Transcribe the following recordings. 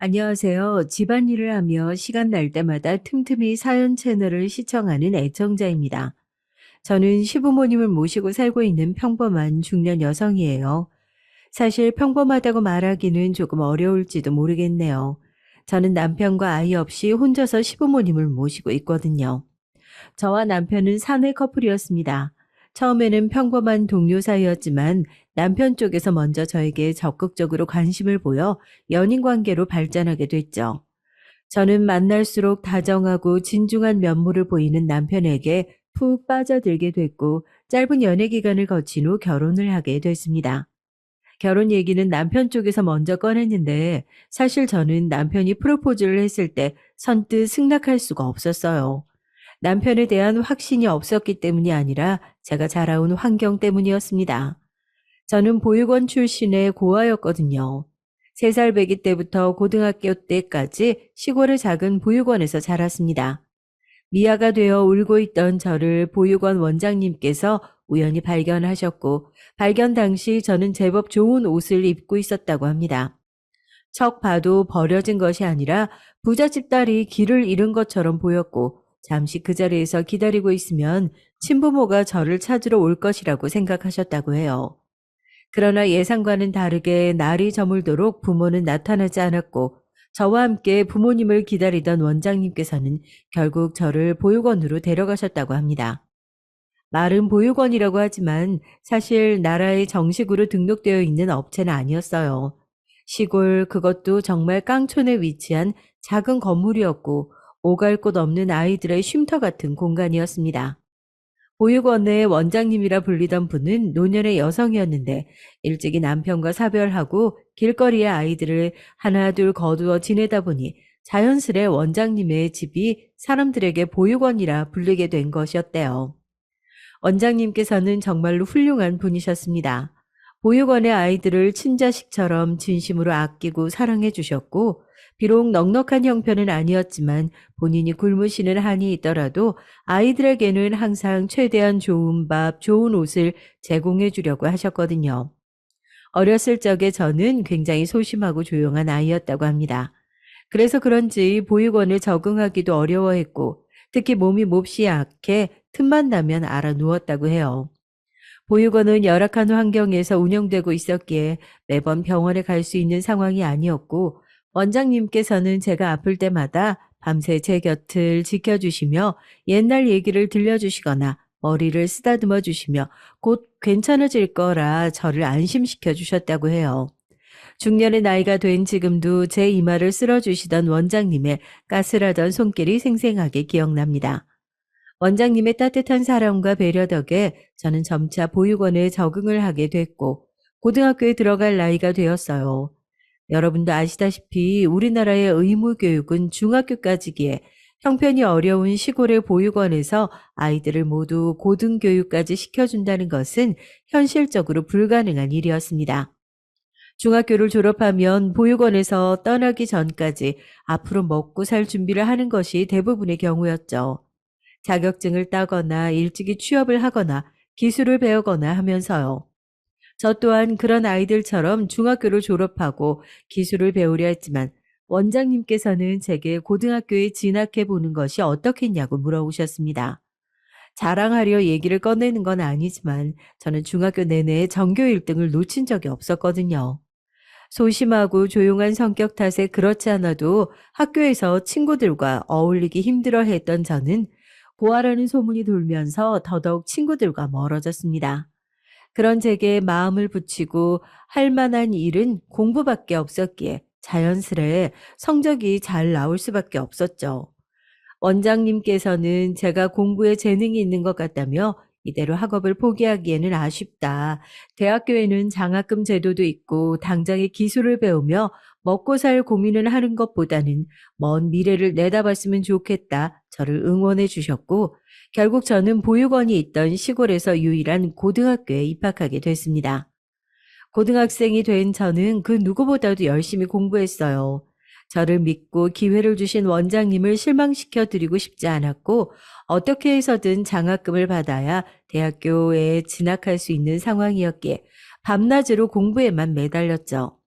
안녕하세요. 집안일을 하며 시간 날 때마다 틈틈이 사연 채널을 시청하는 애청자입니다. 저는 시부모님을 모시고 살고 있는 평범한 중년 여성이에요. 사실 평범하다고 말하기는 조금 어려울지도 모르겠네요. 저는 남편과 아이 없이 혼자서 시부모님을 모시고 있거든요. 저와 남편은 사내 커플이었습니다. 처음에는 평범한 동료 사이였지만 남편 쪽에서 먼저 저에게 적극적으로 관심을 보여 연인 관계로 발전하게 됐죠. 저는 만날수록 다정하고 진중한 면모를 보이는 남편에게 푹 빠져들게 됐고 짧은 연애 기간을 거친 후 결혼을 하게 됐습니다. 결혼 얘기는 남편 쪽에서 먼저 꺼냈는데 사실 저는 남편이 프로포즈를 했을 때 선뜻 승낙할 수가 없었어요. 남편에 대한 확신이 없었기 때문이 아니라 제가 자라온 환경 때문이었습니다. 저는 보육원 출신의 고아였거든요. 3살 배기 때부터 고등학교 때까지 시골의 작은 보육원에서 자랐습니다. 미아가 되어 울고 있던 저를 보육원 원장님께서 우연히 발견하셨고, 발견 당시 저는 제법 좋은 옷을 입고 있었다고 합니다. 척 봐도 버려진 것이 아니라 부잣집 딸이 길을 잃은 것처럼 보였고 잠시 그 자리에서 기다리고 있으면 친부모가 저를 찾으러 올 것이라고 생각하셨다고 해요. 그러나 예상과는 다르게 날이 저물도록 부모는 나타나지 않았고 저와 함께 부모님을 기다리던 원장님께서는 결국 저를 보육원으로 데려가셨다고 합니다. 말은 보육원이라고 하지만 사실 나라에 정식으로 등록되어 있는 업체는 아니었어요. 시골 그것도 정말 깡촌에 위치한 작은 건물이었고 오갈 곳 없는 아이들의 쉼터 같은 공간이었습니다. 보육원의 원장님이라 불리던 분은 노년의 여성이었는데 일찍이 남편과 사별하고 길거리에 아이들을 하나둘 거두어 지내다 보니 자연스레 원장님의 집이 사람들에게 보육원이라 불리게 된 것이었대요. 원장님께서는 정말로 훌륭한 분이셨습니다. 보육원의 아이들을 친자식처럼 진심으로 아끼고 사랑해 주셨고, 비록 넉넉한 형편은 아니었지만 본인이 굶으시는 한이 있더라도 아이들에게는 항상 최대한 좋은 밥, 좋은 옷을 제공해 주려고 하셨거든요. 어렸을 적에 저는 굉장히 소심하고 조용한 아이였다고 합니다. 그래서 그런지 보육원에 적응하기도 어려워했고 특히 몸이 몹시 약해 틈만 나면 알아 누웠다고 해요. 보육원은 열악한 환경에서 운영되고 있었기에 매번 병원에 갈 수 있는 상황이 아니었고 원장님께서는 제가 아플 때마다 밤새 제 곁을 지켜주시며 옛날 얘기를 들려주시거나 머리를 쓰다듬어 주시며 곧 괜찮아질 거라 저를 안심시켜 주셨다고 해요. 중년의 나이가 된 지금도 제 이마를 쓸어주시던 원장님의 까슬하던 손길이 생생하게 기억납니다. 원장님의 따뜻한 사랑과 배려 덕에 저는 점차 보육원에 적응을 하게 됐고 고등학교에 들어갈 나이가 되었어요. 여러분도 아시다시피 우리나라의 의무 교육은 중학교까지기에 형편이 어려운 시골의 보육원에서 아이들을 모두 고등교육까지 시켜준다는 것은 현실적으로 불가능한 일이었습니다. 중학교를 졸업하면 보육원에서 떠나기 전까지 앞으로 먹고 살 준비를 하는 것이 대부분의 경우였죠. 자격증을 따거나 일찍이 취업을 하거나 기술을 배우거나 하면서요. 저 또한 그런 아이들처럼 중학교를 졸업하고 기술을 배우려 했지만 원장님께서는 제게 고등학교에 진학해 보는 것이 어떻겠냐고 물어오셨습니다. 자랑하려 얘기를 꺼내는 건 아니지만 저는 중학교 내내 전교 1등을 놓친 적이 없었거든요. 소심하고 조용한 성격 탓에 그렇지 않아도 학교에서 친구들과 어울리기 힘들어했던 저는 고아라는 소문이 돌면서 더더욱 친구들과 멀어졌습니다. 그런 제게 마음을 붙이고 할 만한 일은 공부밖에 없었기에 자연스레 성적이 잘 나올 수밖에 없었죠. 원장님께서는 제가 공부에 재능이 있는 것 같다며 이대로 학업을 포기하기에는 아쉽다. 대학교에는 장학금 제도도 있고 당장의 기술을 배우며 먹고 살 고민을 하는 것보다는 먼 미래를 내다봤으면 좋겠다. 저를 응원해 주셨고 결국 저는 보육원이 있던 시골에서 유일한 고등학교에 입학하게 됐습니다. 고등학생이 된 저는 그 누구보다도 열심히 공부했어요. 저를 믿고 기회를 주신 원장님을 실망시켜 드리고 싶지 않았고 어떻게 해서든 장학금을 받아야 대학교에 진학할 수 있는 상황이었기에 밤낮으로 공부에만 매달렸죠.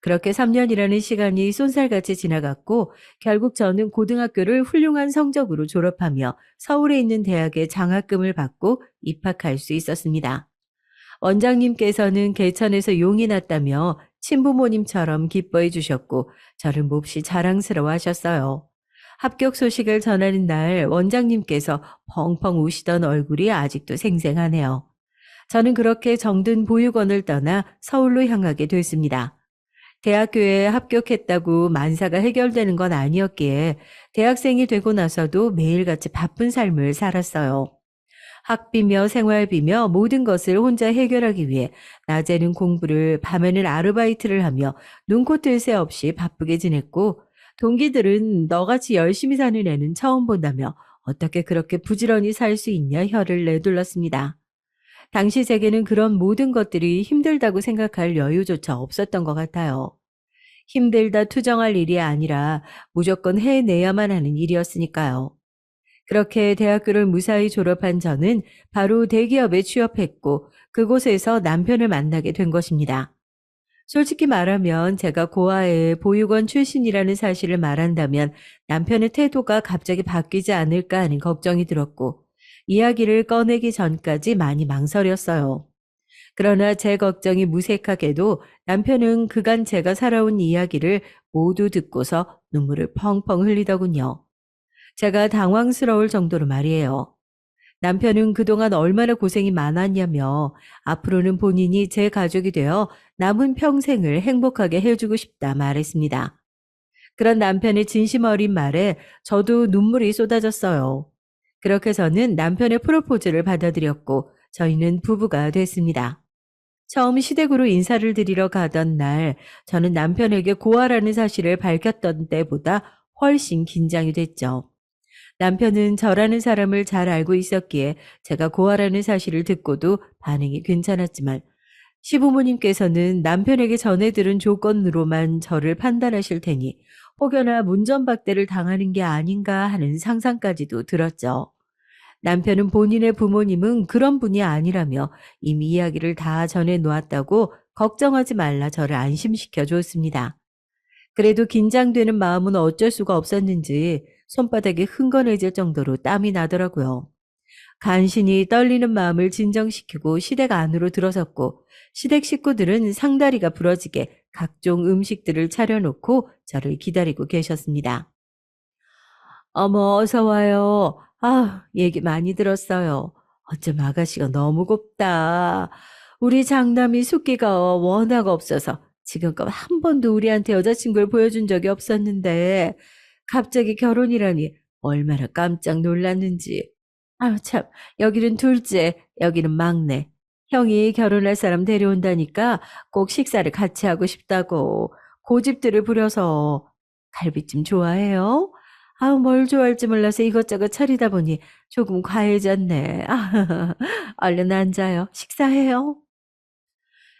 그렇게 3년이라는 시간이 쏜살같이 지나갔고 결국 저는 고등학교를 훌륭한 성적으로 졸업하며 서울에 있는 대학에 장학금을 받고 입학할 수 있었습니다. 원장님께서는 개천에서 용이 났다며 친부모님처럼 기뻐해 주셨고 저를 몹시 자랑스러워 하셨어요. 합격 소식을 전하는 날 원장님께서 펑펑 우시던 얼굴이 아직도 생생하네요. 저는 그렇게 정든 보육원을 떠나 서울로 향하게 됐습니다. 대학교에 합격했다고 만사가 해결되는 건 아니었기에 대학생이 되고 나서도 매일같이 바쁜 삶을 살았어요. 학비며 생활비며 모든 것을 혼자 해결하기 위해 낮에는 공부를, 밤에는 아르바이트를 하며 눈코 뜰 새 없이 바쁘게 지냈고 동기들은 너같이 열심히 사는 애는 처음 본다며 어떻게 그렇게 부지런히 살 수 있냐 혀를 내둘렀습니다. 당시 제게는 그런 모든 것들이 힘들다고 생각할 여유조차 없었던 것 같아요. 힘들다 투정할 일이 아니라 무조건 해내야만 하는 일이었으니까요. 그렇게 대학교를 무사히 졸업한 저는 바로 대기업에 취업했고 그곳에서 남편을 만나게 된 것입니다. 솔직히 말하면 제가 고아의 보육원 출신이라는 사실을 말한다면 남편의 태도가 갑자기 바뀌지 않을까 하는 걱정이 들었고 이야기를 꺼내기 전까지 많이 망설였어요. 그러나 제 걱정이 무색하게도 남편은 그간 제가 살아온 이야기를 모두 듣고서 눈물을 펑펑 흘리더군요. 제가 당황스러울 정도로 말이에요. 남편은 그동안 얼마나 고생이 많았냐며 앞으로는 본인이 제 가족이 되어 남은 평생을 행복하게 해주고 싶다 말했습니다. 그런 남편의 진심 어린 말에 저도 눈물이 쏟아졌어요. 그렇게 저는 남편의 프로포즈를 받아들였고 저희는 부부가 됐습니다. 처음 시댁으로 인사를 드리러 가던 날 저는 남편에게 고아라는 사실을 밝혔던 때보다 훨씬 긴장이 됐죠. 남편은 저라는 사람을 잘 알고 있었기에 제가 고아라는 사실을 듣고도 반응이 괜찮았지만 시부모님께서는 남편에게 전해들은 조건으로만 저를 판단하실 테니 혹여나 문전박대를 당하는 게 아닌가 하는 상상까지도 들었죠. 남편은 본인의 부모님은 그런 분이 아니라며 이미 이야기를 다 전해 놓았다고 걱정하지 말라 저를 안심시켜 줬습니다. 그래도 긴장되는 마음은 어쩔 수가 없었는지 손바닥이 흥건해질 정도로 땀이 나더라고요. 간신히 떨리는 마음을 진정시키고 시댁 안으로 들어섰고 시댁 식구들은 상다리가 부러지게 각종 음식들을 차려놓고 저를 기다리고 계셨습니다. 어머, 어서 와요. 아, 얘기 많이 들었어요. 어쩜 아가씨가 너무 곱다. 우리 장남이 숫기가 워낙 없어서 지금껏 한 번도 우리한테 여자친구를 보여준 적이 없었는데 갑자기 결혼이라니 얼마나 깜짝 놀랐는지. 아유, 참. 여기는 둘째, 여기는 막내. 형이 결혼할 사람 데려온다니까 꼭 식사를 같이 하고 싶다고 고집들을 부려서 갈비찜 좋아해요? 아우, 뭘 좋아할지 몰라서 이것저것 차리다 보니 조금 과해졌네. 아, 얼른 앉아요. 식사해요.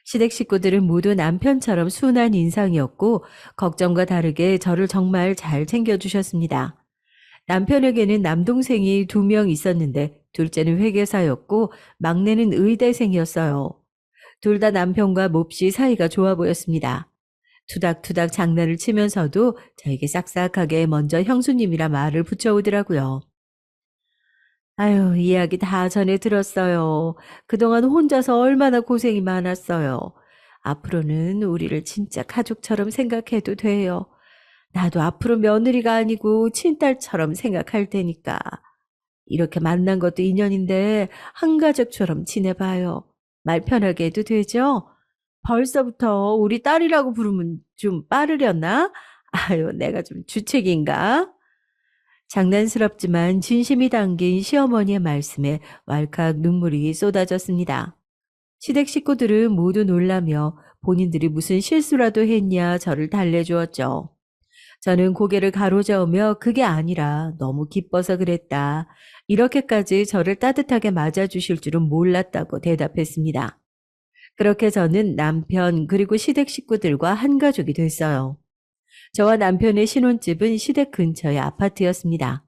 시댁 식구들은 모두 남편처럼 순한 인상이었고 걱정과 다르게 저를 정말 잘 챙겨주셨습니다. 남편에게는 남동생이 2명 있었는데 둘째는 회계사였고 막내는 의대생이었어요. 둘 다 남편과 몹시 사이가 좋아 보였습니다. 투닥투닥 장난을 치면서도 저에게 싹싹하게 먼저 형수님이라 말을 붙여오더라고요. 아유, 이야기 다 전에 들었어요. 그동안 혼자서 얼마나 고생이 많았어요. 앞으로는 우리를 진짜 가족처럼 생각해도 돼요. 나도 앞으로 며느리가 아니고 친딸처럼 생각할 테니까. 이렇게 만난 것도 인연인데 한 가족처럼 지내봐요. 말 편하게 해도 되죠? 벌써부터 우리 딸이라고 부르면 좀 빠르려나? 아유, 내가 좀 주책인가? 장난스럽지만 진심이 담긴 시어머니의 말씀에 왈칵 눈물이 쏟아졌습니다. 시댁 식구들은 모두 놀라며 본인들이 무슨 실수라도 했냐 저를 달래주었죠. 저는 고개를 가로저으며 그게 아니라 너무 기뻐서 그랬다. 이렇게까지 저를 따뜻하게 맞아주실 줄은 몰랐다고 대답했습니다. 그렇게 저는 남편 그리고 시댁 식구들과 한 가족이 됐어요. 저와 남편의 신혼집은 시댁 근처의 아파트였습니다.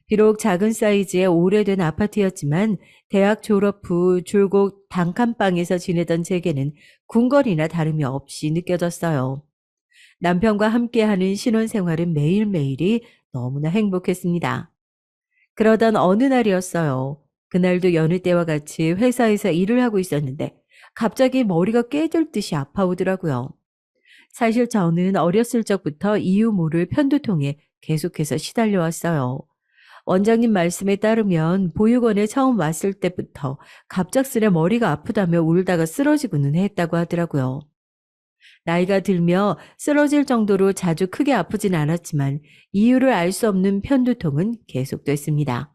비록 작은 사이즈의 오래된 아파트였지만 대학 졸업 후 줄곧 단칸방에서 지내던 제게는 궁궐이나 다름이 없이 느껴졌어요. 남편과 함께하는 신혼생활은 매일매일이 너무나 행복했습니다. 그러던 어느 날이었어요. 그날도 여느 때와 같이 회사에서 일을 하고 있었는데 갑자기 머리가 깨질 듯이 아파오더라고요. 사실 저는 어렸을 적부터 이유 모를 편두통에 계속해서 시달려 왔어요. 원장님 말씀에 따르면 보육원에 처음 왔을 때부터 갑작스레 머리가 아프다며 울다가 쓰러지고는 했다고 하더라고요. 나이가 들며 쓰러질 정도로 자주 크게 아프진 않았지만 이유를 알 수 없는 편두통은 계속됐습니다.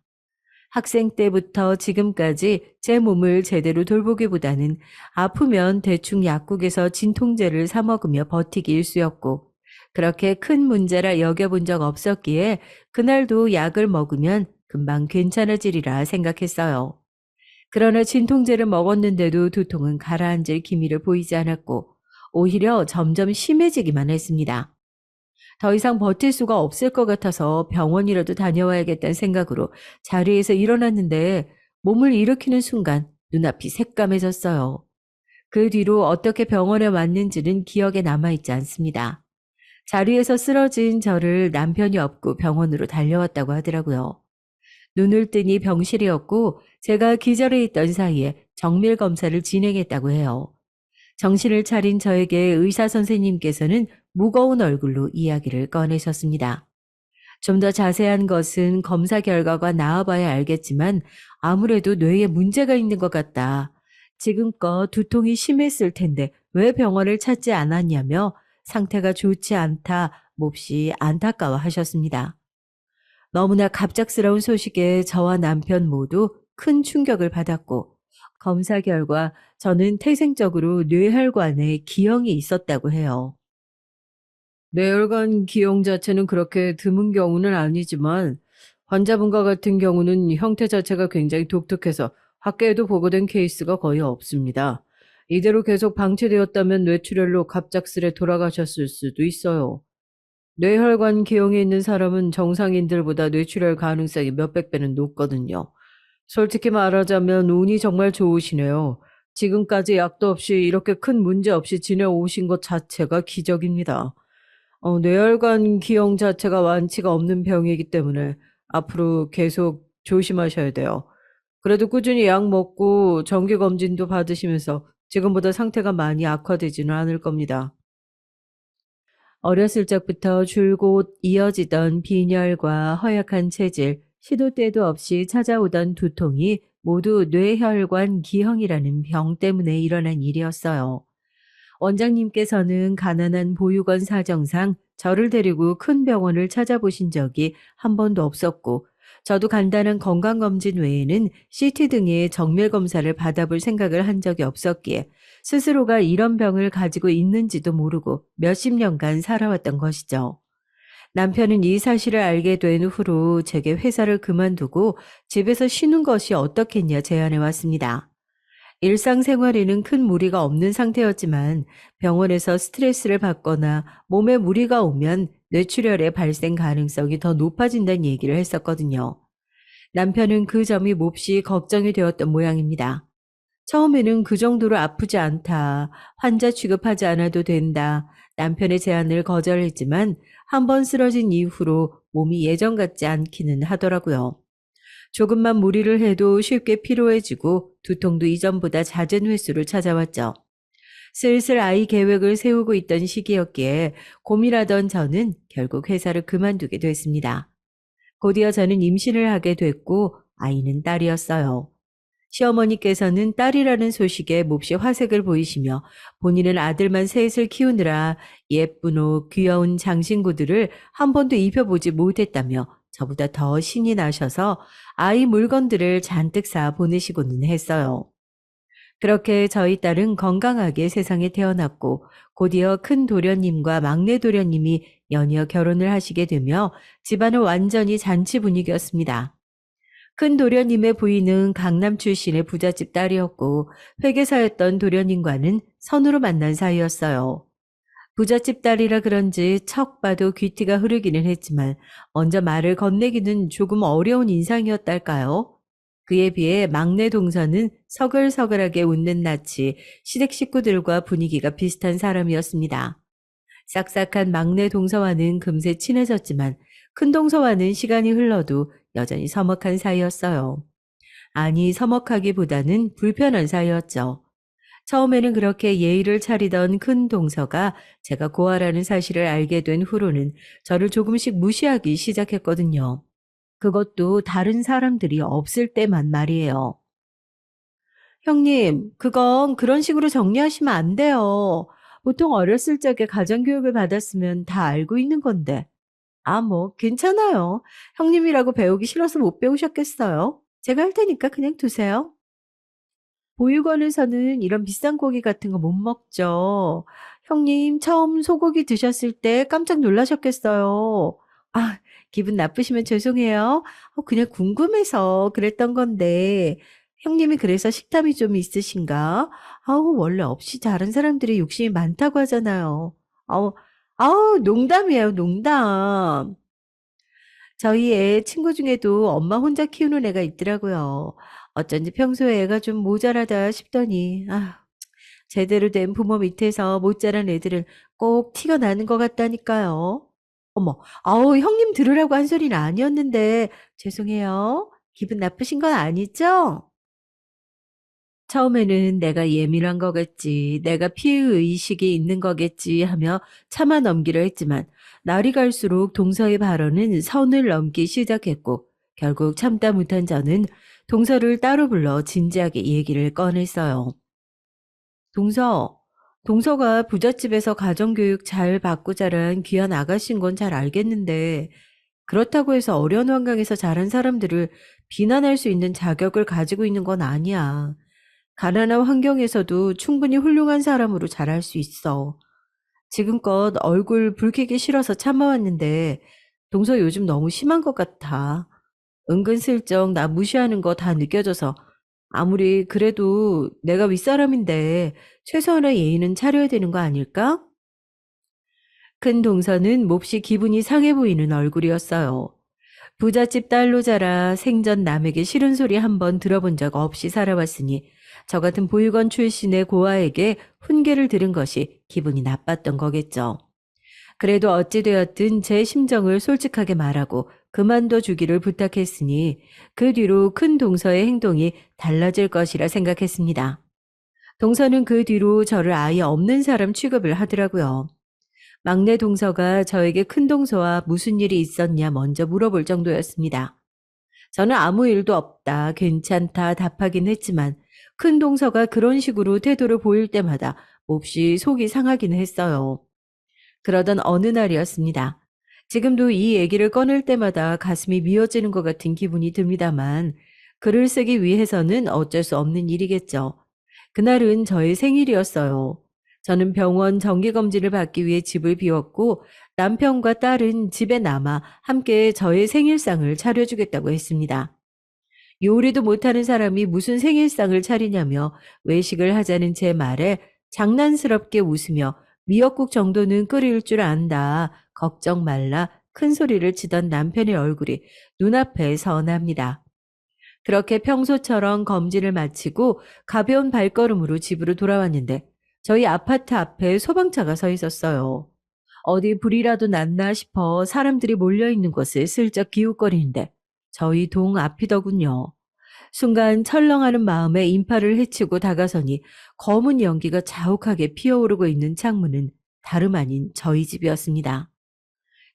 학생 때부터 지금까지 제 몸을 제대로 돌보기보다는 아프면 대충 약국에서 진통제를 사 먹으며 버티기 일쑤였고, 그렇게 큰 문제라 여겨본 적 없었기에 그날도 약을 먹으면 금방 괜찮아지리라 생각했어요. 그러나 진통제를 먹었는데도 두통은 가라앉을 기미를 보이지 않았고 오히려 점점 심해지기만 했습니다. 더 이상 버틸 수가 없을 것 같아서 병원이라도 다녀와야겠다는 생각으로 자리에서 일어났는데 몸을 일으키는 순간 눈앞이 새까매졌어요. 그 뒤로 어떻게 병원에 왔는지는 기억에 남아있지 않습니다. 자리에서 쓰러진 저를 남편이 업고 병원으로 달려왔다고 하더라고요. 눈을 뜨니 병실이었고 제가 기절해 있던 사이에 정밀 검사를 진행했다고 해요. 정신을 차린 저에게 의사 선생님께서는 무거운 얼굴로 이야기를 꺼내셨습니다. 좀 더 자세한 것은 검사 결과가 나와봐야 알겠지만 아무래도 뇌에 문제가 있는 것 같다. 지금껏 두통이 심했을 텐데 왜 병원을 찾지 않았냐며 상태가 좋지 않다 몹시 안타까워하셨습니다. 너무나 갑작스러운 소식에 저와 남편 모두 큰 충격을 받았고 검사 결과 저는 태생적으로 뇌혈관에 기형이 있었다고 해요. 뇌혈관 기형 자체는 그렇게 드문 경우는 아니지만 환자분과 같은 경우는 형태 자체가 굉장히 독특해서 학계에도 보고된 케이스가 거의 없습니다. 이대로 계속 방치되었다면 뇌출혈로 갑작스레 돌아가셨을 수도 있어요. 뇌혈관 기형이 있는 사람은 정상인들보다 뇌출혈 가능성이 몇백 배는 높거든요. 솔직히 말하자면 운이 정말 좋으시네요. 지금까지 약도 없이 이렇게 큰 문제 없이 지내오신 것 자체가 기적입니다. 뇌혈관 기형 자체가 완치가 없는 병이기 때문에 앞으로 계속 조심하셔야 돼요. 그래도 꾸준히 약 먹고 정기 검진도 받으시면서 지금보다 상태가 많이 악화되지는 않을 겁니다. 어렸을 적부터 줄곧 이어지던 빈혈과 허약한 체질, 시도 때도 없이 찾아오던 두통이 모두 뇌혈관 기형이라는 병 때문에 일어난 일이었어요. 원장님께서는 가난한 보육원 사정상 저를 데리고 큰 병원을 찾아보신 적이 한 번도 없었고, 저도 간단한 건강검진 외에는 CT 등의 정밀 검사를 받아볼 생각을 한 적이 없었기에 스스로가 이런 병을 가지고 있는지도 모르고 몇십 년간 살아왔던 것이죠. 남편은 이 사실을 알게 된 후로 제게 회사를 그만두고 집에서 쉬는 것이 어떻겠냐 제안해 왔습니다. 일상생활에는 큰 무리가 없는 상태였지만 병원에서 스트레스를 받거나 몸에 무리가 오면 뇌출혈의 발생 가능성이 더 높아진다는 얘기를 했었거든요. 남편은 그 점이 몹시 걱정이 되었던 모양입니다. 처음에는 그 정도로 아프지 않다, 환자 취급하지 않아도 된다, 남편의 제안을 거절했지만 한 번 쓰러진 이후로 몸이 예전 같지 않기는 하더라고요. 조금만 무리를 해도 쉽게 피로해지고 두통도 이전보다 잦은 횟수로 찾아왔죠. 슬슬 아이 계획을 세우고 있던 시기였기에 고민하던 저는 결국 회사를 그만두게 됐습니다. 곧이어 저는 임신을 하게 됐고 아이는 딸이었어요. 시어머니께서는 딸이라는 소식에 몹시 화색을 보이시며 본인은 아들만 셋을 키우느라 예쁜 옷, 귀여운 장신구들을 한 번도 입혀보지 못했다며 저보다 더 신이 나셔서 아이 물건들을 잔뜩 사 보내시고는 했어요. 그렇게 저희 딸은 건강하게 세상에 태어났고 곧이어 큰 도련님과 막내 도련님이 연이어 결혼을 하시게 되며 집안은 완전히 잔치 분위기였습니다. 큰 도련님의 부인은 강남 출신의 부잣집 딸이었고 회계사였던 도련님과는 선으로 만난 사이였어요. 부잣집 딸이라 그런지 척 봐도 귀티가 흐르기는 했지만 먼저 말을 건네기는 조금 어려운 인상이었달까요? 그에 비해 막내 동서는 서글서글하게 웃는 낯이 시댁 식구들과 분위기가 비슷한 사람이었습니다. 싹싹한 막내 동서와는 금세 친해졌지만 큰 동서와는 시간이 흘러도 여전히 서먹한 사이였어요. 아니, 서먹하기보다는 불편한 사이였죠. 처음에는 그렇게 예의를 차리던 큰 동서가 제가 고아라는 사실을 알게 된 후로는 저를 조금씩 무시하기 시작했거든요. 그것도 다른 사람들이 없을 때만 말이에요. 형님, 그건 그런 식으로 정리하시면 안 돼요. 보통 어렸을 적에 가정교육을 받았으면 다 알고 있는 건데. 아, 뭐, 괜찮아요. 형님이라고 배우기 싫어서 못 배우셨겠어요? 제가 할 테니까 그냥 두세요. 보육원에서는 이런 비싼 고기 같은 거 못 먹죠. 형님, 처음 소고기 드셨을 때 깜짝 놀라셨겠어요. 아, 기분 나쁘시면 죄송해요. 그냥 궁금해서 그랬던 건데, 형님이 그래서 식탐이 좀 있으신가? 아우, 원래 없이 자란 사람들이 욕심이 많다고 하잖아요. 아우, 농담이에요, 농담. 저희 애 친구 중에도 엄마 혼자 키우는 애가 있더라고요. 어쩐지 평소에 애가 좀 모자라다 싶더니, 아, 제대로 된 부모 밑에서 못 자란 애들은 꼭 티가 나는 것 같다니까요. 어머, 아우, 형님 들으라고 한 소리는 아니었는데, 죄송해요. 기분 나쁘신 건 아니죠? 처음에는 내가 예민한 거겠지, 내가 피해의식이 있는 거겠지 하며 참아 넘기려 했지만 날이 갈수록 동서의 발언은 선을 넘기 시작했고 결국 참다 못한 저는 동서를 따로 불러 진지하게 얘기를 꺼냈어요. 동서, 동서가 부잣집에서 가정교육 잘 받고 자란 귀한 아가씨인 건 잘 알겠는데 그렇다고 해서 어려운 환경에서 자란 사람들을 비난할 수 있는 자격을 가지고 있는 건 아니야. 가난한 환경에서도 충분히 훌륭한 사람으로 자랄 수 있어. 지금껏 얼굴 붉히기 싫어서 참아왔는데 동서 요즘 너무 심한 것 같아. 은근슬쩍 나 무시하는 거 다 느껴져서 아무리 그래도 내가 윗사람인데 최소한의 예의는 차려야 되는 거 아닐까? 큰 동서는 몹시 기분이 상해 보이는 얼굴이었어요. 부잣집 딸로 자라 생전 남에게 싫은 소리 한 번 들어본 적 없이 살아왔으니 저 같은 보육원 출신의 고아에게 훈계를 들은 것이 기분이 나빴던 거겠죠. 그래도 어찌되었든 제 심정을 솔직하게 말하고 그만둬 주기를 부탁했으니 그 뒤로 큰 동서의 행동이 달라질 것이라 생각했습니다. 동서는 그 뒤로 저를 아예 없는 사람 취급을 하더라고요. 막내 동서가 저에게 큰 동서와 무슨 일이 있었냐 먼저 물어볼 정도였습니다. 저는 아무 일도 없다, 괜찮다 답하긴 했지만 큰 동서가 그런 식으로 태도를 보일 때마다 몹시 속이 상하긴 했어요. 그러던 어느 날이었습니다. 지금도 이 얘기를 꺼낼 때마다 가슴이 미어지는 것 같은 기분이 듭니다만 글을 쓰기 위해서는 어쩔 수 없는 일이겠죠. 그날은 저의 생일이었어요. 저는 병원 정기검진을 받기 위해 집을 비웠고 남편과 딸은 집에 남아 함께 저의 생일상을 차려주겠다고 했습니다. 요리도 못하는 사람이 무슨 생일상을 차리냐며 외식을 하자는 제 말에 장난스럽게 웃으며 미역국 정도는 끓일 줄 안다. 걱정 말라. 큰 소리를 치던 남편의 얼굴이 눈앞에 선합니다. 그렇게 평소처럼 검진을 마치고 가벼운 발걸음으로 집으로 돌아왔는데 저희 아파트 앞에 소방차가 서 있었어요. 어디 불이라도 났나 싶어 사람들이 몰려있는 곳을 슬쩍 기웃거리는데 저희 동 앞이더군요. 순간 철렁하는 마음에 인파를 헤치고 다가서니 검은 연기가 자욱하게 피어오르고 있는 창문은 다름 아닌 저희 집이었습니다.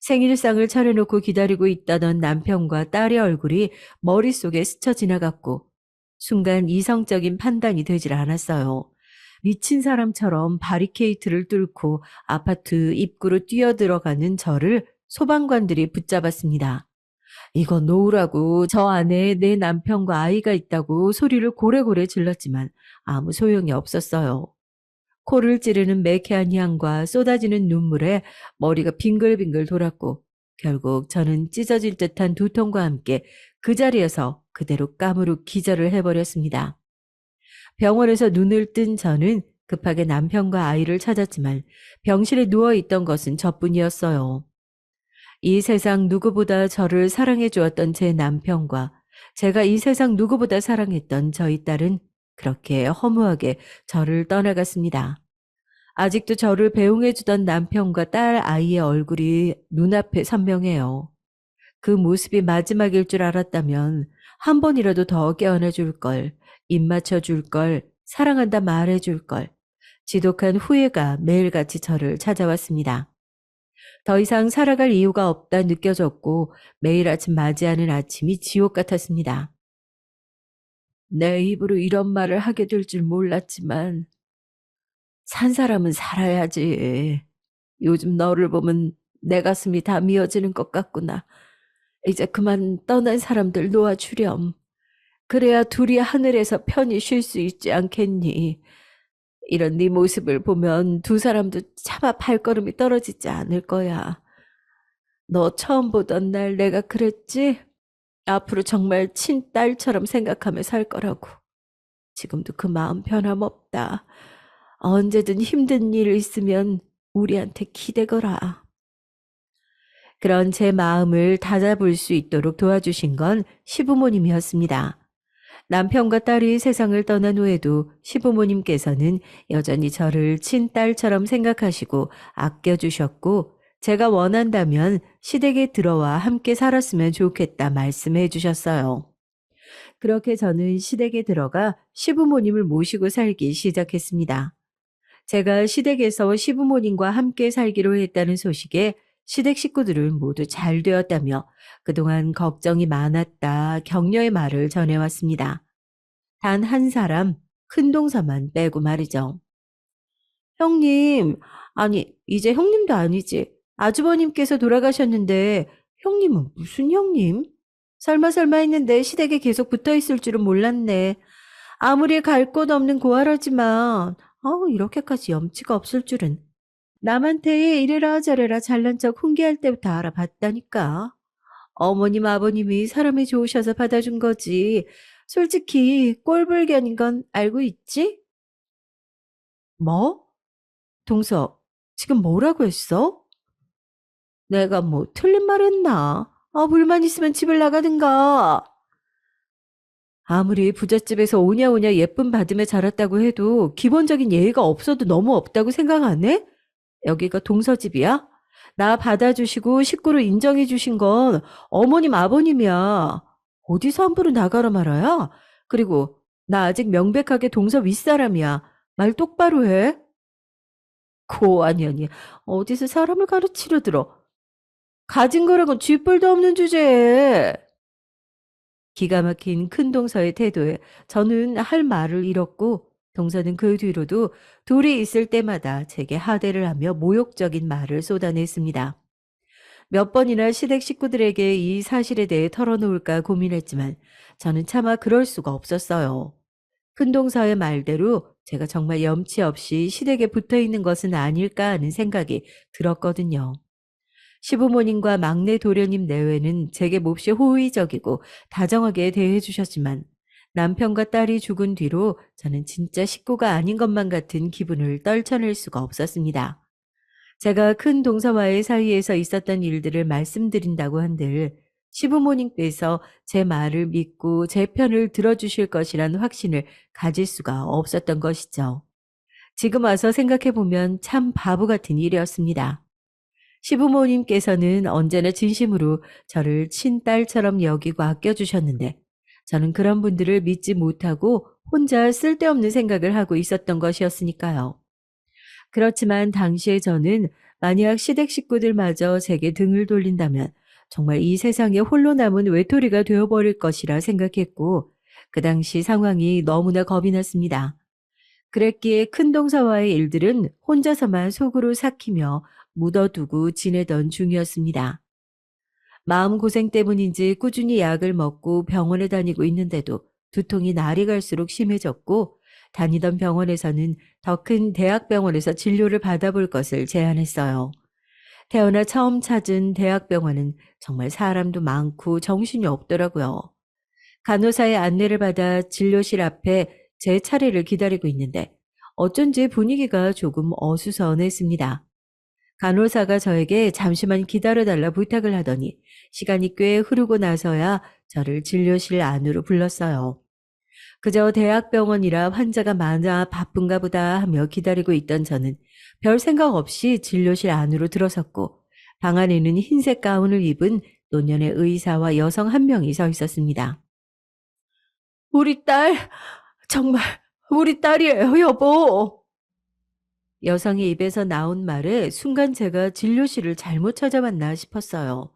생일상을 차려놓고 기다리고 있다던 남편과 딸의 얼굴이 머릿속에 스쳐 지나갔고 순간 이성적인 판단이 되질 않았어요. 미친 사람처럼 바리케이트를 뚫고 아파트 입구로 뛰어들어가는 저를 소방관들이 붙잡았습니다. 이거 놓으라고 저 안에 내 남편과 아이가 있다고 소리를 고래고래 질렀지만 아무 소용이 없었어요. 코를 찌르는 매캐한 향과 쏟아지는 눈물에 머리가 빙글빙글 돌았고 결국 저는 찢어질 듯한 두통과 함께 그 자리에서 그대로 까무룩 기절을 해버렸습니다. 병원에서 눈을 뜬 저는 급하게 남편과 아이를 찾았지만 병실에 누워있던 것은 저뿐이었어요. 이 세상 누구보다 저를 사랑해 주었던 제 남편과 제가 이 세상 누구보다 사랑했던 저희 딸은 그렇게 허무하게 저를 떠나갔습니다. 아직도 저를 배웅해주던 남편과 딸 아이의 얼굴이 눈앞에 선명해요. 그 모습이 마지막일 줄 알았다면 한 번이라도 더 깨어나 줄 걸, 입 맞춰 줄 걸, 사랑한다 말해 줄 걸. 지독한 후회가 매일같이 저를 찾아왔습니다. 더 이상 살아갈 이유가 없다 느껴졌고 매일 아침 맞이하는 아침이 지옥 같았습니다. 내 입으로 이런 말을 하게 될 줄 몰랐지만 산 사람은 살아야지. 요즘 너를 보면 내 가슴이 다 미어지는 것 같구나. 이제 그만 떠난 사람들 놓아주렴. 그래야 둘이 하늘에서 편히 쉴 수 있지 않겠니? 이런 네 모습을 보면 두 사람도 차마 발걸음이 떨어지지 않을 거야. 너 처음 보던 날 내가 그랬지? 앞으로 정말 친딸처럼 생각하며 살 거라고. 지금도 그 마음 변함없다. 언제든 힘든 일 있으면 우리한테 기대거라. 그런 제 마음을 다잡을 수 있도록 도와주신 건 시부모님이었습니다. 남편과 딸이 세상을 떠난 후에도 시부모님께서는 여전히 저를 친딸처럼 생각하시고 아껴주셨고, 제가 원한다면 시댁에 들어와 함께 살았으면 좋겠다 말씀해 주셨어요. 그렇게 저는 시댁에 들어가 시부모님을 모시고 살기 시작했습니다. 제가 시댁에서 시부모님과 함께 살기로 했다는 소식에 시댁 식구들은 모두 잘 되었다며 그동안 걱정이 많았다 격려의 말을 전해왔습니다. 단 한 사람, 큰동서만 빼고 말이죠. 형님, 아니, 이제 형님도 아니지. 아주버님께서 돌아가셨는데 형님은 무슨 형님? 설마 했는데 시댁에 계속 붙어 있을 줄은 몰랐네. 아무리 갈 곳 없는 고아라지만, 이렇게까지 염치가 없을 줄은. 남한테 이래라 저래라 잘난 척 훈계할 때부터 알아봤다니까. 어머님, 아버님이 사람이 좋으셔서 받아준 거지. 솔직히 꼴불견인 건 알고 있지? 뭐? 동서, 지금 뭐라고 했어? 내가 뭐 틀린 말 했나? 불만 있으면 집을 나가든가. 아무리 부잣집에서 오냐오냐 예쁨 받으며 자랐다고 해도 기본적인 예의가 없어도 너무 없다고 생각 안 해? 여기가 동서집이야? 나 받아주시고 식구로 인정해 주신 건 어머님 아버님이야. 어디서 함부로 나가라 말아야? 그리고 나 아직 명백하게 동서 윗사람이야. 말 똑바로 해. 아니. 어디서 사람을 가르치려 들어. 가진 거라곤 쥐뿔도 없는 주제에. 기가 막힌 큰 동서의 태도에 저는 할 말을 잃었고, 동서는 그 뒤로도 둘이 있을 때마다 제게 하대를 하며 모욕적인 말을 쏟아냈습니다. 몇 번이나 시댁 식구들에게 이 사실에 대해 털어놓을까 고민했지만 저는 차마 그럴 수가 없었어요. 큰 동서의 말대로 제가 정말 염치 없이 시댁에 붙어 있는 것은 아닐까 하는 생각이 들었거든요. 시부모님과 막내 도련님 내외는 제게 몹시 호의적이고 다정하게 대해 주셨지만 남편과 딸이 죽은 뒤로 저는 진짜 식구가 아닌 것만 같은 기분을 떨쳐낼 수가 없었습니다. 제가 큰 동서와의 사이에서 있었던 일들을 말씀드린다고 한들 시부모님께서 제 말을 믿고 제 편을 들어주실 것이란 확신을 가질 수가 없었던 것이죠. 지금 와서 생각해보면 참 바보 같은 일이었습니다. 시부모님께서는 언제나 진심으로 저를 친딸처럼 여기고 아껴주셨는데 저는 그런 분들을 믿지 못하고 혼자 쓸데없는 생각을 하고 있었던 것이었으니까요. 그렇지만 당시에 저는 만약 시댁 식구들마저 제게 등을 돌린다면 정말 이 세상에 홀로 남은 외톨이가 되어버릴 것이라 생각했고 그 당시 상황이 너무나 겁이 났습니다. 그랬기에 큰동서와의 일들은 혼자서만 속으로 삭히며 묻어두고 지내던 중이었습니다. 마음고생 때문인지 꾸준히 약을 먹고 병원에 다니고 있는데도 두통이 날이 갈수록 심해졌고 다니던 병원에서는 더 큰 대학병원에서 진료를 받아볼 것을 제안했어요. 태어나 처음 찾은 대학병원은 정말 사람도 많고 정신이 없더라고요. 간호사의 안내를 받아 진료실 앞에 제 차례를 기다리고 있는데 어쩐지 분위기가 조금 어수선했습니다. 간호사가 저에게 잠시만 기다려달라 부탁을 하더니 시간이 꽤 흐르고 나서야 저를 진료실 안으로 불렀어요. 그저 대학병원이라 환자가 많아 바쁜가 보다 하며 기다리고 있던 저는 별 생각 없이 진료실 안으로 들어섰고 방 안에는 흰색 가운을 입은 노년의 의사와 여성 한 명이 서 있었습니다. 우리 딸, 정말 우리 딸이에요, 여보. 여성의 입에서 나온 말에 순간 제가 진료실을 잘못 찾아왔나 싶었어요.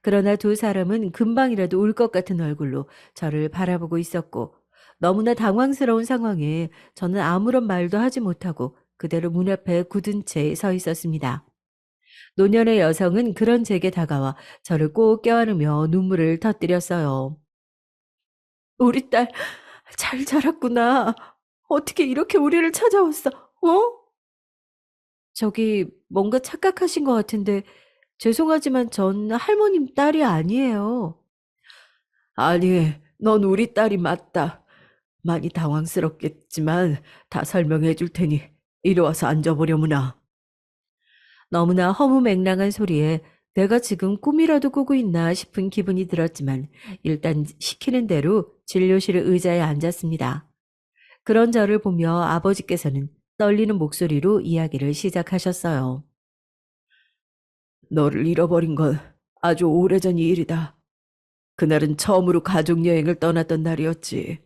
그러나 두 사람은 금방이라도 울 것 같은 얼굴로 저를 바라보고 있었고 너무나 당황스러운 상황에 저는 아무런 말도 하지 못하고 그대로 문 앞에 굳은 채 서 있었습니다. 노년의 여성은 그런 제게 다가와 저를 꼭 껴안으며 눈물을 터뜨렸어요. 우리 딸 잘 자랐구나. 어떻게 이렇게 우리를 찾아왔어? 어? 저기 뭔가 착각하신 것 같은데 죄송하지만 전 할머님 딸이 아니에요. 아니, 넌 우리 딸이 맞다. 많이 당황스럽겠지만 다 설명해 줄 테니 이리 와서 앉아보려무나. 너무나 허무맹랑한 소리에 내가 지금 꿈이라도 꾸고 있나 싶은 기분이 들었지만 일단 시키는 대로 진료실 의자에 앉았습니다. 그런 저를 보며 아버지께서는 떨리는 목소리로 이야기를 시작하셨어요. 너를 잃어버린 건 아주 오래전 일이다. 그날은 처음으로 가족여행을 떠났던 날이었지.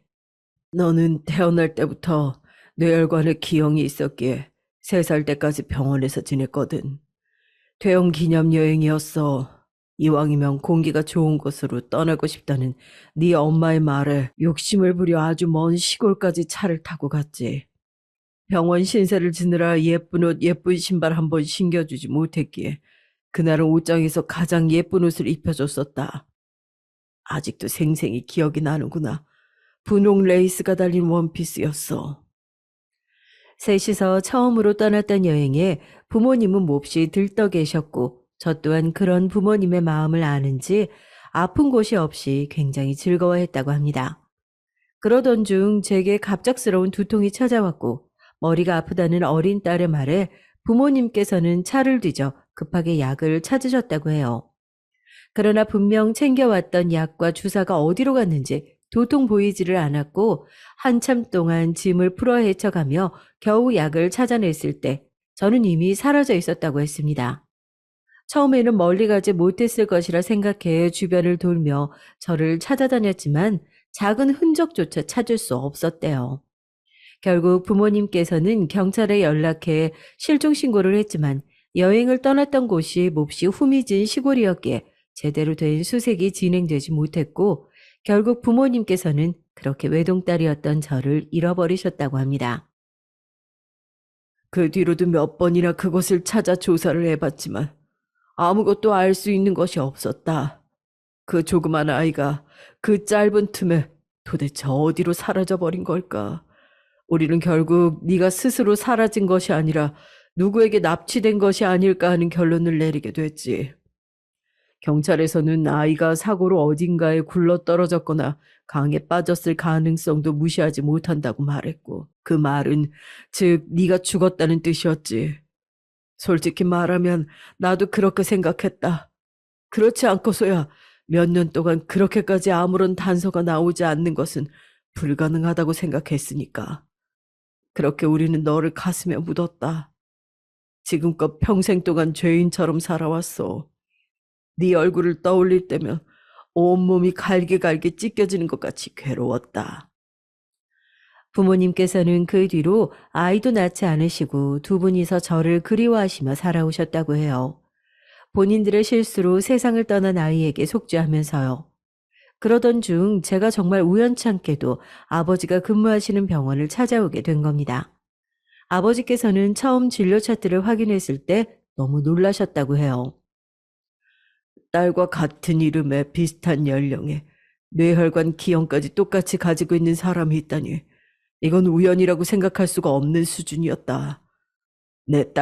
너는 태어날 때부터 뇌혈관에 기형이 있었기에 3살 때까지 병원에서 지냈거든. 퇴원 기념 여행이었어. 이왕이면 공기가 좋은 곳으로 떠나고 싶다는 네 엄마의 말에 욕심을 부려 아주 먼 시골까지 차를 타고 갔지. 병원 신세를 지느라 예쁜 옷, 예쁜 신발 한 번 신겨주지 못했기에 그날은 옷장에서 가장 예쁜 옷을 입혀줬었다. 아직도 생생히 기억이 나는구나. 분홍 레이스가 달린 원피스였어. 셋이서 처음으로 떠났던 여행에 부모님은 몹시 들떠 계셨고 저 또한 그런 부모님의 마음을 아는지 아픈 곳이 없이 굉장히 즐거워했다고 합니다. 그러던 중 제게 갑작스러운 두통이 찾아왔고 머리가 아프다는 어린 딸의 말에 부모님께서는 차를 뒤져 급하게 약을 찾으셨다고 해요. 그러나 분명 챙겨왔던 약과 주사가 어디로 갔는지 도통 보이지를 않았고 한참 동안 짐을 풀어 헤쳐가며 겨우 약을 찾아냈을 때 저는 이미 사라져 있었다고 했습니다. 처음에는 멀리 가지 못했을 것이라 생각해 주변을 돌며 저를 찾아다녔지만 작은 흔적조차 찾을 수 없었대요. 결국 부모님께서는 경찰에 연락해 실종 신고를 했지만 여행을 떠났던 곳이 몹시 후미진 시골이었기에 제대로 된 수색이 진행되지 못했고 결국 부모님께서는 그렇게 외동딸이었던 저를 잃어버리셨다고 합니다. 그 뒤로도 몇 번이나 그곳을 찾아 조사를 해봤지만 아무것도 알 수 있는 것이 없었다. 그 조그만 아이가 그 짧은 틈에 도대체 어디로 사라져버린 걸까? 우리는 결국 네가 스스로 사라진 것이 아니라 누구에게 납치된 것이 아닐까 하는 결론을 내리게 됐지. 경찰에서는 아이가 사고로 어딘가에 굴러떨어졌거나 강에 빠졌을 가능성도 무시하지 못한다고 말했고 그 말은 즉 네가 죽었다는 뜻이었지. 솔직히 말하면 나도 그렇게 생각했다. 그렇지 않고서야 몇 년 동안 그렇게까지 아무런 단서가 나오지 않는 것은 불가능하다고 생각했으니까. 그렇게 우리는 너를 가슴에 묻었다. 지금껏 평생 동안 죄인처럼 살아왔어. 네 얼굴을 떠올릴 때면 온몸이 갈기갈기 찢겨지는 것 같이 괴로웠다. 부모님께서는 그 뒤로 아이도 낳지 않으시고 두 분이서 저를 그리워하시며 살아오셨다고 해요. 본인들의 실수로 세상을 떠난 아이에게 속죄하면서요. 그러던 중 제가 정말 우연찮게도 아버지가 근무하시는 병원을 찾아오게 된 겁니다. 아버지께서는 처음 진료 차트를 확인했을 때 너무 놀라셨다고 해요. 딸과 같은 이름에 비슷한 연령에 뇌혈관 기형까지 똑같이 가지고 있는 사람이 있다니 이건 우연이라고 생각할 수가 없는 수준이었다. 내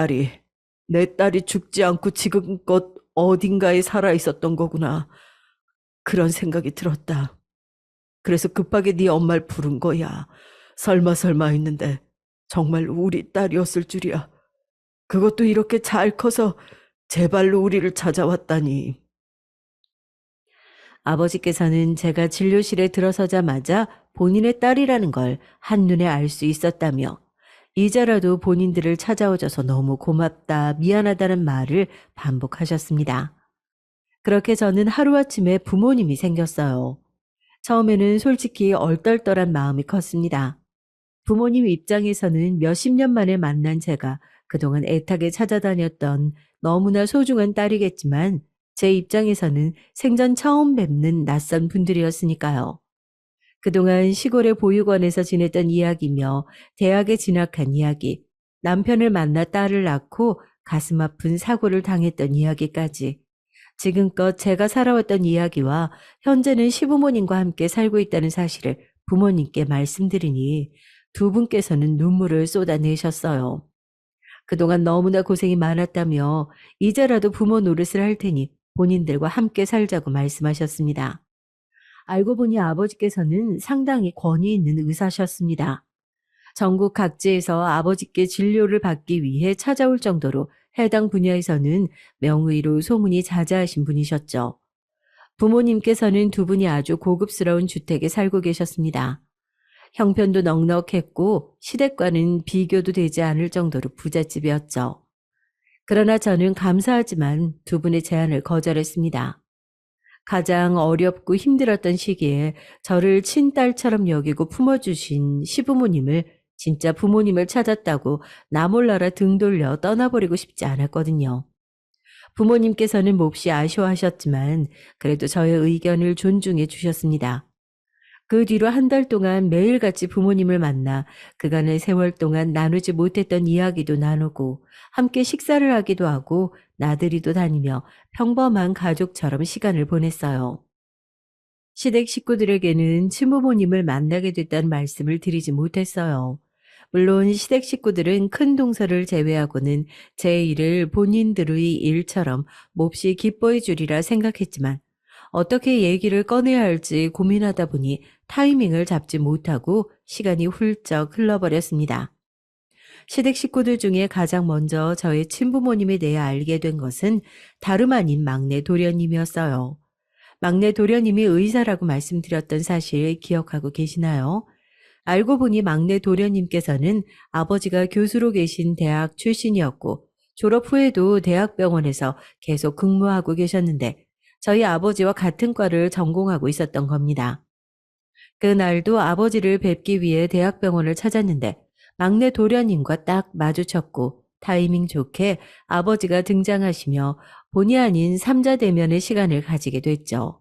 딸이 죽지 않고 지금껏 어딘가에 살아 있었던 거구나. 그런 생각이 들었다. 그래서 급하게 네 엄마를 부른 거야. 설마 했는데 정말 우리 딸이었을 줄이야. 그것도 이렇게 잘 커서 제 발로 우리를 찾아왔다니. 아버지께서는 제가 진료실에 들어서자마자 본인의 딸이라는 걸 한눈에 알 수 있었다며 이제라도 본인들을 찾아오셔서 너무 고맙다, 미안하다는 말을 반복하셨습니다. 그렇게 저는 하루아침에 부모님이 생겼어요. 처음에는 솔직히 얼떨떨한 마음이 컸습니다. 부모님 입장에서는 몇십 년 만에 만난 제가 그동안 애타게 찾아다녔던 너무나 소중한 딸이겠지만 제 입장에서는 생전 처음 뵙는 낯선 분들이었으니까요. 그동안 시골의 보육원에서 지냈던 이야기며 대학에 진학한 이야기, 남편을 만나 딸을 낳고 가슴 아픈 사고를 당했던 이야기까지 지금껏 제가 살아왔던 이야기와 현재는 시부모님과 함께 살고 있다는 사실을 부모님께 말씀드리니 두 분께서는 눈물을 쏟아내셨어요. 그동안 너무나 고생이 많았다며 이제라도 부모 노릇을 할 테니 본인들과 함께 살자고 말씀하셨습니다. 알고 보니 아버지께서는 상당히 권위 있는 의사셨습니다. 전국 각지에서 아버지께 진료를 받기 위해 찾아올 정도로 해당 분야에서는 명의로 소문이 자자하신 분이셨죠. 부모님께서는 두 분이 아주 고급스러운 주택에 살고 계셨습니다. 형편도 넉넉했고 시댁과는 비교도 되지 않을 정도로 부잣집이었죠. 그러나 저는 감사하지만 두 분의 제안을 거절했습니다. 가장 어렵고 힘들었던 시기에 저를 친딸처럼 여기고 품어주신 시부모님을 진짜 부모님을 찾았다고 나 몰라라 등 돌려 떠나버리고 싶지 않았거든요. 부모님께서는 몹시 아쉬워하셨지만 그래도 저의 의견을 존중해 주셨습니다. 그 뒤로 한 달 동안 매일같이 부모님을 만나 그간의 세월 동안 나누지 못했던 이야기도 나누고 함께 식사를 하기도 하고 나들이도 다니며 평범한 가족처럼 시간을 보냈어요. 시댁 식구들에게는 친부모님을 만나게 됐다는 말씀을 드리지 못했어요. 물론 시댁 식구들은 큰 동서를 제외하고는 제 일을 본인들의 일처럼 몹시 기뻐해 주리라 생각했지만 어떻게 얘기를 꺼내야 할지 고민하다 보니 타이밍을 잡지 못하고 시간이 훌쩍 흘러버렸습니다. 시댁 식구들 중에 가장 먼저 저의 친부모님에 대해 알게 된 것은 다름 아닌 막내 도련님이었어요. 막내 도련님이 의사라고 말씀드렸던 사실 기억하고 계시나요? 알고 보니 막내 도련님께서는 아버지가 교수로 계신 대학 출신이었고 졸업 후에도 대학병원에서 계속 근무하고 계셨는데 저희 아버지와 같은 과를 전공하고 있었던 겁니다. 그날도 아버지를 뵙기 위해 대학병원을 찾았는데 막내 도련님과 딱 마주쳤고 타이밍 좋게 아버지가 등장하시며 본의 아닌 삼자 대면의 시간을 가지게 됐죠.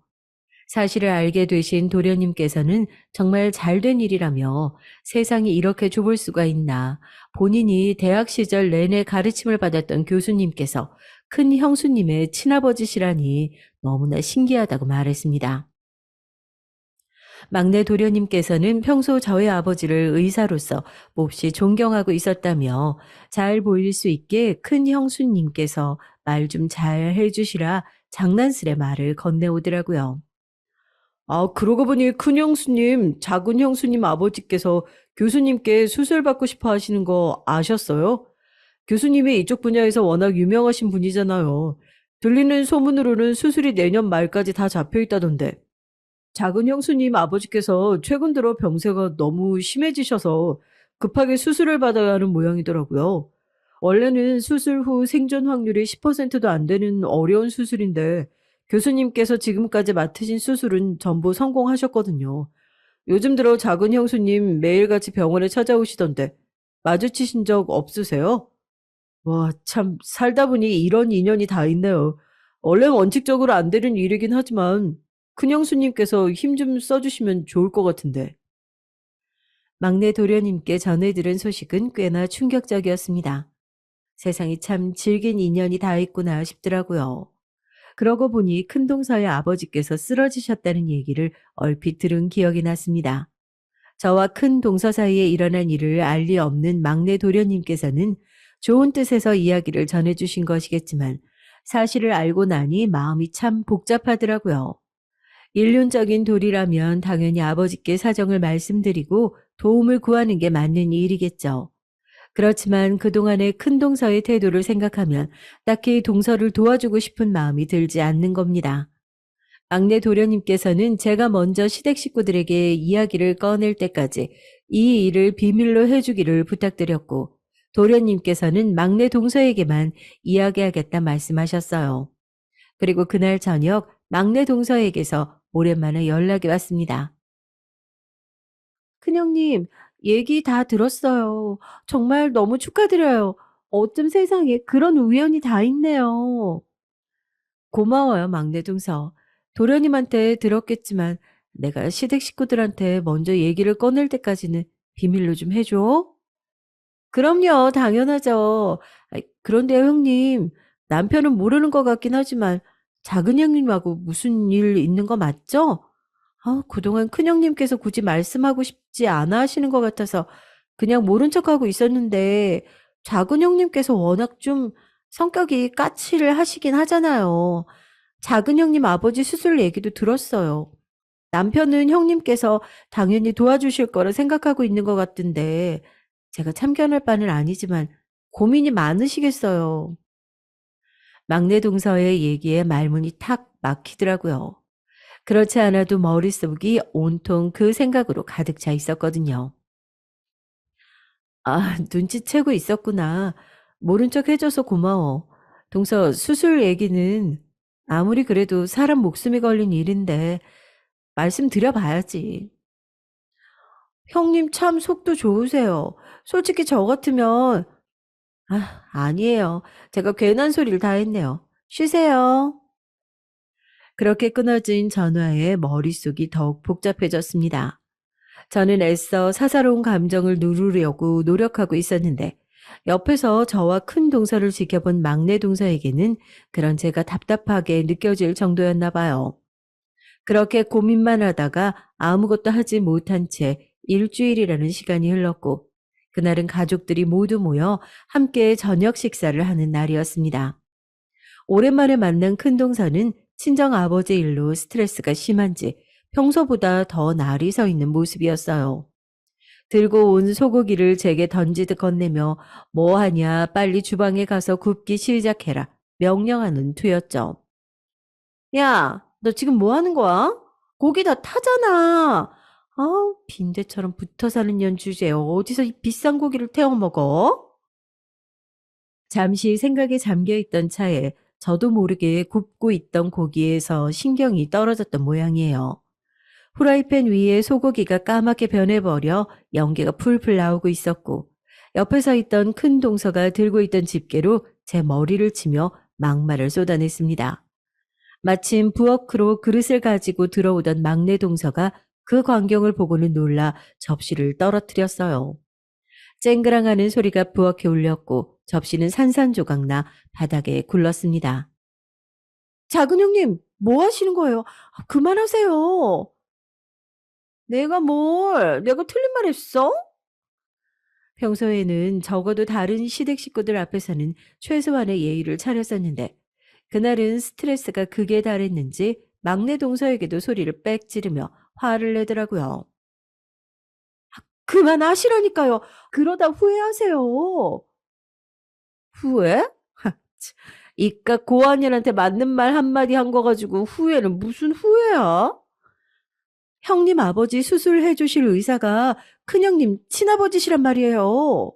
사실을 알게 되신 도련님께서는 정말 잘된 일이라며 세상이 이렇게 좁을 수가 있나, 본인이 대학 시절 내내 가르침을 받았던 교수님께서 큰 형수님의 친아버지시라니 너무나 신기하다고 말했습니다. 막내 도련님께서는 평소 저의 아버지를 의사로서 몹시 존경하고 있었다며 잘 보일 수 있게 큰 형수님께서 말 좀 잘 해주시라 장난스레 말을 건네오더라고요. 아, 그러고 보니 큰 형수님, 작은 형수님 아버지께서 교수님께 수술 받고 싶어 하시는 거 아셨어요? 교수님이 이쪽 분야에서 워낙 유명하신 분이잖아요. 들리는 소문으로는 수술이 내년 말까지 다 잡혀 있다던데. 작은 형수님 아버지께서 최근 들어 병세가 너무 심해지셔서 급하게 수술을 받아야 하는 모양이더라고요. 원래는 수술 후 생존 확률이 10%도 안 되는 어려운 수술인데 교수님께서 지금까지 맡으신 수술은 전부 성공하셨거든요. 요즘 들어 작은 형수님 매일같이 병원에 찾아오시던데 마주치신 적 없으세요? 와, 참 살다 보니 이런 인연이 다 있네요. 원래 원칙적으로 안 되는 일이긴 하지만 큰형수님께서 힘 좀 써주시면 좋을 것 같은데. 막내 도련님께 전해 들은 소식은 꽤나 충격적이었습니다. 세상이 참 질긴 인연이 다 있구나 싶더라고요. 그러고 보니 큰동서의 아버지께서 쓰러지셨다는 얘기를 얼핏 들은 기억이 났습니다. 저와 큰 동서 사이에 일어난 일을 알 리 없는 막내 도련님께서는 좋은 뜻에서 이야기를 전해주신 것이겠지만 사실을 알고 나니 마음이 참 복잡하더라고요. 일륜적인 도리라면 당연히 아버지께 사정을 말씀드리고 도움을 구하는 게 맞는 일이겠죠. 그렇지만 그동안의 큰 동서의 태도를 생각하면 딱히 동서를 도와주고 싶은 마음이 들지 않는 겁니다. 막내 도련님께서는 제가 먼저 시댁 식구들에게 이야기를 꺼낼 때까지 이 일을 비밀로 해주기를 부탁드렸고, 도련님께서는 막내 동서에게만 이야기하겠다 말씀하셨어요. 그리고 그날 저녁 막내 동서에게서 오랜만에 연락이 왔습니다. 큰형님, 얘기 다 들었어요. 정말 너무 축하드려요. 어쩜 세상에 그런 우연이 다 있네요. 고마워요, 막내 동서. 도련님한테 들었겠지만 내가 시댁 식구들한테 먼저 얘기를 꺼낼 때까지는 비밀로 좀 해줘. 그럼요, 당연하죠. 아이, 그런데요, 형님. 남편은 모르는 것 같긴 하지만 작은 형님하고 무슨 일 있는 거 맞죠? 그동안 큰형님께서 굳이 말씀하고 싶지 않아 하시는 것 같아서 그냥 모른 척하고 있었는데, 작은 형님께서 워낙 좀 성격이 까칠을 하시긴 하잖아요. 작은 형님 아버지 수술 얘기도 들었어요. 남편은 형님께서 당연히 도와주실 거라 생각하고 있는 것 같은데, 제가 참견할 바는 아니지만 고민이 많으시겠어요. 막내 동서의 얘기에 말문이 탁 막히더라고요. 그렇지 않아도 머릿속이 온통 그 생각으로 가득 차 있었거든요. 눈치채고 있었구나. 모른 척 해줘서 고마워. 동서, 수술 얘기는 아무리 그래도 사람 목숨이 걸린 일인데 말씀드려봐야지. 형님 참 속도 좋으세요. 솔직히 저 같으면, 아니에요. 제가 괜한 소리를 다 했네요. 쉬세요. 그렇게 끊어진 전화에 머릿속이 더욱 복잡해졌습니다. 저는 애써 사사로운 감정을 누르려고 노력하고 있었는데, 옆에서 저와 큰 동서를 지켜본 막내 동서에게는 그런 제가 답답하게 느껴질 정도였나 봐요. 그렇게 고민만 하다가 아무것도 하지 못한 채 일주일이라는 시간이 흘렀고, 그날은 가족들이 모두 모여 함께 저녁 식사를 하는 날이었습니다. 오랜만에 만난 큰동서는 친정 아버지 일로 스트레스가 심한지 평소보다 더 날이 서 있는 모습이었어요. 들고 온 소고기를 제게 던지듯 건네며 "뭐 하냐, 빨리 주방에 가서 굽기 시작해라." 명령하는 투였죠. "야, 너 지금 뭐 하는 거야? 고기 다 타잖아." 빈대처럼 붙어 사는 년 주제에 어디서 이 비싼 고기를 태워 먹어? 잠시 생각에 잠겨 있던 차에 저도 모르게 굽고 있던 고기에서 신경이 떨어졌던 모양이에요. 후라이팬 위에 소고기가 까맣게 변해버려 연기가 풀풀 나오고 있었고, 옆에 서 있던 큰 동서가 들고 있던 집게로 제 머리를 치며 막말을 쏟아냈습니다. 마침 부엌으로 그릇을 가지고 들어오던 막내 동서가 그 광경을 보고는 놀라 접시를 떨어뜨렸어요. 쨍그랑하는 소리가 부엌에 울렸고 접시는 산산조각 나 바닥에 굴렀습니다. 작은 형님, 뭐 하시는 거예요? 그만하세요. 내가 뭘, 내가 틀린 말 했어? 평소에는 적어도 다른 시댁 식구들 앞에서는 최소한의 예의를 차렸었는데, 그날은 스트레스가 극에 달했는지 막내 동서에게도 소리를 빽 지르며 화를 내더라고요. 그만하시라니까요. 그러다 후회하세요. 후회? 참, 이깟 고한년한테 맞는 말 한마디 한 거 가지고 후회는 무슨 후회야? 형님 아버지 수술해 주실 의사가 큰형님 친아버지시란 말이에요.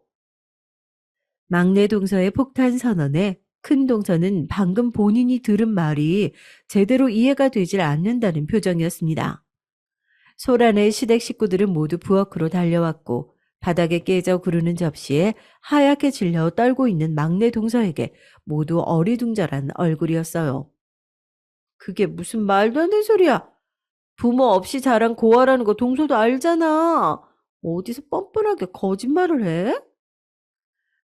막내 동서의 폭탄 선언에 큰 동서는 방금 본인이 들은 말이 제대로 이해가 되질 않는다는 표정이었습니다. 소란의 시댁 식구들은 모두 부엌으로 달려왔고, 바닥에 깨져 구르는 접시에 하얗게 질려 떨고 있는 막내 동서에게 모두 어리둥절한 얼굴이었어요. 그게 무슨 말도 안 되는 소리야. 부모 없이 자란 고아라는 거 동서도 알잖아. 어디서 뻔뻔하게 거짓말을 해?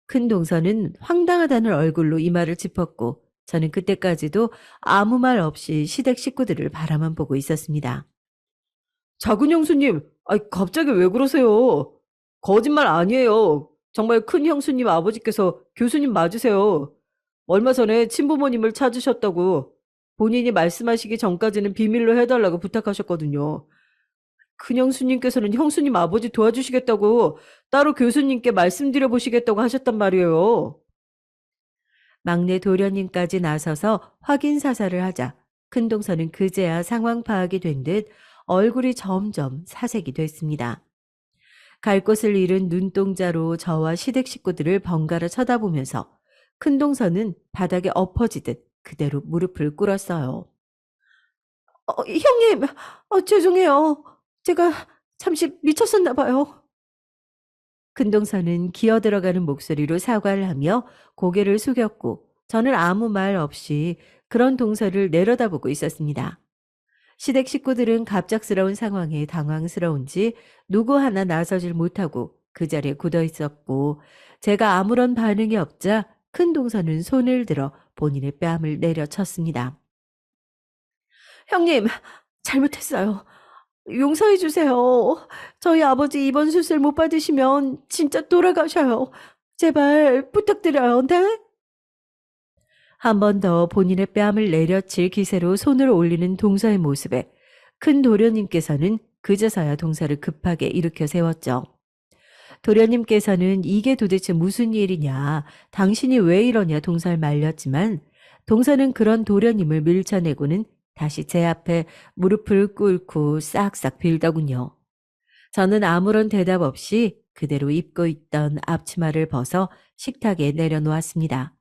큰 동서는 황당하다는 얼굴로 이마를 짚었고, 저는 그때까지도 아무 말 없이 시댁 식구들을 바라만 보고 있었습니다. 작은 형수님, 갑자기 왜 그러세요? 거짓말 아니에요. 정말 큰 형수님 아버지께서 교수님 맞으세요. 얼마 전에 친부모님을 찾으셨다고 본인이 말씀하시기 전까지는 비밀로 해달라고 부탁하셨거든요. 큰 형수님께서는 형수님 아버지 도와주시겠다고 따로 교수님께 말씀드려 보시겠다고 하셨단 말이에요. 막내 도련님까지 나서서 확인 사살을 하자 큰 동서는 그제야 상황 파악이 된 듯 얼굴이 점점 사색이 됐습니다. 갈 곳을 잃은 눈동자로 저와 시댁 식구들을 번갈아 쳐다보면서 큰 동서는 바닥에 엎어지듯 그대로 무릎을 꿇었어요. 형님, 죄송해요. 제가 잠시 미쳤었나 봐요. 큰동서는 기어 들어가는 목소리로 사과를 하며 고개를 숙였고 저는 아무 말 없이 그런 동서를 내려다보고 있었습니다. 시댁 식구들은 갑작스러운 상황에 당황스러운지 누구 하나 나서질 못하고 그 자리에 굳어 있었고 제가 아무런 반응이 없자 큰 동서는 손을 들어 본인의 뺨을 내려쳤습니다. 형님, 잘못했어요. 용서해 주세요. 저희 아버지 입원 수술 못 받으시면 진짜 돌아가셔요. 제발 부탁드려요. 네? 한 번 더 본인의 뺨을 내려칠 기세로 손을 올리는 동서의 모습에 큰 도련님께서는 그제서야 동서를 급하게 일으켜 세웠죠. 도련님께서는 이게 도대체 무슨 일이냐, 당신이 왜 이러냐 동서를 말렸지만 동서는 그런 도련님을 밀쳐내고는 다시 제 앞에 무릎을 꿇고 싹싹 빌더군요. 저는 아무런 대답 없이 그대로 입고 있던 앞치마를 벗어 식탁에 내려놓았습니다.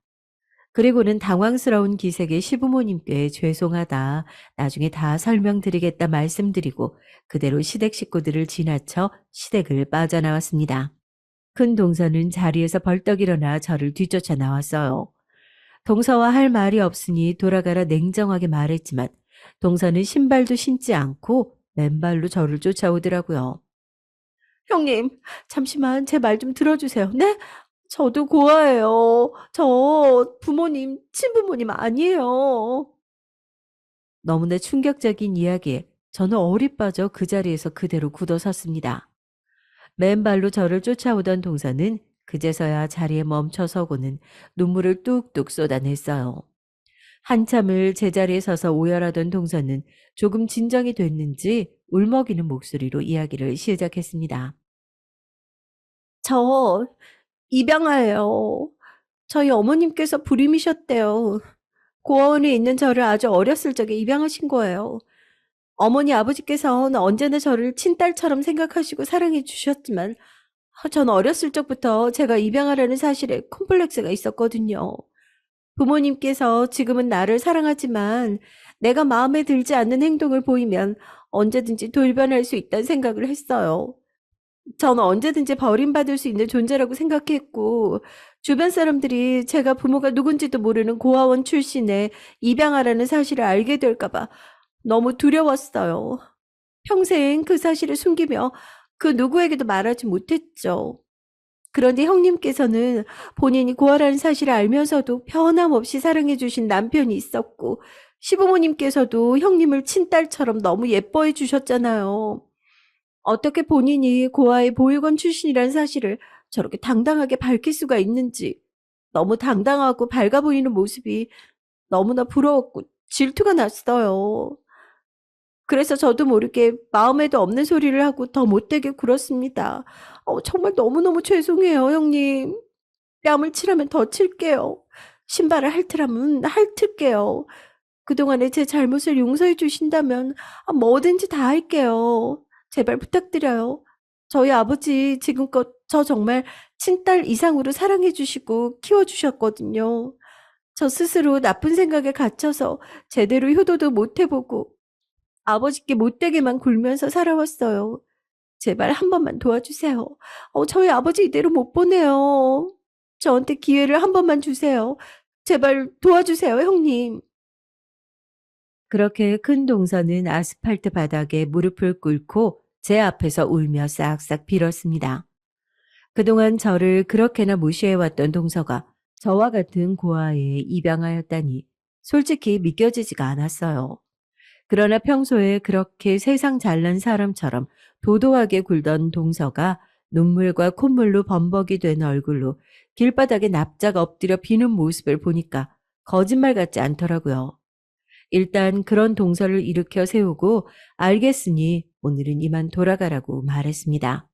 그리고는 당황스러운 기색의 시부모님께 죄송하다, 나중에 다 설명드리겠다 말씀드리고 그대로 시댁 식구들을 지나쳐 시댁을 빠져나왔습니다. 큰 동서는 자리에서 벌떡 일어나 저를 뒤쫓아 나왔어요. 동서와 할 말이 없으니 돌아가라 냉정하게 말했지만 동서는 신발도 신지 않고 맨발로 저를 쫓아오더라고요. 형님, 잠시만 제 말 좀 들어주세요. 네? 저도 고아예요. 저 부모님, 친부모님 아니에요. 너무나 충격적인 이야기에 저는 어리빠져 그 자리에서 그대로 굳어섰습니다. 맨발로 저를 쫓아오던 동서는 그제서야 자리에 멈춰서고는 눈물을 뚝뚝 쏟아냈어요. 한참을 제자리에 서서 오열하던 동서는 조금 진정이 됐는지 울먹이는 목소리로 이야기를 시작했습니다. 저 입양아예요. 저희 어머님께서 불임이셨대요. 고아원에 있는 저를 아주 어렸을 적에 입양하신 거예요. 어머니 아버지께서는 언제나 저를 친딸처럼 생각하시고 사랑해 주셨지만 전 어렸을 적부터 제가 입양아라는 사실에 콤플렉스가 있었거든요. 부모님께서 지금은 나를 사랑하지만 내가 마음에 들지 않는 행동을 보이면 언제든지 돌변할 수 있다는 생각을 했어요. 저는 언제든지 버림받을 수 있는 존재라고 생각했고 주변 사람들이 제가 부모가 누군지도 모르는 고아원 출신의 입양아라는 사실을 알게 될까 봐 너무 두려웠어요. 평생 그 사실을 숨기며 그 누구에게도 말하지 못했죠. 그런데 형님께서는 본인이 고아라는 사실을 알면서도 변함없이 사랑해 주신 남편이 있었고 시부모님께서도 형님을 친딸처럼 너무 예뻐해 주셨잖아요. 어떻게 본인이 고아의 보육원 출신이라는 사실을 저렇게 당당하게 밝힐 수가 있는지 너무 당당하고 밝아 보이는 모습이 너무나 부러웠고 질투가 났어요. 그래서 저도 모르게 마음에도 없는 소리를 하고 더 못되게 굴었습니다. 정말 너무너무 죄송해요, 형님. 뺨을 치라면 더 칠게요. 신발을 핥으라면 핥을게요. 그동안의 제 잘못을 용서해 주신다면 뭐든지 다 할게요. 제발 부탁드려요. 저희 아버지 지금껏 저 정말 친딸 이상으로 사랑해 주시고 키워 주셨거든요. 저 스스로 나쁜 생각에 갇혀서 제대로 효도도 못 해보고 아버지께 못되게만 굴면서 살아왔어요. 제발 한 번만 도와주세요. 저희 아버지 이대로 못 보내요. 저한테 기회를 한 번만 주세요. 제발 도와주세요, 형님. 그렇게 큰 동서는 아스팔트 바닥에 무릎을 꿇고 제 앞에서 울며 싹싹 빌었습니다. 그동안 저를 그렇게나 무시해왔던 동서가 저와 같은 고아에 입양하였다니 솔직히 믿겨지지가 않았어요. 그러나 평소에 그렇게 세상 잘난 사람처럼 도도하게 굴던 동서가 눈물과 콧물로 범벅이 된 얼굴로 길바닥에 납작 엎드려 비는 모습을 보니까 거짓말 같지 않더라고요. 일단 그런 동서를 일으켜 세우고 알겠으니 오늘은 이만 돌아가라고 말했습니다.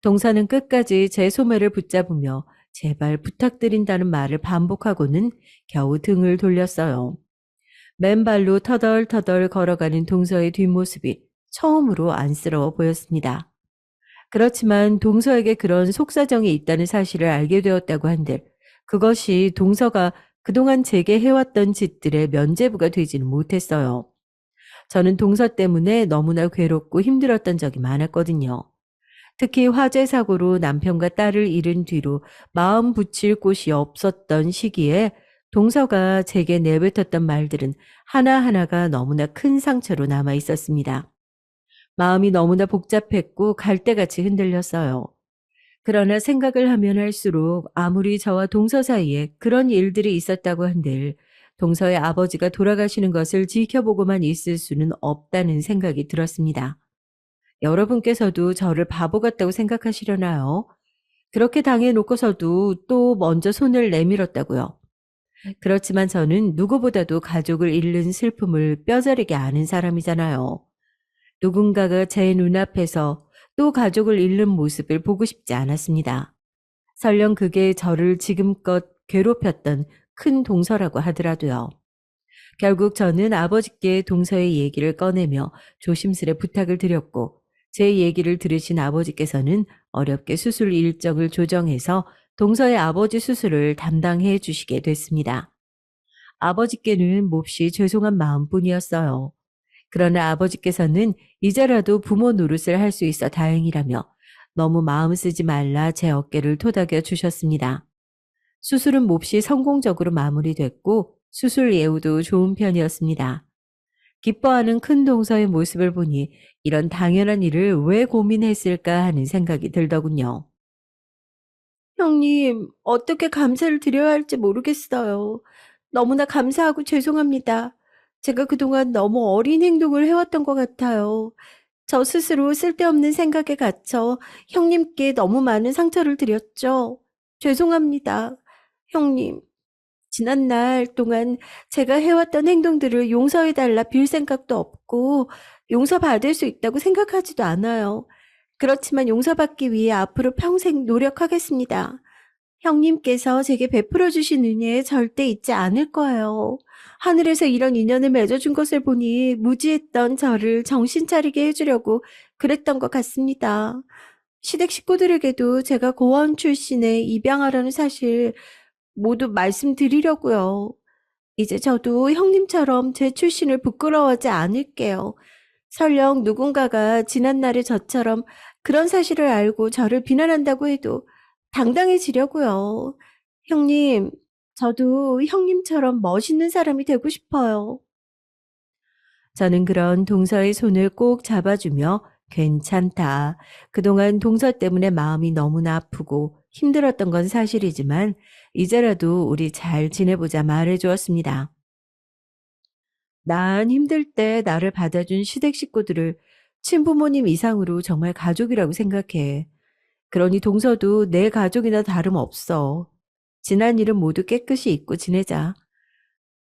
동서는 끝까지 제 소매를 붙잡으며 제발 부탁드린다는 말을 반복하고는 겨우 등을 돌렸어요. 맨발로 터덜터덜 걸어가는 동서의 뒷모습이 처음으로 안쓰러워 보였습니다. 그렇지만 동서에게 그런 속사정이 있다는 사실을 알게 되었다고 한들 그것이 동서가 그동안 제게 해왔던 짓들의 면죄부가 되지는 못했어요. 저는 동서 때문에 너무나 괴롭고 힘들었던 적이 많았거든요. 특히 화재 사고로 남편과 딸을 잃은 뒤로 마음 붙일 곳이 없었던 시기에 동서가 제게 내뱉었던 말들은 하나하나가 너무나 큰 상처로 남아 있었습니다. 마음이 너무나 복잡했고 갈대같이 흔들렸어요. 그러나 생각을 하면 할수록 아무리 저와 동서 사이에 그런 일들이 있었다고 한들 동서의 아버지가 돌아가시는 것을 지켜보고만 있을 수는 없다는 생각이 들었습니다. 여러분께서도 저를 바보 같다고 생각하시려나요? 그렇게 당해놓고서도 또 먼저 손을 내밀었다고요. 그렇지만 저는 누구보다도 가족을 잃는 슬픔을 뼈저리게 아는 사람이잖아요. 누군가가 제 눈앞에서 또 가족을 잃는 모습을 보고 싶지 않았습니다. 설령 그게 저를 지금껏 괴롭혔던 큰 동서라고 하더라도요. 결국 저는 아버지께 동서의 얘기를 꺼내며 조심스레 부탁을 드렸고 제 얘기를 들으신 아버지께서는 어렵게 수술 일정을 조정해서 동서의 아버지 수술을 담당해 주시게 됐습니다. 아버지께는 몹시 죄송한 마음뿐이었어요. 그러나 아버지께서는 이제라도 부모 노릇을 할 수 있어 다행이라며 너무 마음 쓰지 말라 제 어깨를 토닥여 주셨습니다. 수술은 몹시 성공적으로 마무리됐고 수술 예후도 좋은 편이었습니다. 기뻐하는 큰 동서의 모습을 보니 이런 당연한 일을 왜 고민했을까 하는 생각이 들더군요. 형님, 어떻게 감사를 드려야 할지 모르겠어요. 너무나 감사하고 죄송합니다. 제가 그동안 너무 어린 행동을 해왔던 것 같아요. 저 스스로 쓸데없는 생각에 갇혀 형님께 너무 많은 상처를 드렸죠. 죄송합니다. 형님, 지난날 동안 제가 해왔던 행동들을 용서해달라 빌 생각도 없고 용서받을 수 있다고 생각하지도 않아요. 그렇지만 용서받기 위해 앞으로 평생 노력하겠습니다. 형님께서 제게 베풀어 주신 은혜에 절대 잊지 않을 거예요. 하늘에서 이런 인연을 맺어준 것을 보니 무지했던 저를 정신 차리게 해주려고 그랬던 것 같습니다. 시댁 식구들에게도 제가 고아원 출신에 입양하라는 사실 모두 말씀드리려고요. 이제 저도 형님처럼 제 출신을 부끄러워하지 않을게요. 설령 누군가가 지난날의 저처럼 그런 사실을 알고 저를 비난한다고 해도 당당해지려고요. 형님, 저도 형님처럼 멋있는 사람이 되고 싶어요. 저는 그런 동서의 손을 꼭 잡아주며 괜찮다. 그동안 동서 때문에 마음이 너무나 아프고 힘들었던 건 사실이지만 이제라도 우리 잘 지내보자 말해주었습니다. 난 힘들 때 나를 받아준 시댁 식구들을 친부모님 이상으로 정말 가족이라고 생각해. 그러니 동서도 내 가족이나 다름없어. 지난 일은 모두 깨끗이 잊고 지내자.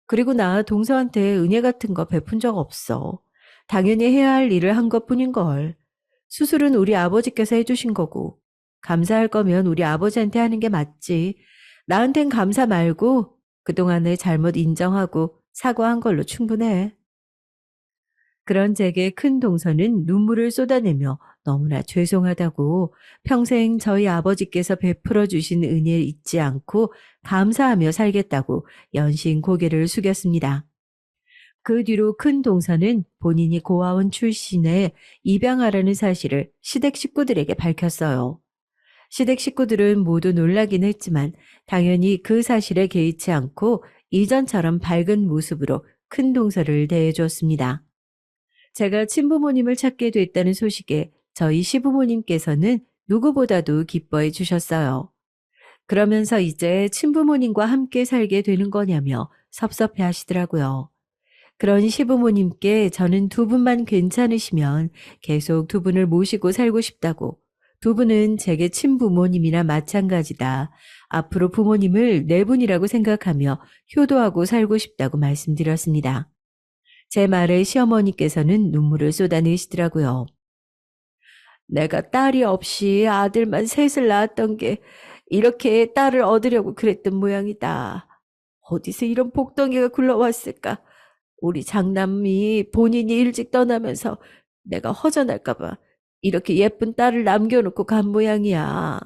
그리고 나 동서한테 은혜 같은 거 베푼 적 없어. 당연히 해야 할 일을 한 것뿐인걸. 수술은 우리 아버지께서 해주신 거고 감사할 거면 우리 아버지한테 하는 게 맞지. 나한텐 감사 말고 그동안의 잘못 인정하고 사과한 걸로 충분해. 그런 제게 큰 동서는 눈물을 쏟아내며 너무나 죄송하다고 평생 저희 아버지께서 베풀어 주신 은혜를 잊지 않고 감사하며 살겠다고 연신 고개를 숙였습니다. 그 뒤로 큰 동서는 본인이 고아원 출신에 입양하라는 사실을 시댁 식구들에게 밝혔어요. 시댁 식구들은 모두 놀라긴 했지만 당연히 그 사실에 개의치 않고 이전처럼 밝은 모습으로 큰 동서를 대해주었습니다. 제가 친부모님을 찾게 됐다는 소식에 저희 시부모님께서는 누구보다도 기뻐해 주셨어요. 그러면서 이제 친부모님과 함께 살게 되는 거냐며 섭섭해 하시더라고요. 그런 시부모님께 저는 두 분만 괜찮으시면 계속 두 분을 모시고 살고 싶다고 두 분은 제게 친부모님이나 마찬가지다. 앞으로 부모님을 네 분이라고 생각하며 효도하고 살고 싶다고 말씀드렸습니다. 제 말에 시어머니께서는 눈물을 쏟아내시더라고요. 내가 딸이 없이 아들만 셋을 낳았던 게 이렇게 딸을 얻으려고 그랬던 모양이다. 어디서 이런 복덩이가 굴러왔을까? 우리 장남이 본인이 일찍 떠나면서 내가 허전할까 봐 이렇게 예쁜 딸을 남겨놓고 간 모양이야.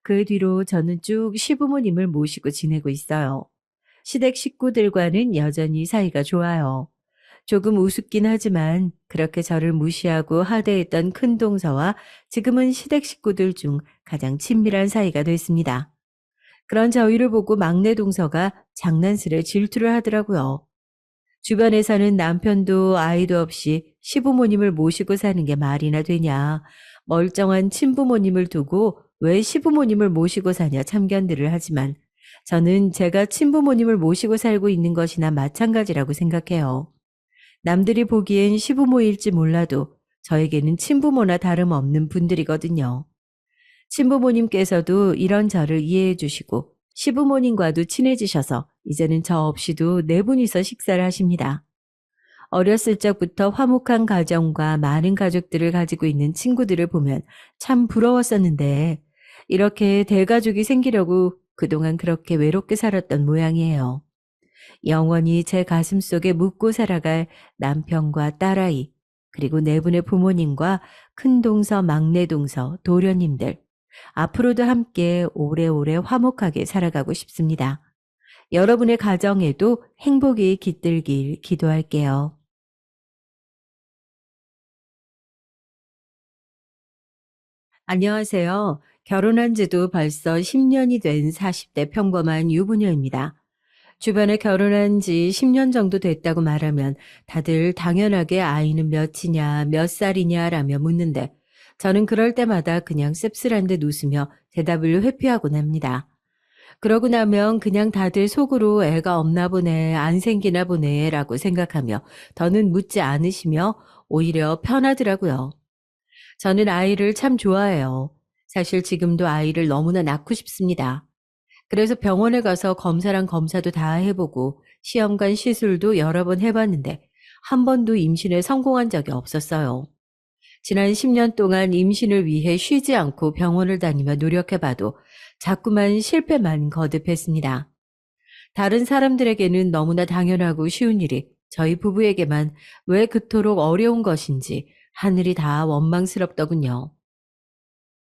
그 뒤로 저는 쭉 시부모님을 모시고 지내고 있어요. 시댁 식구들과는 여전히 사이가 좋아요. 조금 우습긴 하지만 그렇게 저를 무시하고 하대했던 큰동서와 지금은 시댁 식구들 중 가장 친밀한 사이가 됐습니다. 그런 저희를 보고 막내 동서가 장난스레 질투를 하더라고요. 주변에서는 남편도 아이도 없이 시부모님을 모시고 사는 게 말이나 되냐, 멀쩡한 친부모님을 두고 왜 시부모님을 모시고 사냐 참견들을 하지만 저는 제가 친부모님을 모시고 살고 있는 것이나 마찬가지라고 생각해요. 남들이 보기엔 시부모일지 몰라도 저에게는 친부모나 다름없는 분들이거든요. 친부모님께서도 이런 저를 이해해 주시고 시부모님과도 친해지셔서 이제는 저 없이도 네 분이서 식사를 하십니다. 어렸을 적부터 화목한 가정과 많은 가족들을 가지고 있는 친구들을 보면 참 부러웠었는데 이렇게 대가족이 생기려고 그동안 그렇게 외롭게 살았던 모양이에요. 영원히 제 가슴속에 묻고 살아갈 남편과 딸아이, 그리고 네 분의 부모님과 큰동서, 막내동서, 도련님들. 앞으로도 함께 오래오래 화목하게 살아가고 싶습니다. 여러분의 가정에도 행복이 깃들길 기도할게요. 안녕하세요. 결혼한 지도 벌써 10년이 된 40대 평범한 유부녀입니다. 주변에 결혼한 지 10년 정도 됐다고 말하면 다들 당연하게 아이는 몇이냐, 몇 살이냐라며 묻는데 저는 그럴 때마다 그냥 씁쓸한 듯 웃으며 대답을 회피하곤 합니다. 그러고 나면 그냥 다들 속으로 애가 없나 보네, 안 생기나 보네 라고 생각하며 더는 묻지 않으시며 오히려 편하더라고요. 저는 아이를 참 좋아해요. 사실 지금도 아이를 너무나 낳고 싶습니다. 그래서 병원에 가서 검사랑 검사도 다 해보고 시험관 시술도 여러 번 해봤는데 한 번도 임신에 성공한 적이 없었어요. 지난 10년 동안 임신을 위해 쉬지 않고 병원을 다니며 노력해봐도 자꾸만 실패만 거듭했습니다. 다른 사람들에게는 너무나 당연하고 쉬운 일이 저희 부부에게만 왜 그토록 어려운 것인지 하늘이 다 원망스럽더군요.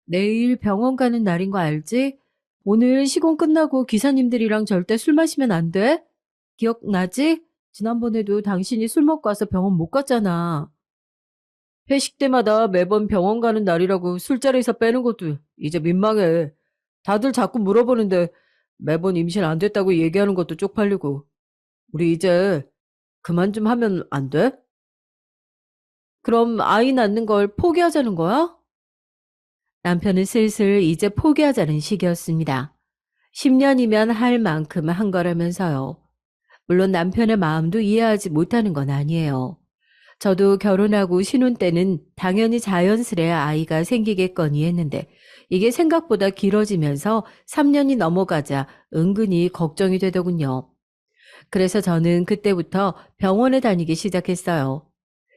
내일 병원 가는 날인 거 알지? 오늘 시공 끝나고 기사님들이랑 절대 술 마시면 안 돼? 기억나지? 지난번에도 당신이 술 먹고 와서 병원 못 갔잖아. 회식 때마다 매번 병원 가는 날이라고 술자리에서 빼는 것도 이제 민망해. 다들 자꾸 물어보는데 매번 임신 안 됐다고 얘기하는 것도 쪽팔리고. 우리 이제 그만 좀 하면 안 돼? 그럼 아이 낳는 걸 포기하자는 거야? 남편은 슬슬 이제 포기하자는 시기였습니다. 10년이면 할 만큼 한 거라면서요. 물론 남편의 마음도 이해하지 못하는 건 아니에요. 저도 결혼하고 신혼 때는 당연히 자연스레 아이가 생기겠거니 했는데 이게 생각보다 길어지면서 3년이 넘어가자 은근히 걱정이 되더군요. 그래서 저는 그때부터 병원에 다니기 시작했어요.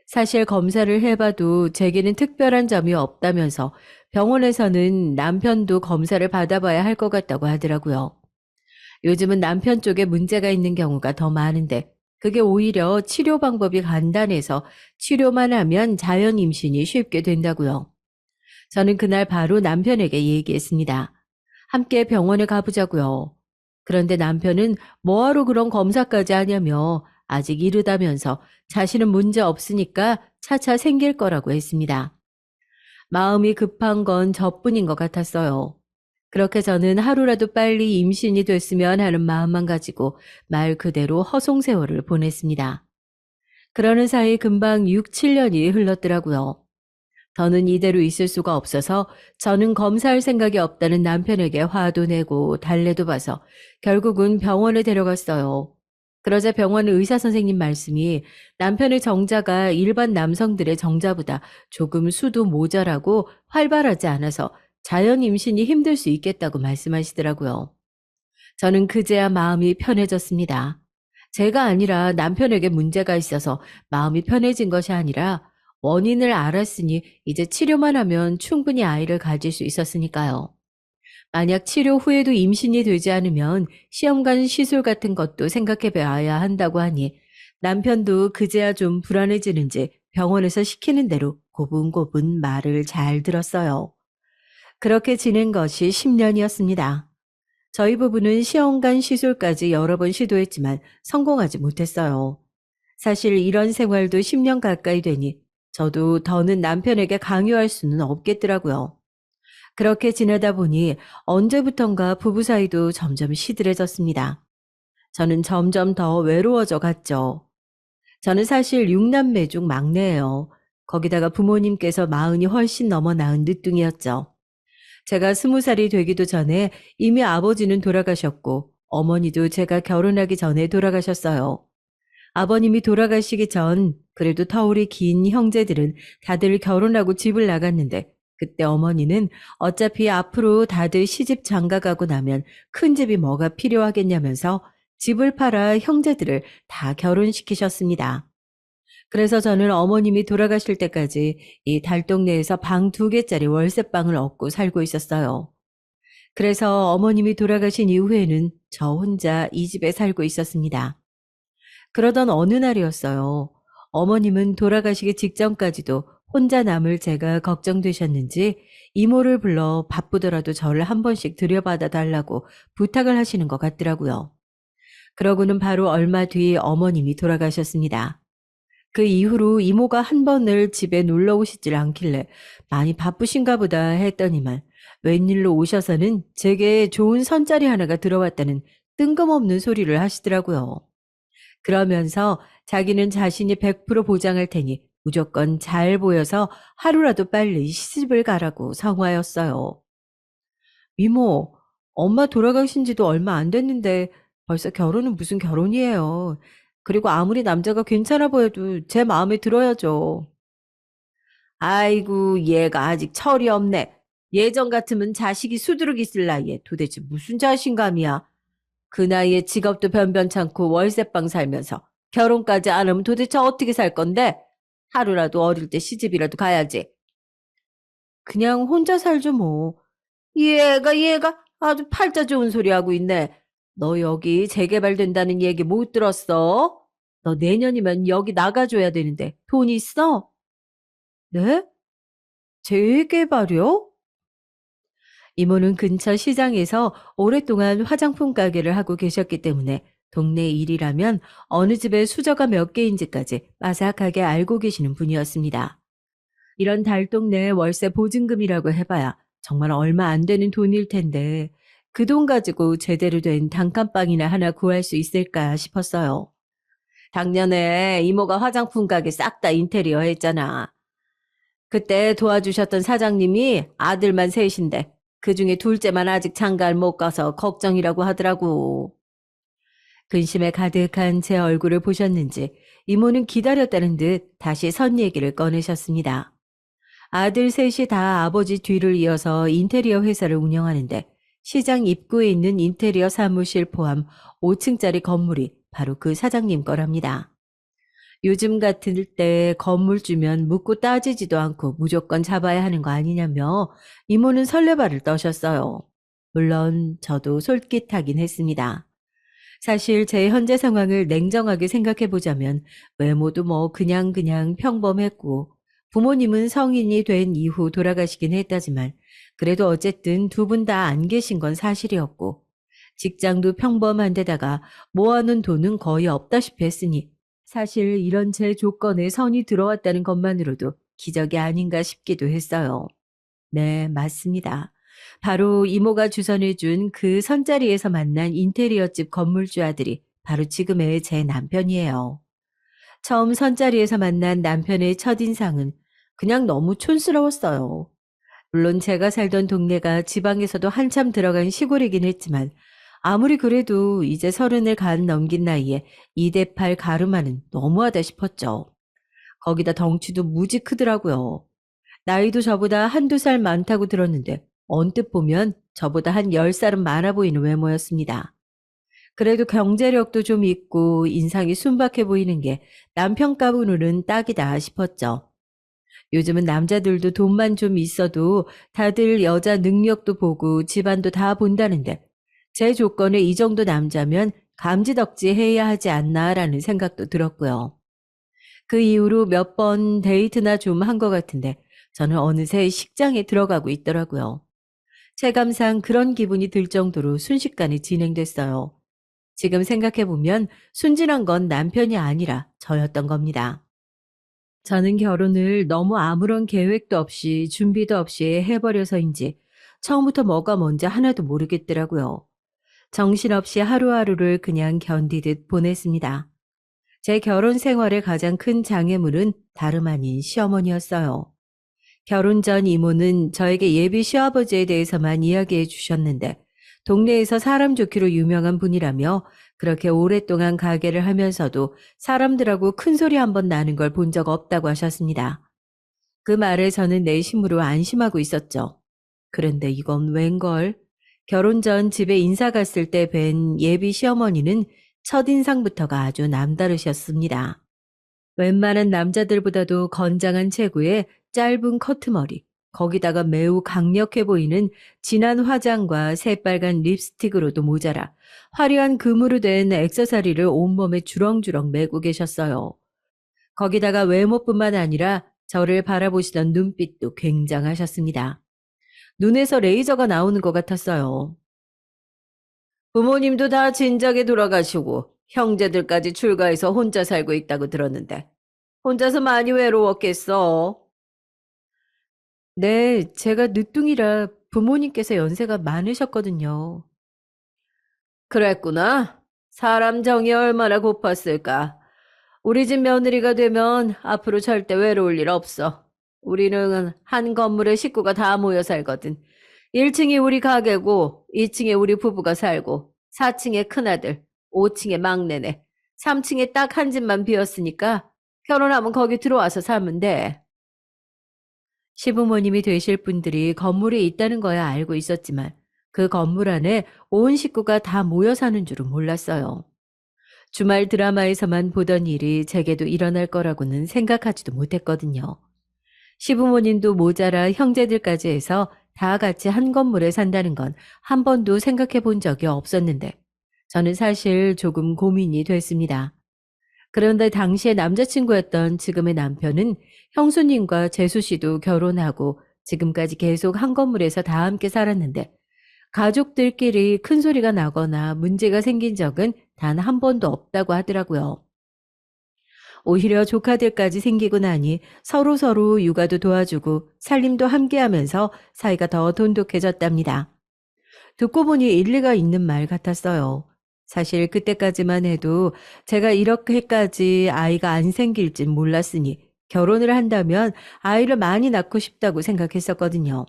사실 검사를 해봐도 제게는 특별한 점이 없다면서 병원에서는 남편도 검사를 받아봐야 할 것 같다고 하더라고요. 요즘은 남편 쪽에 문제가 있는 경우가 더 많은데 그게 오히려 치료 방법이 간단해서 치료만 하면 자연 임신이 쉽게 된다고요. 저는 그날 바로 남편에게 얘기했습니다. 함께 병원에 가보자고요. 그런데 남편은 뭐하러 그런 검사까지 하냐며 아직 이르다면서 자신은 문제 없으니까 차차 생길 거라고 했습니다. 마음이 급한 건 저뿐인 것 같았어요. 그렇게 저는 하루라도 빨리 임신이 됐으면 하는 마음만 가지고 말 그대로 허송세월을 보냈습니다. 그러는 사이 금방 6, 7년이 흘렀더라고요. 더는 이대로 있을 수가 없어서 저는 검사할 생각이 없다는 남편에게 화도 내고 달래도 봐서 결국은 병원에 데려갔어요. 그러자 병원 의사 선생님 말씀이 남편의 정자가 일반 남성들의 정자보다 조금 수도 모자라고 활발하지 않아서 자연 임신이 힘들 수 있겠다고 말씀하시더라고요. 저는 그제야 마음이 편해졌습니다. 제가 아니라 남편에게 문제가 있어서 마음이 편해진 것이 아니라 원인을 알았으니 이제 치료만 하면 충분히 아이를 가질 수 있었으니까요. 만약 치료 후에도 임신이 되지 않으면 시험관 시술 같은 것도 생각해 봐야 한다고 하니 남편도 그제야 좀 불안해지는지 병원에서 시키는 대로 고분고분 말을 잘 들었어요. 그렇게 지낸 것이 10년이었습니다. 저희 부부는 시험관 시술까지 여러 번 시도했지만 성공하지 못했어요. 사실 이런 생활도 10년 가까이 되니 저도 더는 남편에게 강요할 수는 없겠더라고요. 그렇게 지내다 보니 언제부턴가 부부 사이도 점점 시들해졌습니다. 저는 점점 더 외로워져 갔죠. 저는 사실 6남매 중 막내예요. 거기다가 부모님께서 40이 훨씬 넘어 낳은 늦둥이였죠. 제가 20살이 되기도 전에 이미 아버지는 돌아가셨고 어머니도 제가 결혼하기 전에 돌아가셨어요. 아버님이 돌아가시기 전 그래도 터울이 긴 형제들은 다들 결혼하고 집을 나갔는데 그때 어머니는 어차피 앞으로 다들 시집 장가가고 나면 큰 집이 뭐가 필요하겠냐면서 집을 팔아 형제들을 다 결혼시키셨습니다. 그래서 저는 어머님이 돌아가실 때까지 이 달동네에서 방 2개짜리 월세방을 얻고 살고 있었어요. 그래서 어머님이 돌아가신 이후에는 저 혼자 이 집에 살고 있었습니다. 그러던 어느 날이었어요. 어머님은 돌아가시기 직전까지도 혼자 남을 제가 걱정되셨는지 이모를 불러 바쁘더라도 저를 한 번씩 들여받아 달라고 부탁을 하시는 것 같더라고요. 그러고는 바로 얼마 뒤 어머님이 돌아가셨습니다. 그 이후로 이모가 한 번을 집에 놀러 오시질 않길래 많이 바쁘신가 보다 했더니만 웬일로 오셔서는 제게 좋은 선자리 하나가 들어왔다는 뜬금없는 소리를 하시더라고요. 그러면서 자기는 자신이 100% 보장할 테니 무조건 잘 보여서 하루라도 빨리 시집을 가라고 성화였어요. 이모, 엄마 돌아가신 지도 얼마 안 됐는데 벌써 결혼은 무슨 결혼이에요. 그리고 아무리 남자가 괜찮아 보여도 제 마음에 들어야죠. 아이고, 얘가 아직 철이 없네. 예전 같으면 자식이 수두룩 있을 나이에 도대체 무슨 자신감이야. 그 나이에 직업도 변변찮고 월세방 살면서 결혼까지 안 하면 도대체 어떻게 살 건데? 하루라도 어릴 때 시집이라도 가야지. 그냥 혼자 살죠 뭐. 얘가 아주 팔자 좋은 소리 하고 있네. 너 여기 재개발된다는 얘기 못 들었어? 너 내년이면 여기 나가줘야 되는데 돈 있어? 네? 재개발이요? 이모는 근처 시장에서 오랫동안 화장품 가게를 하고 계셨기 때문에 동네 일이라면 어느 집에 수저가 몇 개인지까지 빠삭하게 알고 계시는 분이었습니다. 이런 달동네 월세 보증금이라고 해봐야 정말 얼마 안 되는 돈일 텐데 그 돈 가지고 제대로 된 단칸방이나 하나 구할 수 있을까 싶었어요. 작년에 이모가 화장품 가게 싹 다 인테리어 했잖아. 그때 도와주셨던 사장님이 아들만 셋인데 그중에 둘째만 아직 장가를 못 가서 걱정이라고 하더라고. 근심에 가득한 제 얼굴을 보셨는지 이모는 기다렸다는 듯 다시 선 얘기를 꺼내셨습니다. 아들 셋이 다 아버지 뒤를 이어서 인테리어 회사를 운영하는데 시장 입구에 있는 인테리어 사무실 포함 5층짜리 건물이 바로 그 사장님 거랍니다. 요즘 같을 때 건물 주면 묻고 따지지도 않고 무조건 잡아야 하는 거 아니냐며 이모는 설레발을 떠셨어요. 물론 저도 솔깃하긴 했습니다. 사실 제 현재 상황을 냉정하게 생각해 보자면 외모도 뭐 그냥 평범했고 부모님은 성인이 된 이후 돌아가시긴 했다지만 그래도 어쨌든 두 분 다 안 계신 건 사실이었고 직장도 평범한 데다가 모아놓은 돈은 거의 없다시피 했으니 사실 이런 제 조건에 선이 들어왔다는 것만으로도 기적이 아닌가 싶기도 했어요. 네, 맞습니다. 바로 이모가 주선해준 그 선자리에서 만난 인테리어집 건물주 아들이 바로 지금의 제 남편이에요. 처음 선자리에서 만난 남편의 첫인상은 그냥 너무 촌스러웠어요. 물론 제가 살던 동네가 지방에서도 한참 들어간 시골이긴 했지만 아무리 그래도 이제 30을 간 넘긴 나이에 2대8 가르마는 너무하다 싶었죠. 거기다 덩치도 무지 크더라고요. 나이도 저보다 한두 살 많다고 들었는데 언뜻 보면 저보다 한 10살은 많아 보이는 외모였습니다. 그래도 경제력도 좀 있고 인상이 순박해 보이는 게 남편 가문으로는 딱이다 싶었죠. 요즘은 남자들도 돈만 좀 있어도 다들 여자 능력도 보고 집안도 다 본다는데 제 조건에 이 정도 남자면 감지덕지 해야 하지 않나라는 생각도 들었고요. 그 이후로 몇 번 데이트나 좀 한 것 같은데 저는 어느새 식장에 들어가고 있더라고요. 체감상 그런 기분이 들 정도로 순식간에 진행됐어요. 지금 생각해보면 순진한 건 남편이 아니라 저였던 겁니다. 저는 결혼을 너무 아무런 계획도 없이 준비도 없이 해버려서인지 처음부터 뭐가 뭔지 하나도 모르겠더라고요. 정신없이 하루하루를 그냥 견디듯 보냈습니다. 제 결혼 생활의 가장 큰 장애물은 다름 아닌 시어머니였어요. 결혼 전 이모는 저에게 예비 시아버지에 대해서만 이야기해 주셨는데 동네에서 사람 좋기로 유명한 분이라며 그렇게 오랫동안 가게를 하면서도 사람들하고 큰 소리 한 번 나는 걸 본 적 없다고 하셨습니다. 그 말에 저는 내심으로 안심하고 있었죠. 그런데 이건 웬걸? 결혼 전 집에 인사 갔을 때 뵌 예비 시어머니는 첫인상부터가 아주 남다르셨습니다. 웬만한 남자들보다도 건장한 체구에 짧은 커트머리, 거기다가 매우 강력해 보이는 진한 화장과 새빨간 립스틱으로도 모자라 화려한 금으로 된 액세서리를 온몸에 주렁주렁 메고 계셨어요. 거기다가 외모뿐만 아니라 저를 바라보시던 눈빛도 굉장하셨습니다. 눈에서 레이저가 나오는 것 같았어요. 부모님도 다 진작에 돌아가시고 형제들까지 출가해서 혼자 살고 있다고 들었는데 혼자서 많이 외로웠겠어. 네, 제가 늦둥이라 부모님께서 연세가 많으셨거든요. 그랬구나. 사람 정이 얼마나 고팠을까. 우리 집 며느리가 되면 앞으로 절대 외로울 일 없어. 우리는 한 건물에 식구가 다 모여 살거든. 1층이 우리 가게고, 2층에 우리 부부가 살고, 4층에 큰아들, 5층에 막내네, 3층에 딱 한 집만 비었으니까 결혼하면 거기 들어와서 살면 돼. 시부모님이 되실 분들이 건물에 있다는 거야 알고 있었지만 그 건물 안에 온 식구가 다 모여 사는 줄은 몰랐어요. 주말 드라마에서만 보던 일이 제게도 일어날 거라고는 생각하지도 못했거든요. 시부모님도 모자라 형제들까지 해서 다 같이 한 건물에 산다는 건 한 번도 생각해 본 적이 없었는데 저는 사실 조금 고민이 됐습니다. 그런데 당시에 남자친구였던 지금의 남편은 형수님과 재수 씨도 결혼하고 지금까지 계속 한 건물에서 다 함께 살았는데 가족들끼리 큰 소리가 나거나 문제가 생긴 적은 단 한 번도 없다고 하더라고요. 오히려 조카들까지 생기고 나니 서로서로 육아도 도와주고 살림도 함께 하면서 사이가 더 돈독해졌답니다. 듣고 보니 일리가 있는 말 같았어요. 사실 그때까지만 해도 제가 이렇게까지 아이가 안 생길진 몰랐으니 결혼을 한다면 아이를 많이 낳고 싶다고 생각했었거든요.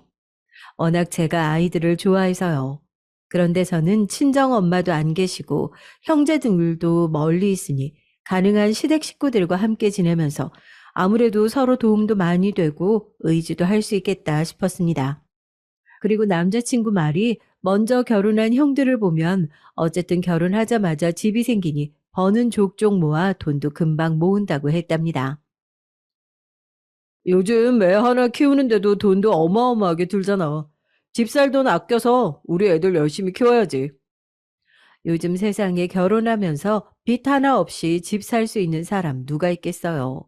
워낙 제가 아이들을 좋아해서요. 그런데 저는 친정 엄마도 안 계시고 형제들도 멀리 있으니 가능한 시댁 식구들과 함께 지내면서 아무래도 서로 도움도 많이 되고 의지도 할 수 있겠다 싶었습니다. 그리고 남자친구 말이 먼저 결혼한 형들을 보면 어쨌든 결혼하자마자 집이 생기니 버는 족족 모아 돈도 금방 모은다고 했답니다. 요즘 애 하나 키우는데도 돈도 어마어마하게 들잖아. 집 살 돈 아껴서 우리 애들 열심히 키워야지. 요즘 세상에 결혼하면서 빚 하나 없이 집 살 수 있는 사람 누가 있겠어요.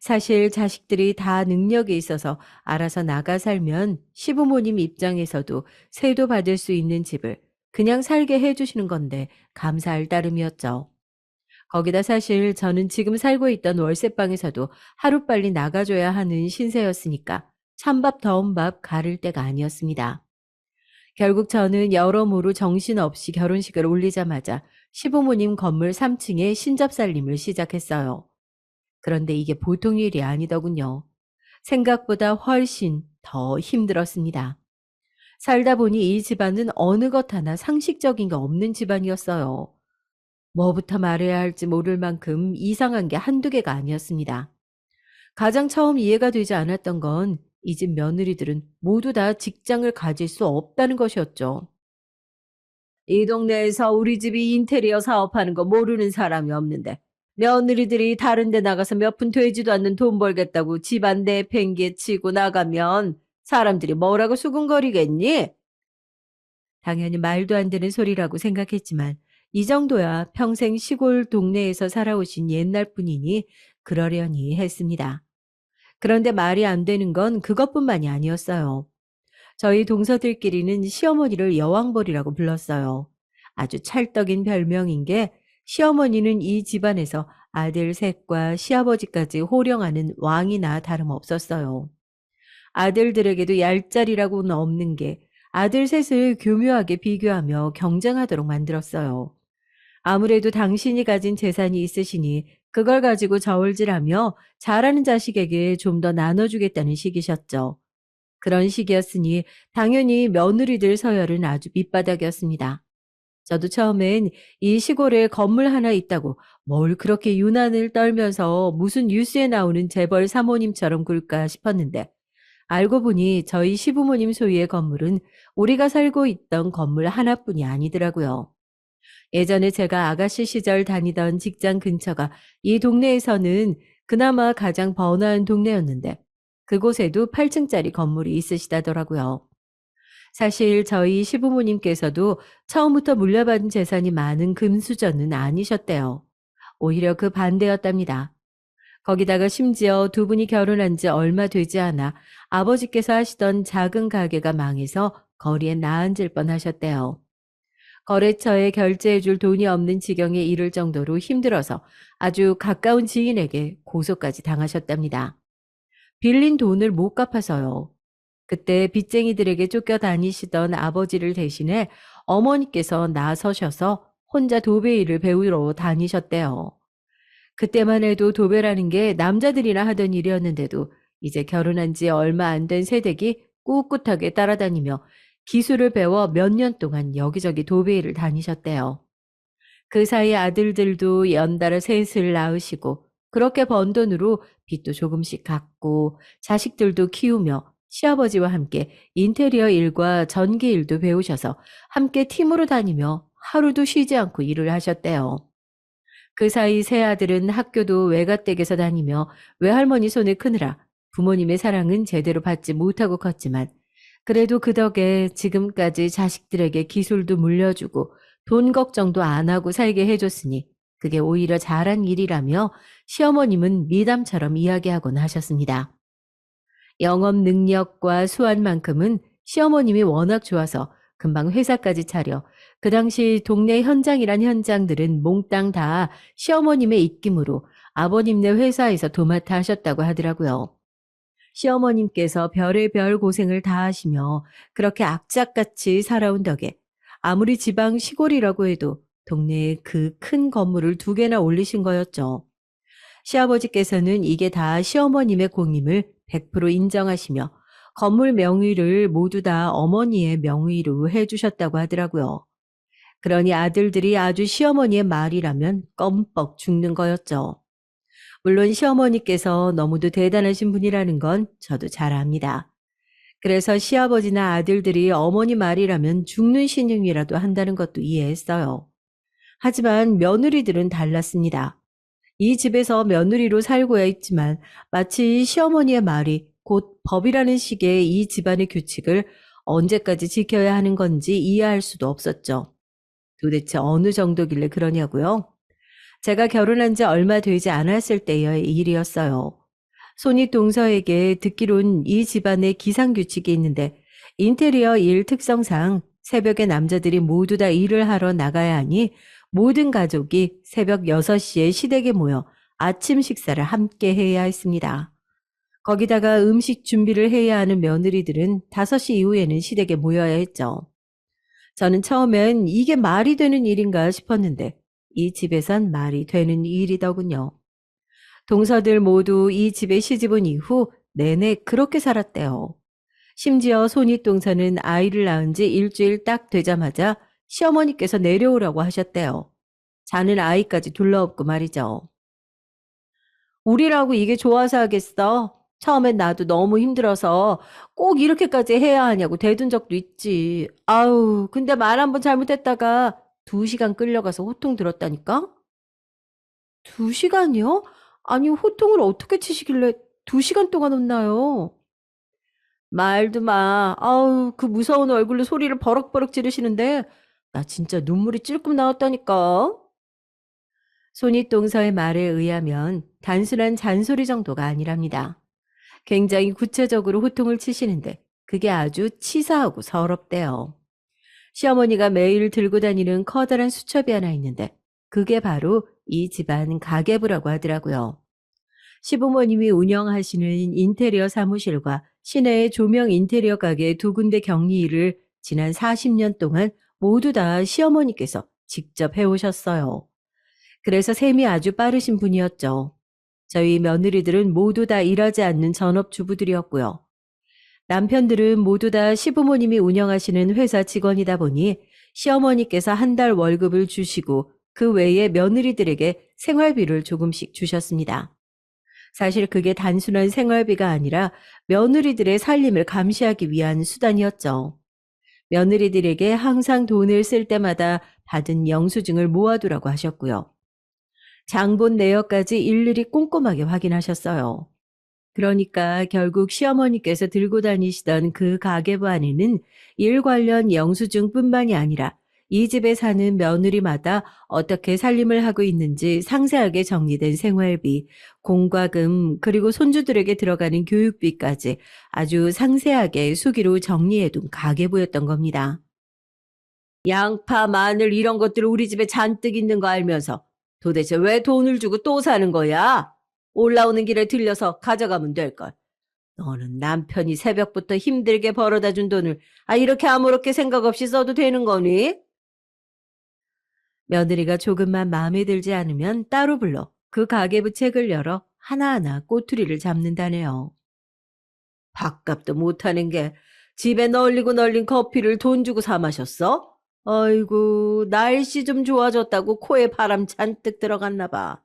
사실 자식들이 다 능력이 있어서 알아서 나가 살면 시부모님 입장에서도 세도 받을 수 있는 집을 그냥 살게 해주시는 건데 감사할 따름이었죠. 거기다 사실 저는 지금 살고 있던 월세방에서도 하루빨리 나가줘야 하는 신세였으니까 찬밥 더운 밥 가릴 때가 아니었습니다. 결국 저는 여러모로 정신없이 결혼식을 올리자마자 시부모님 건물 3층에 신접살림을 시작했어요. 그런데 이게 보통 일이 아니더군요. 생각보다 훨씬 더 힘들었습니다. 살다 보니 이 집안은 어느 것 하나 상식적인 게 없는 집안이었어요. 뭐부터 말해야 할지 모를 만큼 이상한 게 한두 개가 아니었습니다. 가장 처음 이해가 되지 않았던 건 이 집 며느리들은 모두 다 직장을 가질 수 없다는 것이었죠. 이 동네에서 우리 집이 인테리어 사업하는 거 모르는 사람이 없는데 며느리들이 다른 데 나가서 몇 푼 되지도 않는 돈 벌겠다고 집안 내팽개치고 나가면 사람들이 뭐라고 수군거리겠니? 당연히 말도 안 되는 소리라고 생각했지만 이 정도야 평생 시골 동네에서 살아오신 옛날 분이니 그러려니 했습니다. 그런데 말이 안 되는 건 그것뿐만이 아니었어요. 저희 동서들끼리는 시어머니를 여왕벌이라고 불렀어요. 아주 찰떡인 별명인 게 시어머니는 이 집안에서 아들 셋과 시아버지까지 호령하는 왕이나 다름없었어요. 아들들에게도 얄짤이라고는 없는 게 아들 셋을 교묘하게 비교하며 경쟁하도록 만들었어요. 아무래도 당신이 가진 재산이 있으시니 그걸 가지고 저울질하며 잘하는 자식에게 좀 더 나눠주겠다는 식이셨죠. 그런 식이었으니 당연히 며느리들 서열은 아주 밑바닥이었습니다. 저도 처음엔 이 시골에 건물 하나 있다고 뭘 그렇게 유난을 떨면서 무슨 뉴스에 나오는 재벌 사모님처럼 굴까 싶었는데 알고 보니 저희 시부모님 소유의 건물은 우리가 살고 있던 건물 하나뿐이 아니더라고요. 예전에 제가 아가씨 시절 다니던 직장 근처가 이 동네에서는 그나마 가장 번화한 동네였는데 그곳에도 8층짜리 건물이 있으시다더라고요. 사실 저희 시부모님께서도 처음부터 물려받은 재산이 많은 금수저는 아니셨대요. 오히려 그 반대였답니다. 거기다가 심지어 두 분이 결혼한 지 얼마 되지 않아 아버지께서 하시던 작은 가게가 망해서 거리에 나앉을 뻔하셨대요. 거래처에 결제해줄 돈이 없는 지경에 이를 정도로 힘들어서 아주 가까운 지인에게 고소까지 당하셨답니다. 빌린 돈을 못 갚아서요. 그때 빚쟁이들에게 쫓겨다니시던 아버지를 대신해 어머니께서 나서셔서 혼자 도배 일을 배우러 다니셨대요. 그때만 해도 도배라는 게 남자들이나 하던 일이었는데도 이제 결혼한 지 얼마 안 된 새댁이 꿋꿋하게 따라다니며 기술을 배워 몇 년 동안 여기저기 도배 일을 다니셨대요. 그 사이 아들들도 연달아 셋을 낳으시고 그렇게 번 돈으로 빚도 조금씩 갚고 자식들도 키우며 시아버지와 함께 인테리어 일과 전기 일도 배우셔서 함께 팀으로 다니며 하루도 쉬지 않고 일을 하셨대요. 그 사이 새 아들은 학교도 외가댁에서 다니며 외할머니 손에 크느라 부모님의 사랑은 제대로 받지 못하고 컸지만 그래도 그 덕에 지금까지 자식들에게 기술도 물려주고 돈 걱정도 안 하고 살게 해줬으니 그게 오히려 잘한 일이라며 시어머님은 미담처럼 이야기하곤 하셨습니다. 영업 능력과 수완만큼은 시어머님이 워낙 좋아서 금방 회사까지 차려 그 당시 동네 현장이란 현장들은 몽땅 다 시어머님의 입김으로 아버님네 회사에서 도맡아 하셨다고 하더라고요. 시어머님께서 별의별 고생을 다 하시며 그렇게 악착같이 살아온 덕에 아무리 지방 시골이라고 해도 동네에 그 큰 건물을 두 개나 올리신 거였죠. 시아버지께서는 이게 다 시어머님의 공임을 100% 인정하시며 건물 명의를 모두 다 어머니의 명의로 해주셨다고 하더라고요. 그러니 아들들이 아주 시어머니의 말이라면 껌뻑 죽는 거였죠. 물론 시어머니께서 너무도 대단하신 분이라는 건 저도 잘 압니다. 그래서 시아버지나 아들들이 어머니 말이라면 죽는 신용이라도 한다는 것도 이해했어요. 하지만 며느리들은 달랐습니다. 이 집에서 며느리로 살고야 있지만 마치 시어머니의 말이 곧 법이라는 식의 이 집안의 규칙을 언제까지 지켜야 하는 건지 이해할 수도 없었죠. 도대체 어느 정도길래 그러냐고요? 제가 결혼한 지 얼마 되지 않았을 때의 일이었어요. 손이 동서에게 듣기론 이 집안에 기상규칙이 있는데 인테리어 일 특성상 새벽에 남자들이 모두 다 일을 하러 나가야 하니 모든 가족이 새벽 6시에 시댁에 모여 아침 식사를 함께 해야 했습니다. 거기다가 음식 준비를 해야 하는 며느리들은 5시 이후에는 시댁에 모여야 했죠. 저는 처음엔 이게 말이 되는 일인가 싶었는데 이 집에선 말이 되는 일이더군요. 동서들 모두 이 집에 시집온 이후 내내 그렇게 살았대요. 심지어 손윗동서는 아이를 낳은 지 일주일 딱 되자마자 시어머니께서 내려오라고 하셨대요. 자는 아이까지 둘러엎고 말이죠. 우리라고 이게 좋아서 하겠어? 처음엔 나도 너무 힘들어서 꼭 이렇게까지 해야 하냐고 대든 적도 있지. 아우, 근데 말 한번 잘못했다가 2시간 끌려가서 호통 들었다니까? 2시간이요? 아니, 호통을 어떻게 치시길래 2시간 동안 혼나요? 말도 마. 아우, 그 무서운 얼굴로 소리를 버럭버럭 지르시는데, 나 진짜 눈물이 찔끔 나왔다니까. 손윗동서의 말에 의하면 단순한 잔소리 정도가 아니랍니다. 굉장히 구체적으로 호통을 치시는데, 그게 아주 치사하고 서럽대요. 시어머니가 매일 들고 다니는 커다란 수첩이 하나 있는데, 그게 바로 이 집안 가계부라고 하더라고요. 시부모님이 운영하시는 인테리어 사무실과 시내의 조명 인테리어 가게 두 군데 격리일을 지난 40년 동안 모두 다 시어머니께서 직접 해오셨어요. 그래서 셈이 아주 빠르신 분이었죠. 저희 며느리들은 모두 다 일하지 않는 전업주부들이었고요. 남편들은 모두 다 시부모님이 운영하시는 회사 직원이다 보니 시어머니께서 한 달 월급을 주시고 그 외에 며느리들에게 생활비를 조금씩 주셨습니다. 사실 그게 단순한 생활비가 아니라 며느리들의 살림을 감시하기 위한 수단이었죠. 며느리들에게 항상 돈을 쓸 때마다 받은 영수증을 모아두라고 하셨고요. 장본 내역까지 일일이 꼼꼼하게 확인하셨어요. 그러니까 결국 시어머니께서 들고 다니시던 그 가계부 안에는 일 관련 영수증뿐만이 아니라 이 집에 사는 며느리마다 어떻게 살림을 하고 있는지 상세하게 정리된 생활비, 공과금, 그리고 손주들에게 들어가는 교육비까지 아주 상세하게 수기로 정리해둔 가계부였던 겁니다. 양파, 마늘 이런 것들 우리 집에 잔뜩 있는 거 알면서 도대체 왜 돈을 주고 또 사는 거야? 올라오는 길에 들려서 가져가면 될걸. 너는 남편이 새벽부터 힘들게 벌어다 준 돈을 이렇게 아무렇게 생각 없이 써도 되는 거니? 며느리가 조금만 마음에 들지 않으면 따로 불러 그 가계부 책을 열어 하나하나 꼬투리를 잡는다네요. 밥값도 못하는 게 집에 널리고 널린 커피를 돈 주고 사 마셨어? 아이고, 날씨 좀 좋아졌다고 코에 바람 잔뜩 들어갔나 봐.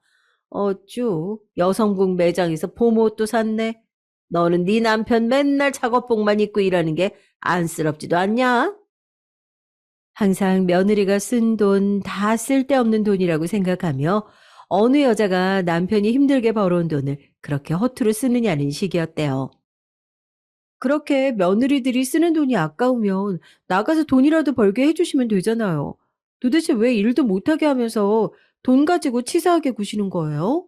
어쭈, 여성복 매장에서 봄옷도 샀네. 너는 네 남편 맨날 작업복만 입고 일하는 게 안쓰럽지도 않냐? 항상 며느리가 쓴 돈 다 쓸데없는 돈이라고 생각하며 어느 여자가 남편이 힘들게 벌어온 돈을 그렇게 허투루 쓰느냐는 식이었대요. 그렇게 며느리들이 쓰는 돈이 아까우면 나가서 돈이라도 벌게 해주시면 되잖아요. 도대체 왜 일도 못하게 하면서 돈 가지고 치사하게 구시는 거예요?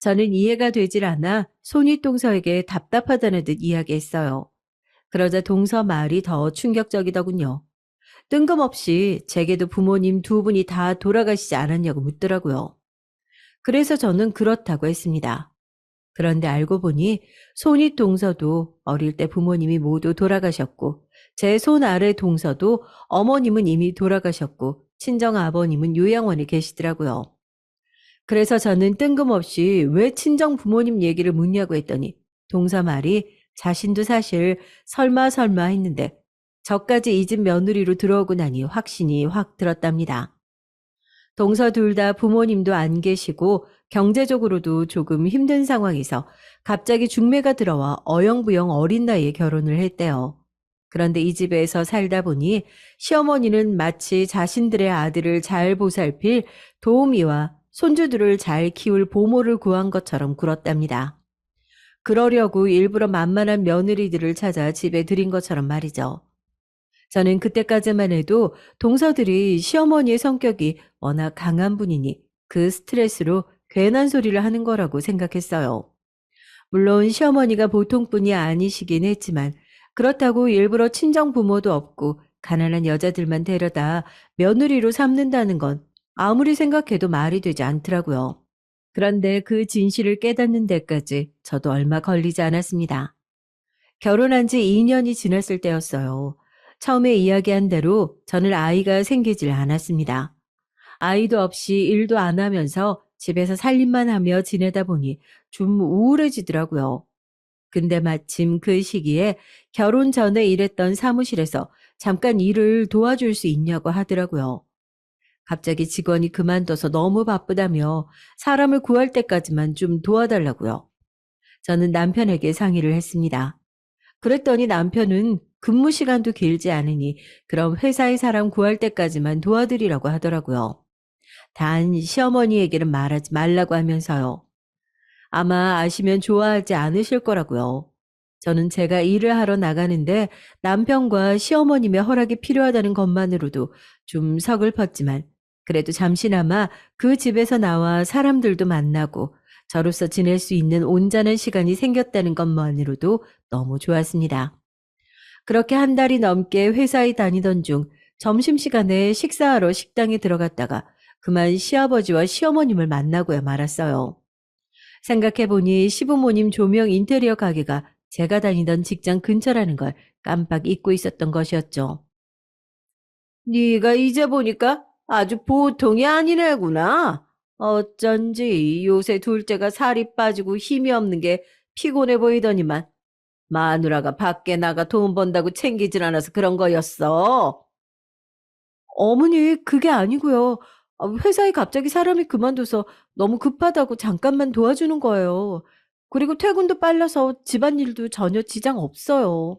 저는 이해가 되질 않아 손윗동서에게 답답하다는 듯 이야기했어요. 그러자 동서 말이 더 충격적이더군요. 뜬금없이 제게도 부모님 두 분이 다 돌아가시지 않았냐고 묻더라고요. 그래서 저는 그렇다고 했습니다. 그런데 알고 보니 손윗 동서도 어릴 때 부모님이 모두 돌아가셨고 제 손 아래 동서도 어머님은 이미 돌아가셨고 친정 아버님은 요양원에 계시더라고요. 그래서 저는 뜬금없이 왜 친정 부모님 얘기를 묻냐고 했더니 동서 말이 자신도 사실 설마 했는데 저까지 이 집 며느리로 들어오고 나니 확신이 확 들었답니다. 동서 둘 다 부모님도 안 계시고 경제적으로도 조금 힘든 상황에서 갑자기 중매가 들어와 어영부영 어린 나이에 결혼을 했대요. 그런데 이 집에서 살다 보니 시어머니는 마치 자신들의 아들을 잘 보살필 도우미와 손주들을 잘 키울 보모를 구한 것처럼 굴었답니다. 그러려고 일부러 만만한 며느리들을 찾아 집에 들인 것처럼 말이죠. 저는 그때까지만 해도 동서들이 시어머니의 성격이 워낙 강한 분이니 그 스트레스로 괜한 소리를 하는 거라고 생각했어요. 물론 시어머니가 보통분이 아니시긴 했지만 그렇다고 일부러 친정 부모도 없고 가난한 여자들만 데려다 며느리로 삼는다는 건 아무리 생각해도 말이 되지 않더라고요. 그런데 그 진실을 깨닫는 데까지 저도 얼마 걸리지 않았습니다. 결혼한 지 2년이 지났을 때였어요. 처음에 이야기한 대로 저는 아이가 생기질 않았습니다. 아이도 없이 일도 안 하면서 집에서 살림만 하며 지내다 보니 좀 우울해지더라고요. 근데 마침 그 시기에 결혼 전에 일했던 사무실에서 잠깐 일을 도와줄 수 있냐고 하더라고요. 갑자기 직원이 그만둬서 너무 바쁘다며 사람을 구할 때까지만 좀 도와달라고요. 저는 남편에게 상의를 했습니다. 그랬더니 남편은 근무 시간도 길지 않으니 그럼 회사의 사람 구할 때까지만 도와드리라고 하더라고요. 단 시어머니에게는 말하지 말라고 하면서요. 아마 아시면 좋아하지 않으실 거라고요. 저는 제가 일을 하러 나가는데 남편과 시어머님의 허락이 필요하다는 것만으로도 좀 서글펐지만 그래도 잠시나마 그 집에서 나와 사람들도 만나고 저로서 지낼 수 있는 온전한 시간이 생겼다는 것만으로도 너무 좋았습니다. 그렇게 한 달이 넘게 회사에 다니던 중 점심시간에 식사하러 식당에 들어갔다가 그만 시아버지와 시어머님을 만나고야 말았어요. 생각해보니 시부모님 조명 인테리어 가게가 제가 다니던 직장 근처라는 걸 깜빡 잊고 있었던 것이었죠. 네가 이제 보니까 아주 보통이 아니네구나. 어쩐지 요새 둘째가 살이 빠지고 힘이 없는 게 피곤해 보이더니만 마누라가 밖에 나가 돈 번다고 챙기질 않아서 그런 거였어. 어머니, 그게 아니고요. 회사에 갑자기 사람이 그만둬서 너무 급하다고 잠깐만 도와주는 거예요. 그리고 퇴근도 빨라서 집안일도 전혀 지장 없어요.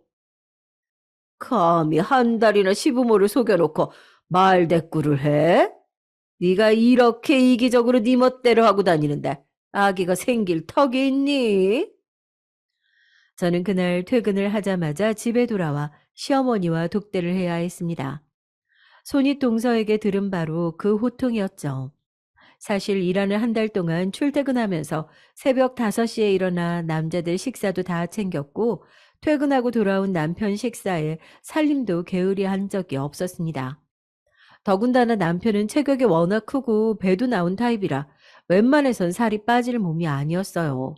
감히 한 달이나 시부모를 속여놓고 말대꾸를 해? 네가 이렇게 이기적으로 네 멋대로 하고 다니는데 아기가 생길 턱이 있니? 저는 그날 퇴근을 하자마자 집에 돌아와 시어머니와 독대를 해야 했습니다. 손윗동서에게 들은 바로 그 호통이었죠. 사실 일하는 한 달 동안 출퇴근하면서 새벽 5시에 일어나 남자들 식사도 다 챙겼고 퇴근하고 돌아온 남편 식사에 살림도 게으리 한 적이 없었습니다. 더군다나 남편은 체격이 워낙 크고 배도 나온 타입이라 웬만해선 살이 빠질 몸이 아니었어요.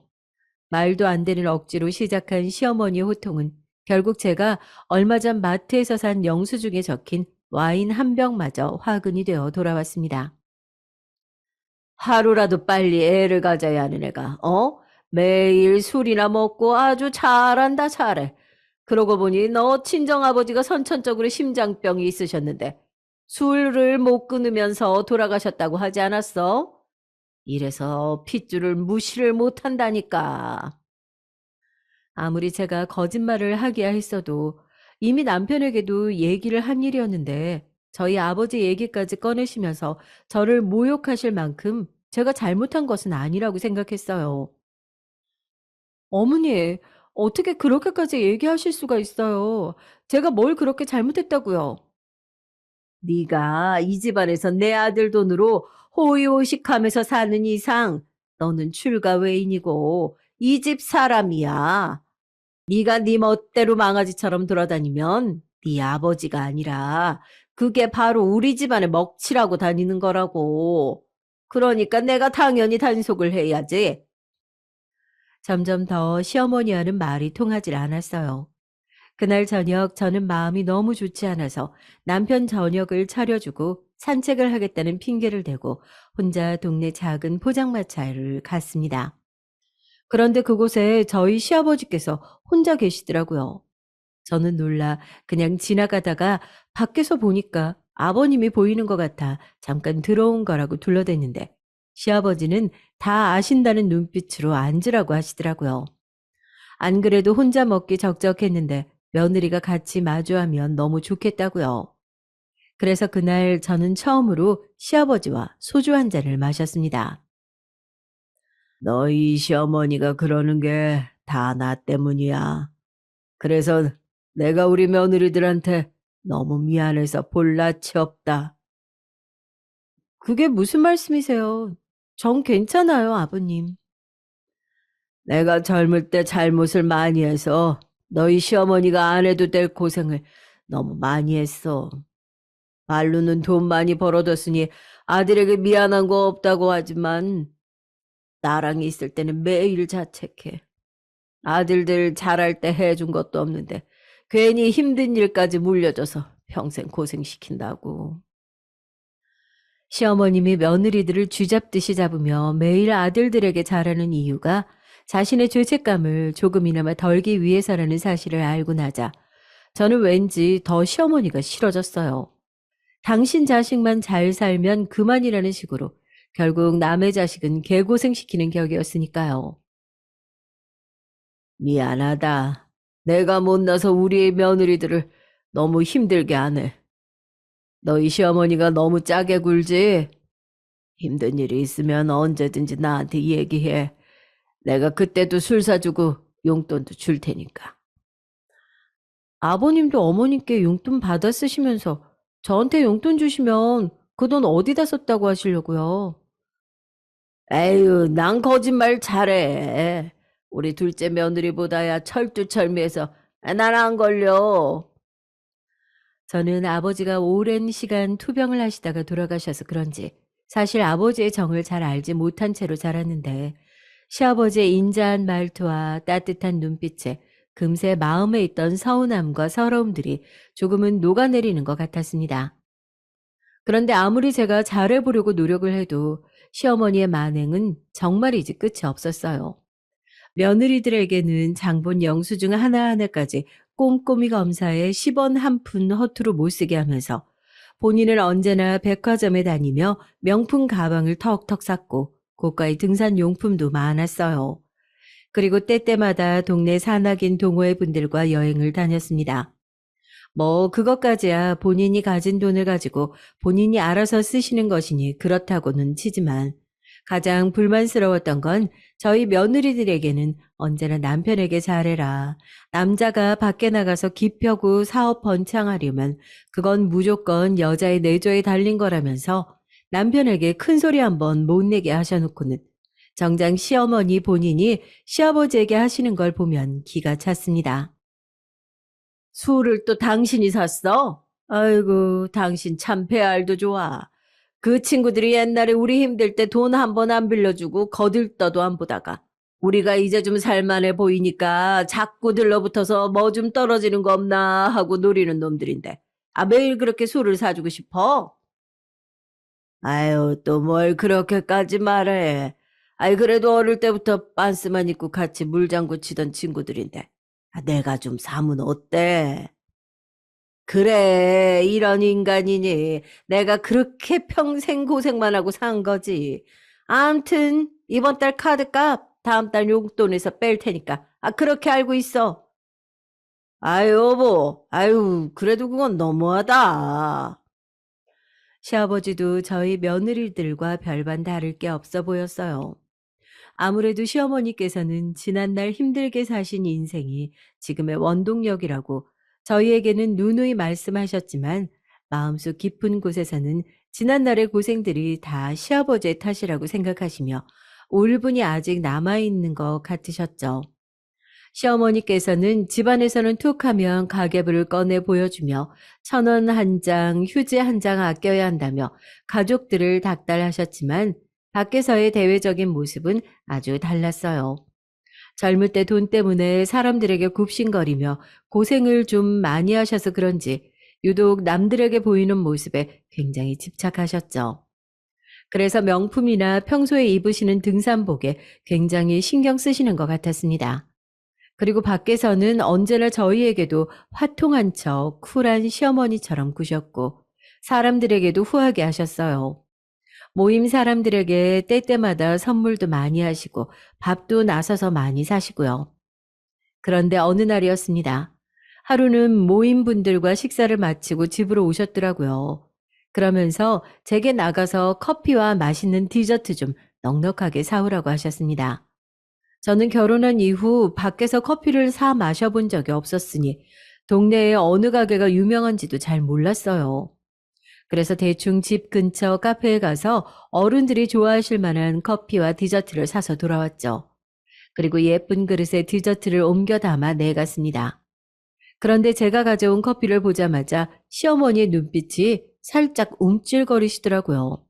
말도 안 되는 억지로 시작한 시어머니의 호통은 결국 제가 얼마 전 마트에서 산 영수증에 적힌 와인 한 병마저 화근이 되어 돌아왔습니다. 하루라도 빨리 애를 가져야 하는 애가, 매일 술이나 먹고 아주 잘한다, 잘해. 그러고 보니 너 친정아버지가 선천적으로 심장병이 있으셨는데 술을 못 끊으면서 돌아가셨다고 하지 않았어? 이래서 핏줄을 무시를 못한다니까. 아무리 제가 거짓말을 하기야 했어도 이미 남편에게도 얘기를 한 일이었는데 저희 아버지 얘기까지 꺼내시면서 저를 모욕하실 만큼 제가 잘못한 것은 아니라고 생각했어요. 어머니, 어떻게 그렇게까지 얘기하실 수가 있어요? 제가 뭘 그렇게 잘못했다고요? 네가 이 집안에서 내 아들 돈으로 호의호식하면서 사는 이상 너는 출가 외인이고 이 집 사람이야. 네가 네 멋대로 망아지처럼 돌아다니면 네 아버지가 아니라 그게 바로 우리 집안의 먹칠하고 다니는 거라고. 그러니까 내가 당연히 단속을 해야지. 점점 더 시어머니와는 말이 통하질 않았어요. 그날 저녁 저는 마음이 너무 좋지 않아서 남편 저녁을 차려주고 산책을 하겠다는 핑계를 대고 혼자 동네 작은 포장마차를 갔습니다. 그런데 그곳에 저희 시아버지께서 혼자 계시더라고요. 저는 놀라 그냥 지나가다가 밖에서 보니까 아버님이 보이는 것 같아 잠깐 들어온 거라고 둘러댔는데 시아버지는 다 아신다는 눈빛으로 앉으라고 하시더라고요. 안 그래도 혼자 먹기 적적했는데 며느리가 같이 마주하면 너무 좋겠다고요. 그래서 그날 저는 처음으로 시아버지와 소주 한 잔을 마셨습니다. 너희 시어머니가 그러는 게 다 나 때문이야. 그래서 내가 우리 며느리들한테 너무 미안해서 볼낯이 없다. 그게 무슨 말씀이세요? 전 괜찮아요, 아버님. 내가 젊을 때 잘못을 많이 해서 너희 시어머니가 안 해도 될 고생을 너무 많이 했어. 말로는 돈 많이 벌어뒀으니 아들에게 미안한 거 없다고 하지만 나랑 있을 때는 매일 자책해. 아들들 잘할 때 해준 것도 없는데 괜히 힘든 일까지 물려줘서 평생 고생시킨다고. 시어머님이 며느리들을 쥐잡듯이 잡으며 매일 아들들에게 잘하는 이유가 자신의 죄책감을 조금이나마 덜기 위해서라는 사실을 알고 나자 저는 왠지 더 시어머니가 싫어졌어요. 당신 자식만 잘 살면 그만이라는 식으로 결국 남의 자식은 개고생시키는 격이었으니까요. 미안하다. 내가 못나서 우리 며느리들을 너무 힘들게 하네. 너희 시어머니가 너무 짜게 굴지? 힘든 일이 있으면 언제든지 나한테 얘기해. 내가 그때도 술 사주고 용돈도 줄 테니까. 아버님도 어머님께 용돈 받아 쓰시면서 저한테 용돈 주시면 그 돈 어디다 썼다고 하시려고요? 에휴, 난 거짓말 잘해. 우리 둘째 며느리보다야 철두철미해서 난 안 걸려. 저는 아버지가 오랜 시간 투병을 하시다가 돌아가셔서 그런지 사실 아버지의 정을 잘 알지 못한 채로 자랐는데 시아버지의 인자한 말투와 따뜻한 눈빛에 금세 마음에 있던 서운함과 서러움들이 조금은 녹아내리는 것 같았습니다. 그런데 아무리 제가 잘해보려고 노력을 해도 시어머니의 만행은 정말이지 끝이 없었어요. 며느리들에게는 장본 영수증 하나하나까지 꼼꼼히 검사해 10원 한 푼 허투루 못 쓰게 하면서 본인은 언제나 백화점에 다니며 명품 가방을 턱턱 쌌고 고가의 등산 용품도 많았어요. 그리고 때때마다 동네 산악인 동호회 분들과 여행을 다녔습니다. 뭐 그것까지야 본인이 가진 돈을 가지고 본인이 알아서 쓰시는 것이니 그렇다고는 치지만 가장 불만스러웠던 건 저희 며느리들에게는 언제나 남편에게 잘해라. 남자가 밖에 나가서 기펴고 사업 번창하려면 그건 무조건 여자의 내조에 달린 거라면서 남편에게 큰 소리 한번 못 내게 하셔놓고는 정작 시어머니 본인이 시아버지에게 하시는 걸 보면 기가 찼습니다. 술을 또 당신이 샀어? 아이고, 당신 참 배알도 좋아. 그 친구들이 옛날에 우리 힘들 때 돈 한 번 안 빌려주고 거들떠도 안 보다가 우리가 이제 좀 살만해 보이니까 자꾸 들러붙어서 뭐 좀 떨어지는 거 없나 하고 노리는 놈들인데. 아, 매일 그렇게 술을 사주고 싶어? 아유, 또 뭘 그렇게까지 말해. 아이, 그래도 어릴 때부터 빤스만 입고 같이 물장구 치던 친구들인데. 아, 내가 좀 사면 어때? 그래, 이런 인간이니. 내가 그렇게 평생 고생만 하고 산 거지. 암튼, 이번 달 카드값 다음 달 용돈에서 뺄 테니까. 아, 그렇게 알고 있어. 아유, 여보. 아유, 그래도 그건 너무하다. 시아버지도 저희 며느리들과 별반 다를 게 없어 보였어요. 아무래도 시어머니께서는 지난날 힘들게 사신 인생이 지금의 원동력이라고 저희에게는 누누이 말씀하셨지만 마음속 깊은 곳에서는 지난날의 고생들이 다 시아버지의 탓이라고 생각하시며 울분이 아직 남아있는 것 같으셨죠. 시어머니께서는 집안에서는 툭하면 가계부를 꺼내 보여주며 1,000원 한 장, 휴지 한 장 아껴야 한다며 가족들을 닥달하셨지만 밖에서의 대외적인 모습은 아주 달랐어요. 젊을 때 돈 때문에 사람들에게 굽신거리며 고생을 좀 많이 하셔서 그런지 유독 남들에게 보이는 모습에 굉장히 집착하셨죠. 그래서 명품이나 평소에 입으시는 등산복에 굉장히 신경 쓰시는 것 같았습니다. 그리고 밖에서는 언제나 저희에게도 화통한 척 쿨한 시어머니처럼 구셨고 사람들에게도 후하게 하셨어요. 모임 사람들에게 때때마다 선물도 많이 하시고 밥도 나서서 많이 사시고요. 그런데 어느 날이었습니다. 하루는 모임 분들과 식사를 마치고 집으로 오셨더라고요. 그러면서 제게 나가서 커피와 맛있는 디저트 좀 넉넉하게 사오라고 하셨습니다. 저는 결혼한 이후 밖에서 커피를 사 마셔본 적이 없었으니 동네에 어느 가게가 유명한지도 잘 몰랐어요. 그래서 대충 집 근처 카페에 가서 어른들이 좋아하실 만한 커피와 디저트를 사서 돌아왔죠. 그리고 예쁜 그릇에 디저트를 옮겨 담아 내갔습니다. 그런데 제가 가져온 커피를 보자마자 시어머니의 눈빛이 살짝 움찔거리시더라고요.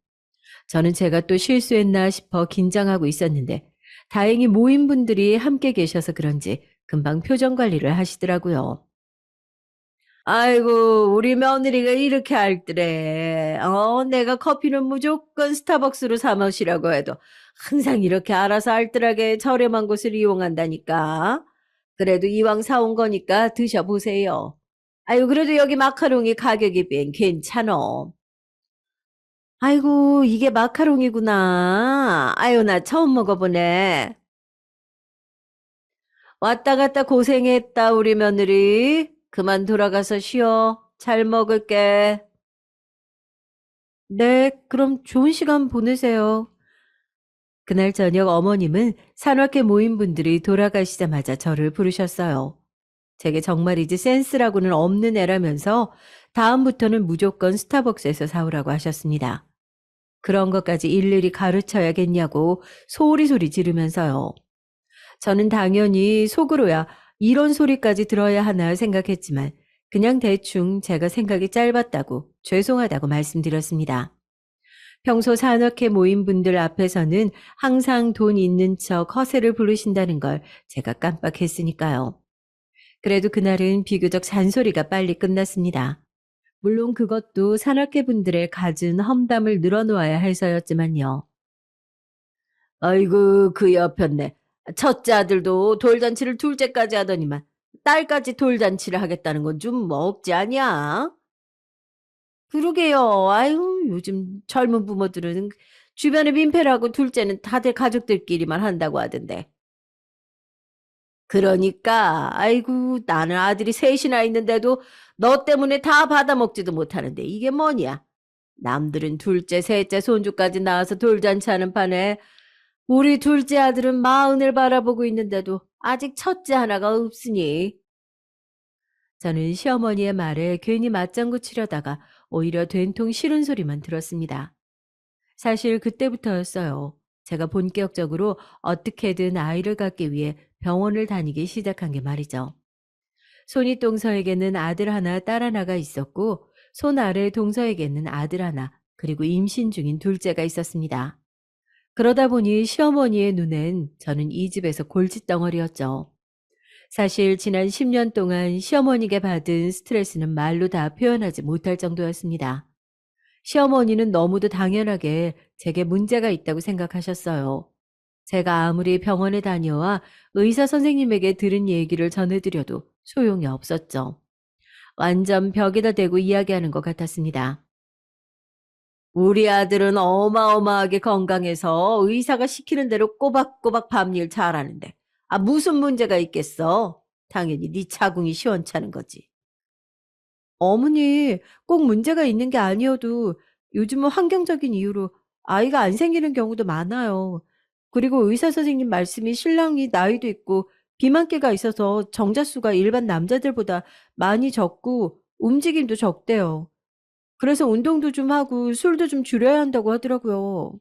저는 제가 또 실수했나 싶어 긴장하고 있었는데 다행히 모임분들이 함께 계셔서 그런지 금방 표정 관리를 하시더라고요. 아이고, 우리 며느리가 이렇게 알더래. 내가 커피는 무조건 스타벅스로 사 마시라고 해도 항상 이렇게 알아서 알뜰하게 저렴한 곳을 이용한다니까. 그래도 이왕 사온 거니까 드셔보세요. 아유, 그래도 여기 마카롱이 가격이 bien 괜찮어. 아이고, 이게 마카롱이구나. 아유, 나 처음 먹어보네. 왔다 갔다 고생했다, 우리 며느리. 그만 돌아가서 쉬어. 잘 먹을게. 네, 그럼 좋은 시간 보내세요. 그날 저녁 어머님은 산악회 모임 분들이 돌아가시자마자 저를 부르셨어요. 제게 정말이지 센스라고는 없는 애라면서 다음부터는 무조건 스타벅스에서 사오라고 하셨습니다. 그런 것까지 일일이 가르쳐야겠냐고 소리소리 지르면서요. 저는 당연히 속으로야 이런 소리까지 들어야 하나 생각했지만 그냥 대충 제가 생각이 짧았다고 죄송하다고 말씀드렸습니다. 평소 산악회 모임 분들 앞에서는 항상 돈 있는 척 허세를 부르신다는 걸 제가 깜빡했으니까요. 그래도 그날은 비교적 잔소리가 빨리 끝났습니다. 물론 그것도 산악회 분들의 갖은 험담을 늘어놓아야 해서였지만요. 아이고, 그 여편네. 첫째 아들도 돌잔치를 둘째까지 하더니만 딸까지 돌잔치를 하겠다는 건 좀 먹지 않냐? 그러게요. 아유, 요즘 젊은 부모들은 주변에 민폐라고 둘째는 다들 가족들끼리만 한다고 하던데. 그러니까, 아이고, 나는 아들이 셋이나 있는데도 너 때문에 다 받아먹지도 못하는데 이게 뭐냐? 남들은 둘째, 셋째, 손주까지 낳아서 돌잔치 하는 판에 우리 둘째 아들은 마흔을 바라보고 있는데도 아직 첫째 하나가 없으니. 저는 시어머니의 말에 괜히 맞장구 치려다가 오히려 된통 싫은 소리만 들었습니다. 사실 그때부터였어요. 제가 본격적으로 어떻게든 아이를 갖기 위해 병원을 다니기 시작한 게 말이죠. 손윗 동서에게는 아들 하나, 딸 하나가 있었고, 손 아래 동서에게는 아들 하나, 그리고 임신 중인 둘째가 있었습니다. 그러다 보니 시어머니의 눈엔 저는 이 집에서 골칫덩어리였죠. 사실 지난 10년 동안 시어머니께 받은 스트레스는 말로 다 표현하지 못할 정도였습니다. 시어머니는 너무도 당연하게 제게 문제가 있다고 생각하셨어요. 제가 아무리 병원에 다녀와 의사 선생님에게 들은 얘기를 전해드려도 소용이 없었죠. 완전 벽에다 대고 이야기하는 것 같았습니다. 우리 아들은 어마어마하게 건강해서 의사가 시키는 대로 꼬박꼬박 밤일 잘하는데 무슨 문제가 있겠어? 당연히 네 자궁이 시원찮은 거지. 어머니, 꼭 문제가 있는 게 아니어도 요즘은 환경적인 이유로 아이가 안 생기는 경우도 많아요. 그리고 의사 선생님 말씀이 신랑이 나이도 있고 비만기가 있어서 정자수가 일반 남자들보다 많이 적고 움직임도 적대요. 그래서 운동도 좀 하고 술도 좀 줄여야 한다고 하더라고요.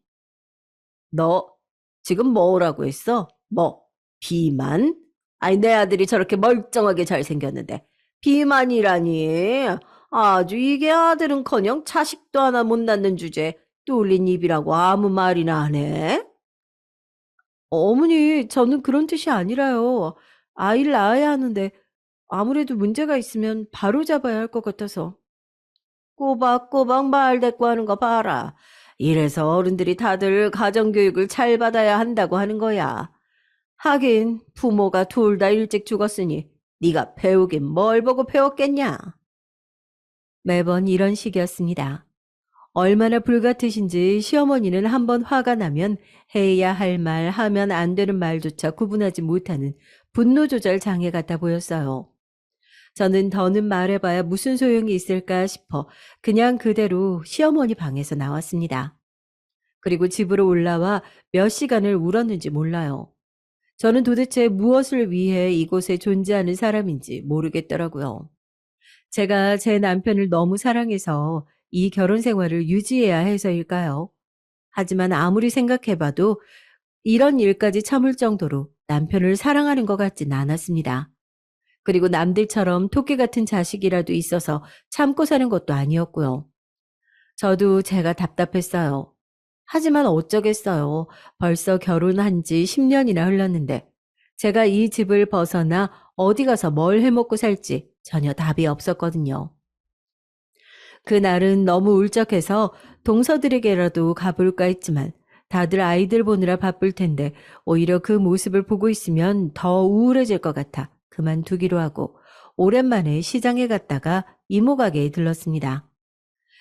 너 지금 뭐라고 했어? 뭐, 비만? 아니, 내 아들이 저렇게 멀쩡하게 잘생겼는데, 비만이라니. 아주 이게 아들은커녕 자식도 하나 못 낳는 주제에 뚫린 입이라고 아무 말이나 하네. 어머니, 저는 그런 뜻이 아니라요. 아이를 낳아야 하는데 아무래도 문제가 있으면 바로 잡아야 할 것 같아서. 꼬박꼬박 말 대꾸하는 거 봐라. 이래서 어른들이 다들 가정교육을 잘 받아야 한다고 하는 거야. 하긴 부모가 둘 다 일찍 죽었으니 네가 배우긴 뭘 보고 배웠겠냐. 매번 이런 식이었습니다. 얼마나 불같으신지 시어머니는 한번 화가 나면 해야 할 말, 하면 안 되는 말조차 구분하지 못하는 분노 조절 장애 같아 보였어요. 저는 더는 말해봐야 무슨 소용이 있을까 싶어 그냥 그대로 시어머니 방에서 나왔습니다. 그리고 집으로 올라와 몇 시간을 울었는지 몰라요. 저는 도대체 무엇을 위해 이곳에 존재하는 사람인지 모르겠더라고요. 제가 제 남편을 너무 사랑해서 이 결혼 생활을 유지해야 해서일까요? 하지만 아무리 생각해봐도 이런 일까지 참을 정도로 남편을 사랑하는 것 같진 않았습니다. 그리고 남들처럼 토끼 같은 자식이라도 있어서 참고 사는 것도 아니었고요. 저도 제가 답답했어요. 하지만 어쩌겠어요. 벌써 결혼한 지 10년이나 흘렀는데 제가 이 집을 벗어나 어디 가서 뭘 해먹고 살지 전혀 답이 없었거든요. 그날은 너무 울적해서 동서들에게라도 가볼까 했지만 다들 아이들 보느라 바쁠 텐데 오히려 그 모습을 보고 있으면 더 우울해질 것 같아 그만두기로 하고 오랜만에 시장에 갔다가 이모 가게에 들렀습니다.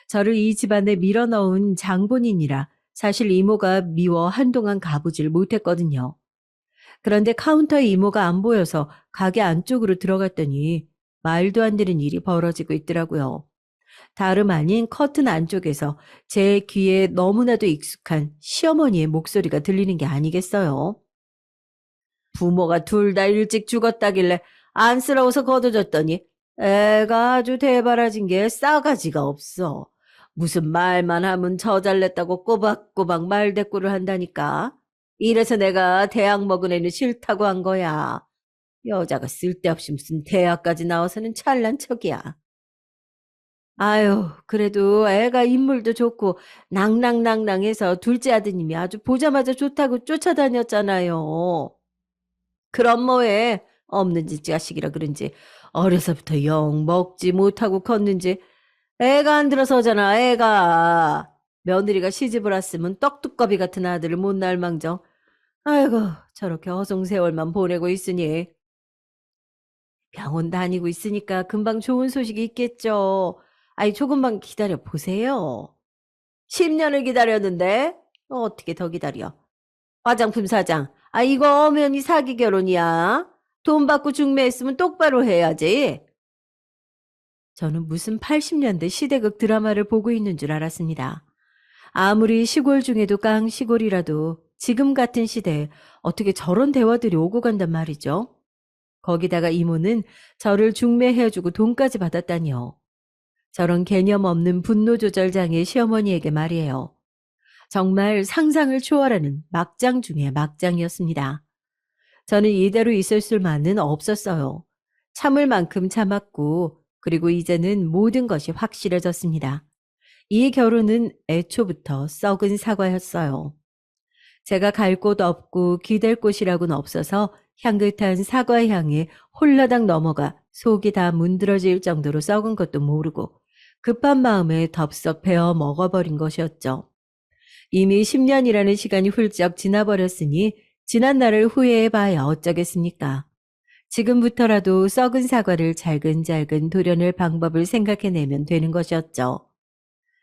저를 이 집안에 밀어넣은 장본인이라 사실 이모가 미워 한동안 가보질 못했거든요. 그런데 카운터에 이모가 안 보여서 가게 안쪽으로 들어갔더니 말도 안 되는 일이 벌어지고 있더라고요. 다름 아닌 커튼 안쪽에서 제 귀에 너무나도 익숙한 시어머니의 목소리가 들리는 게 아니겠어요? 부모가 둘 다 일찍 죽었다길래 안쓰러워서 거둬줬더니 애가 아주 대바라진 게 싸가지가 없어. 무슨 말만 하면 저잘냈다고 꼬박꼬박 말대꾸를 한다니까. 이래서 내가 대학 먹은 애는 싫다고 한 거야. 여자가 쓸데없이 무슨 대학까지 나와서는 잘난 척이야. 아유, 그래도 애가 인물도 좋고 낭낭낭낭해서 둘째 아드님이 아주 보자마자 좋다고 쫓아다녔잖아요. 그럼 뭐해? 없는 집 자식이라 그런지 어려서부터 영 먹지 못하고 컸는지 애가 안 들어서잖아, 애가. 며느리가 시집을 왔으면 떡두꺼비 같은 아들을 못 낳을 망정. 아이고, 저렇게 허송세월만 보내고 있으니. 병원 다니고 있으니까 금방 좋은 소식이 있겠죠. 아이, 조금만 기다려 보세요. 10년을 기다렸는데 어떻게 더 기다려? 화장품 사장, 아, 이거 엄연히 사기 결혼이야. 돈 받고 중매했으면 똑바로 해야지. 저는 무슨 80년대 시대극 드라마를 보고 있는 줄 알았습니다. 아무리 시골 중에도 깡 시골이라도 지금 같은 시대에 어떻게 저런 대화들이 오고 간단 말이죠. 거기다가 이모는 저를 중매해주고 돈까지 받았다니요. 저런 개념 없는 분노 조절 장애 시어머니에게 말이에요. 정말 상상을 초월하는 막장 중에 막장이었습니다. 저는 이대로 있을 수만은 없었어요. 참을 만큼 참았고, 그리고 이제는 모든 것이 확실해졌습니다. 이 결혼은 애초부터 썩은 사과였어요. 제가 갈 곳 없고 기댈 곳이라고는 없어서 향긋한 사과 향에 홀라당 넘어가 속이 다 문드러질 정도로 썩은 것도 모르고 급한 마음에 덥석 베어 먹어버린 것이었죠. 이미 10년이라는 시간이 훌쩍 지나버렸으니 지난 날을 후회해봐야 어쩌겠습니까? 지금부터라도 썩은 사과를 잘근잘근 도려낼 방법을 생각해내면 되는 것이었죠.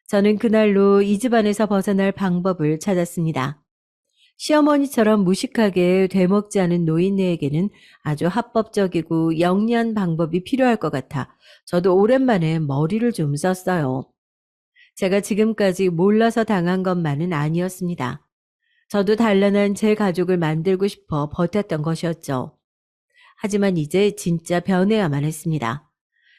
저는 그날로 이 집안에서 벗어날 방법을 찾았습니다. 시어머니처럼 무식하게 되먹지 않은 노인네에게는 아주 합법적이고 영리한 방법이 필요할 것 같아 저도 오랜만에 머리를 좀 썼어요. 제가 지금까지 몰라서 당한 것만은 아니었습니다. 저도 단란한 제 가족을 만들고 싶어 버텼던 것이었죠. 하지만 이제 진짜 변해야만 했습니다.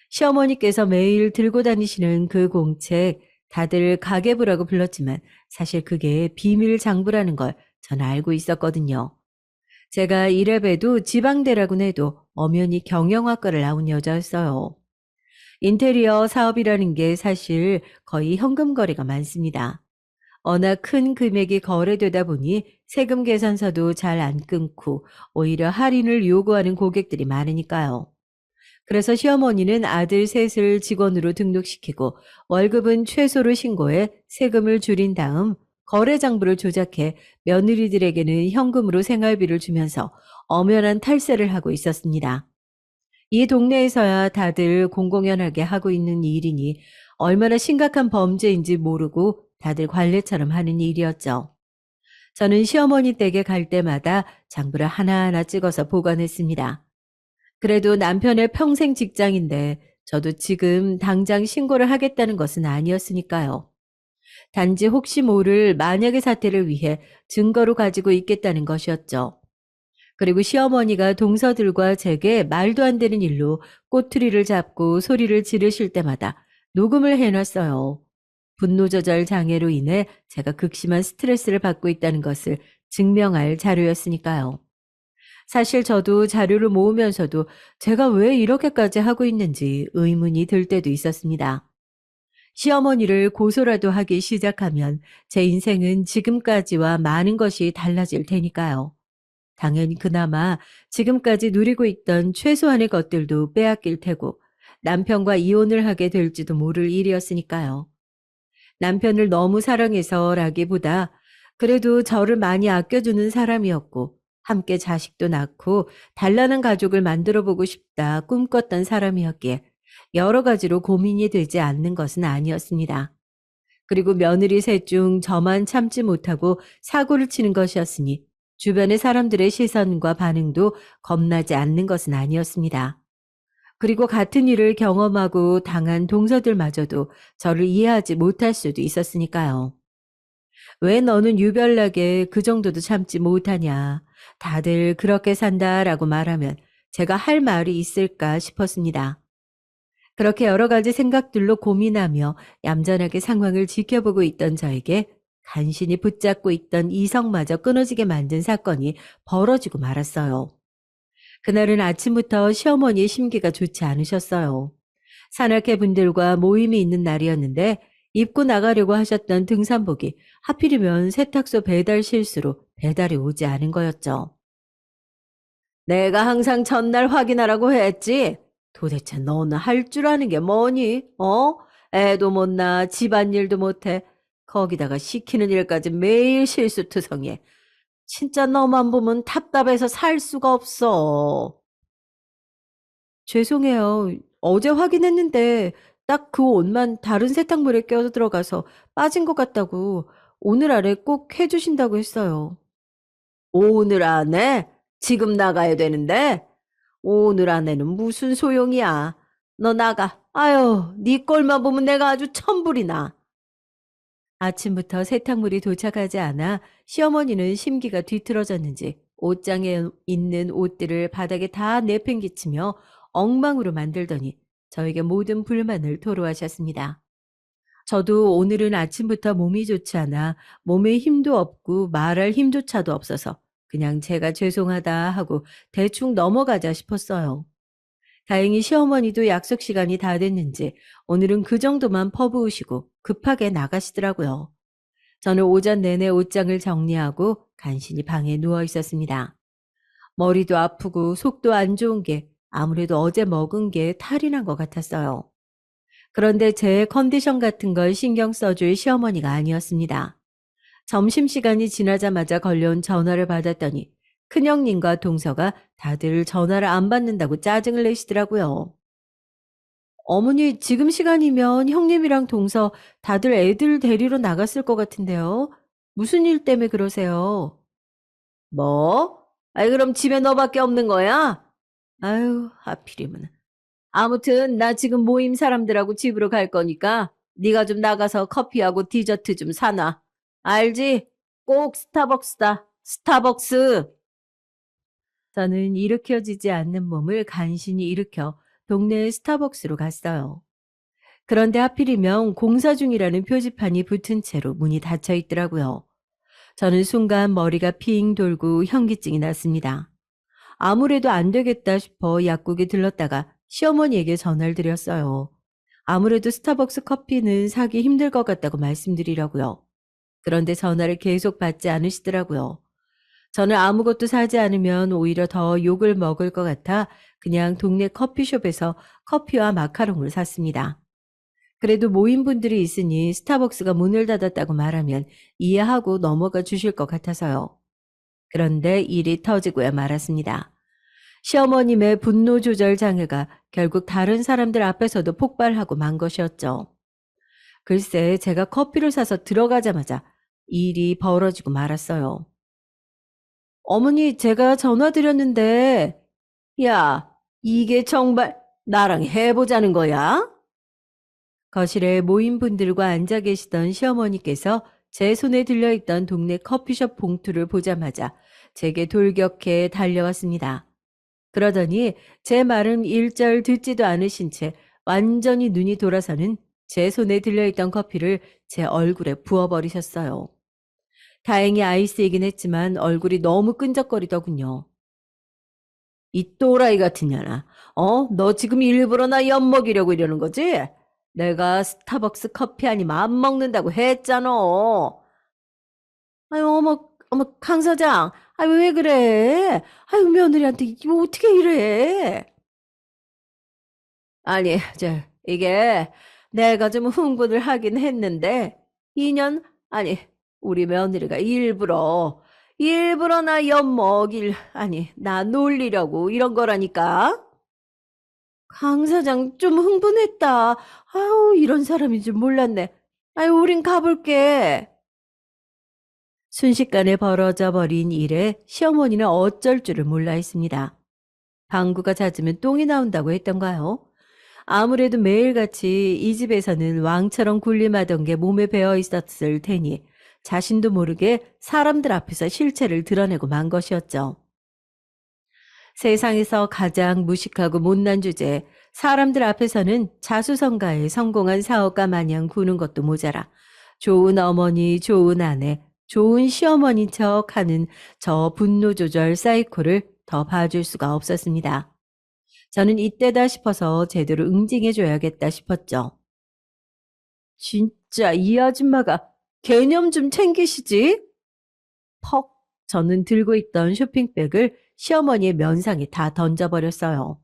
시어머니께서 매일 들고 다니시는 그 공책, 다들 가계부라고 불렀지만 사실 그게 비밀 장부라는 걸 전 알고 있었거든요. 제가 이래봬도 지방대라고 해도 엄연히 경영학과를 나온 여자였어요. 인테리어 사업이라는 게 사실 거의 현금 거래가 많습니다. 워낙 큰 금액이 거래되다 보니 세금 계산서도 잘 안 끊고 오히려 할인을 요구하는 고객들이 많으니까요. 그래서 시어머니는 아들 셋을 직원으로 등록시키고 월급은 최소로 신고해 세금을 줄인 다음 거래 장부를 조작해 며느리들에게는 현금으로 생활비를 주면서 엄연한 탈세를 하고 있었습니다. 이 동네에서야 다들 공공연하게 하고 있는 일이니 얼마나 심각한 범죄인지 모르고 다들 관례처럼 하는 일이었죠. 저는 시어머니 댁에 갈 때마다 장부를 하나하나 찍어서 보관했습니다. 그래도 남편의 평생 직장인데 저도 지금 당장 신고를 하겠다는 것은 아니었으니까요. 단지 혹시 모를 만약의 사태를 위해 증거로 가지고 있겠다는 것이었죠. 그리고 시어머니가 동서들과 제게 말도 안 되는 일로 꼬투리를 잡고 소리를 지르실 때마다 녹음을 해놨어요. 분노 조절 장애로 인해 제가 극심한 스트레스를 받고 있다는 것을 증명할 자료였으니까요. 사실 저도 자료를 모으면서도 제가 왜 이렇게까지 하고 있는지 의문이 들 때도 있었습니다. 시어머니를 고소라도 하기 시작하면 제 인생은 지금까지와 많은 것이 달라질 테니까요. 당연히 그나마 지금까지 누리고 있던 최소한의 것들도 빼앗길 테고 남편과 이혼을 하게 될지도 모를 일이었으니까요. 남편을 너무 사랑해서라기보다 그래도 저를 많이 아껴주는 사람이었고 함께 자식도 낳고 단란한 가족을 만들어 보고 싶다 꿈꿨던 사람이었기에 여러 가지로 고민이 되지 않는 것은 아니었습니다. 그리고 며느리 셋 중 저만 참지 못하고 사고를 치는 것이었으니 주변의 사람들의 시선과 반응도 겁나지 않는 것은 아니었습니다. 그리고 같은 일을 경험하고 당한 동서들마저도 저를 이해하지 못할 수도 있었으니까요. 왜 너는 유별나게 그 정도도 참지 못하냐. 다들 그렇게 산다라고 말하면 제가 할 말이 있을까 싶었습니다. 그렇게 여러 가지 생각들로 고민하며 얌전하게 상황을 지켜보고 있던 저에게 간신히 붙잡고 있던 이성마저 끊어지게 만든 사건이 벌어지고 말았어요. 그날은 아침부터 시어머니의 심기가 좋지 않으셨어요. 산악회 분들과 모임이 있는 날이었는데 입고 나가려고 하셨던 등산복이 하필이면 세탁소 배달 실수로 배달이 오지 않은 거였죠. 내가 항상 전날 확인하라고 했지. 도대체 너는 할 줄 아는 게 뭐니? 어? 애도 못 낳아, 집안일도 못해. 거기다가 시키는 일까지 매일 실수투성이해. 진짜 너만 보면 답답해서 살 수가 없어. 죄송해요. 어제 확인했는데 딱 그 옷만 다른 세탁물에 껴들어가서 빠진 것 같다고 오늘 안에 꼭 해주신다고 했어요. 오늘 안에? 지금 나가야 되는데? 오늘 안에는 무슨 소용이야. 너 나가. 아유, 네 꼴만 보면 내가 아주 천불이 나. 아침부터 세탁물이 도착하지 않아 시어머니는 심기가 뒤틀어졌는지 옷장에 있는 옷들을 바닥에 다 내팽개치며 엉망으로 만들더니 저에게 모든 불만을 토로하셨습니다. 저도 오늘은 아침부터 몸이 좋지 않아 몸에 힘도 없고 말할 힘조차도 없어서 그냥 제가 죄송하다 하고 대충 넘어가자 싶었어요. 다행히 시어머니도 약속 시간이 다 됐는지 오늘은 그 정도만 퍼부으시고 급하게 나가시더라고요. 저는 오전 내내 옷장을 정리하고 간신히 방에 누워 있었습니다. 머리도 아프고 속도 안 좋은 게 아무래도 어제 먹은 게 탈이 난 것 같았어요. 그런데 제 컨디션 같은 걸 신경 써줄 시어머니가 아니었습니다. 점심시간이 지나자마자 걸려온 전화를 받았더니 큰형님과 동서가 다들 전화를 안 받는다고 짜증을 내시더라고요. 어머니, 지금 시간이면 형님이랑 동서 다들 애들 데리러 나갔을 것 같은데요. 무슨 일 때문에 그러세요? 뭐? 아이, 그럼 집에 너밖에 없는 거야? 아유, 하필이면. 아무튼 나 지금 모임 사람들하고 집으로 갈 거니까 네가 좀 나가서 커피하고 디저트 좀 사놔. 알지? 꼭 스타벅스다. 스타벅스. 저는 일으켜지지 않는 몸을 간신히 일으켜 동네 스타벅스로 갔어요. 그런데 하필이면 공사 중이라는 표지판이 붙은 채로 문이 닫혀 있더라고요. 저는 순간 머리가 핑 돌고 현기증이 났습니다. 아무래도 안 되겠다 싶어 약국에 들렀다가 시어머니에게 전화를 드렸어요. 아무래도 스타벅스 커피는 사기 힘들 것 같다고 말씀드리려고요. 그런데 전화를 계속 받지 않으시더라고요. 저는 아무것도 사지 않으면 오히려 더 욕을 먹을 것 같아 그냥 동네 커피숍에서 커피와 마카롱을 샀습니다. 그래도 모임분들이 있으니 스타벅스가 문을 닫았다고 말하면 이해하고 넘어가 주실 것 같아서요. 그런데 일이 터지고야 말았습니다. 시어머님의 분노 조절 장애가 결국 다른 사람들 앞에서도 폭발하고 만 것이었죠. 글쎄, 제가 커피를 사서 들어가자마자 일이 벌어지고 말았어요. 어머니, 제가 전화 드렸는데, 야, 이게 정말 나랑 해보자는 거야? 거실에 모인 분들과 앉아 계시던 시어머니께서 제 손에 들려있던 동네 커피숍 봉투를 보자마자 제게 돌격해 달려왔습니다. 그러더니 제 말은 일절 듣지도 않으신 채 완전히 눈이 돌아서는 제 손에 들려있던 커피를 제 얼굴에 부어버리셨어요. 다행히 아이스이긴 했지만 얼굴이 너무 끈적거리더군요. 이 또라이 같은 년아. 너 지금 일부러 나 엿먹이려고 이러는 거지? 내가 스타벅스 커피 아니면 안 먹는다고 했잖아. 아유, 어머, 강 사장. 아유, 왜 그래? 아유, 며느리한테 이거 어떻게 이래? 아니, 이게 내가 좀 흥분을 하긴 했는데, 아니, 우리 며느리가 일부러 나 아니, 나 놀리려고 이런 거라니까? 강 사장 좀 흥분했다. 아우, 이런 사람인 줄 몰랐네. 아유, 우린 가볼게. 순식간에 벌어져 버린 일에 시어머니는 어쩔 줄을 몰라 했습니다. 방구가 잦으면 똥이 나온다고 했던가요? 아무래도 매일같이 이 집에서는 왕처럼 군림하던 게 몸에 배어 있었을 테니 자신도 모르게 사람들 앞에서 실체를 드러내고 만 것이었죠. 세상에서 가장 무식하고 못난 주제, 사람들 앞에서는 자수성가에 성공한 사업가 마냥 구는 것도 모자라 좋은 어머니, 좋은 아내, 좋은 시어머니인 척하는 저 분노 조절 사이코를 더 봐줄 수가 없었습니다. 저는 이때다 싶어서 제대로 응징해줘야겠다 싶었죠. 진짜 이 아줌마가 개념 좀 챙기시지? 퍽! 저는 들고 있던 쇼핑백을 시어머니의 면상에 다 던져버렸어요.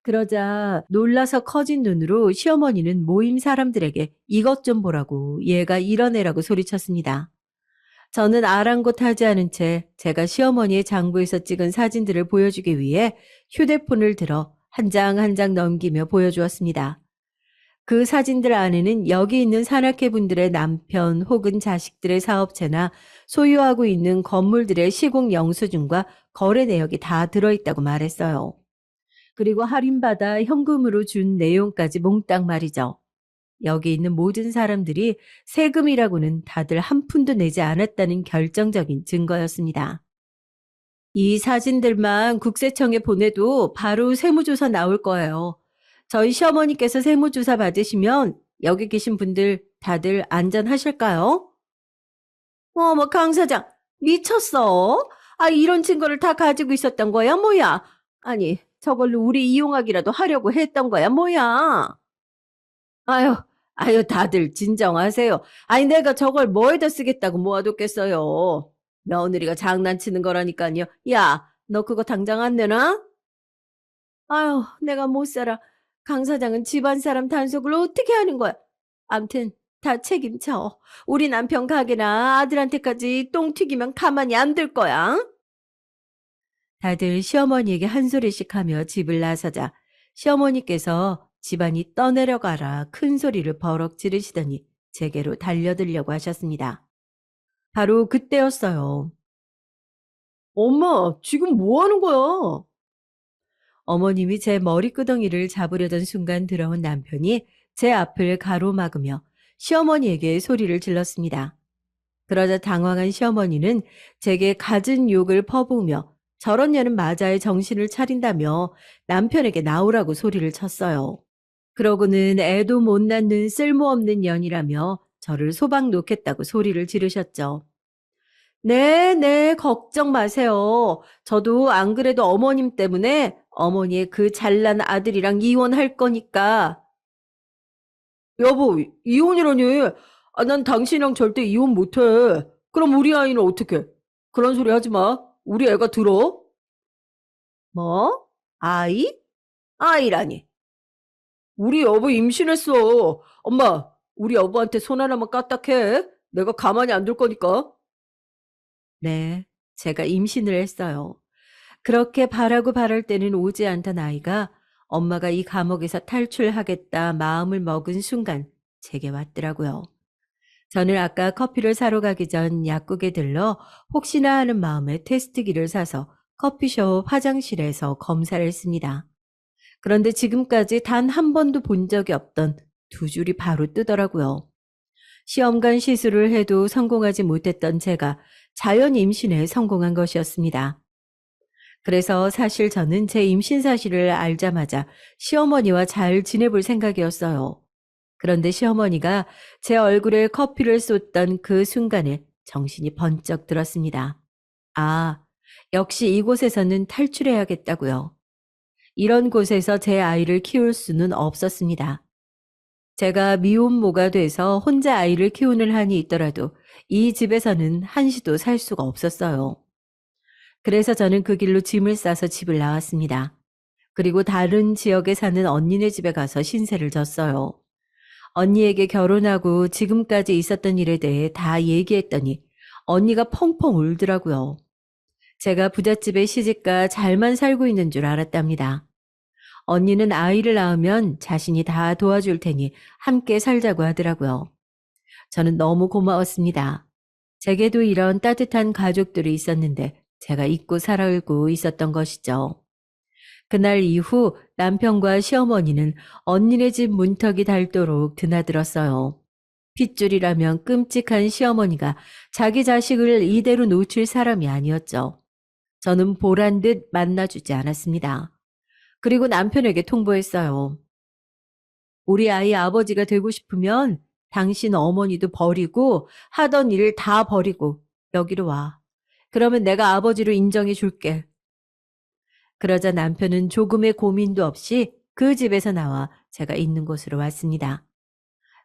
그러자 놀라서 커진 눈으로 시어머니는 모임 사람들에게 이것 좀 보라고 얘가 이런 애라고 소리쳤습니다. 저는 아랑곳하지 않은 채 제가 시어머니의 장부에서 찍은 사진들을 보여주기 위해 휴대폰을 들어 한 장 한 장 넘기며 보여주었습니다. 그 사진들 안에는 여기 있는 산악회 분들의 남편 혹은 자식들의 사업체나 소유하고 있는 건물들의 시공 영수증과 거래 내역이 다 들어있다고 말했어요. 그리고 할인받아 현금으로 준 내용까지 몽땅 말이죠. 여기 있는 모든 사람들이 세금이라고는 다들 한 푼도 내지 않았다는 결정적인 증거였습니다. 이 사진들만 국세청에 보내도 바로 세무조사 나올 거예요. 저희 시어머니께서 세무조사 받으시면 여기 계신 분들 다들 안전하실까요? 어머, 강 사장, 미쳤어? 아, 이런 증거를 다 가지고 있었던 거야, 뭐야? 아니, 저걸로 우리 이용하기라도 하려고 했던 거야, 뭐야? 아유, 아유, 다들 진정하세요. 아니, 내가 저걸 뭐에다 쓰겠다고 모아뒀겠어요. 며느리가 장난치는 거라니까요. 야, 너 그거 당장 안 내놔? 아유, 내가 못 살아. 강 사장은 집안 사람 단속을 어떻게 하는 거야? 암튼 다 책임져. 우리 남편 가게나 아들한테까지 똥 튀기면 가만히 안 둘 거야. 다들 시어머니에게 한 소리씩 하며 집을 나서자 시어머니께서 집안이 떠내려가라 큰 소리를 버럭 지르시더니 제게로 달려들려고 하셨습니다. 바로 그때였어요. 엄마, 지금 뭐 하는 거야? 어머님이 제 머리끄덩이를 잡으려던 순간 들어온 남편이 제 앞을 가로막으며 시어머니에게 소리를 질렀습니다. 그러자 당황한 시어머니는 제게 갖은 욕을 퍼부으며 저런 년은 맞아야 정신을 차린다며 남편에게 나오라고 소리를 쳤어요. 그러고는 애도 못 낳는 쓸모없는 년이라며 저를 소박 놓겠다고 소리를 지르셨죠. 네, 네, 걱정 마세요. 저도 안 그래도 어머님 때문에 어머니의 그 잘난 아들이랑 이혼할 거니까. 여보, 이혼이라니. 아, 난 당신이랑 절대 이혼 못해. 그럼 우리 아이는 어떡해? 그런 소리 하지 마. 우리 애가 들어? 뭐? 아이? 아이라니. 우리 여보 임신했어. 엄마, 우리 여보한테 손 하나만 까딱해. 내가 가만히 안 둘 거니까. 네, 제가 임신을 했어요. 그렇게 바라고 바랄 때는 오지 않던 아이가 엄마가 이 감옥에서 탈출하겠다 마음을 먹은 순간 제게 왔더라고요. 저는 아까 커피를 사러 가기 전 약국에 들러 혹시나 하는 마음에 테스트기를 사서 커피숍 화장실에서 검사를 했습니다. 그런데 지금까지 단 한 번도 본 적이 없던 두 줄이 바로 뜨더라고요. 시험관 시술을 해도 성공하지 못했던 제가 자연 임신에 성공한 것이었습니다. 그래서 사실 저는 제 임신 사실을 알자마자 시어머니와 잘 지내볼 생각이었어요. 그런데 시어머니가 제 얼굴에 커피를 쏟던 그 순간에 정신이 번쩍 들었습니다. 아, 역시 이곳에서는 탈출해야겠다고요. 이런 곳에서 제 아이를 키울 수는 없었습니다. 제가 미혼모가 돼서 혼자 아이를 키우는 한이 있더라도 이 집에서는 한시도 살 수가 없었어요. 그래서 저는 그 길로 짐을 싸서 집을 나왔습니다. 그리고 다른 지역에 사는 언니네 집에 가서 신세를 졌어요. 언니에게 결혼하고 지금까지 있었던 일에 대해 다 얘기했더니 언니가 펑펑 울더라고요. 제가 부잣집에 시집가 잘만 살고 있는 줄 알았답니다. 언니는 아이를 낳으면 자신이 다 도와줄 테니 함께 살자고 하더라고요. 저는 너무 고마웠습니다. 제게도 이런 따뜻한 가족들이 있었는데 제가 잊고 살아오고 있었던 것이죠. 그날 이후 남편과 시어머니는 언니네 집 문턱이 닳도록 드나들었어요. 핏줄이라면 끔찍한 시어머니가 자기 자식을 이대로 놓칠 사람이 아니었죠. 저는 보란 듯 만나주지 않았습니다. 그리고 남편에게 통보했어요. 우리 아이 아버지가 되고 싶으면 당신 어머니도 버리고 하던 일 다 버리고 여기로 와. 그러면 내가 아버지로 인정해 줄게. 그러자 남편은 조금의 고민도 없이 그 집에서 나와 제가 있는 곳으로 왔습니다.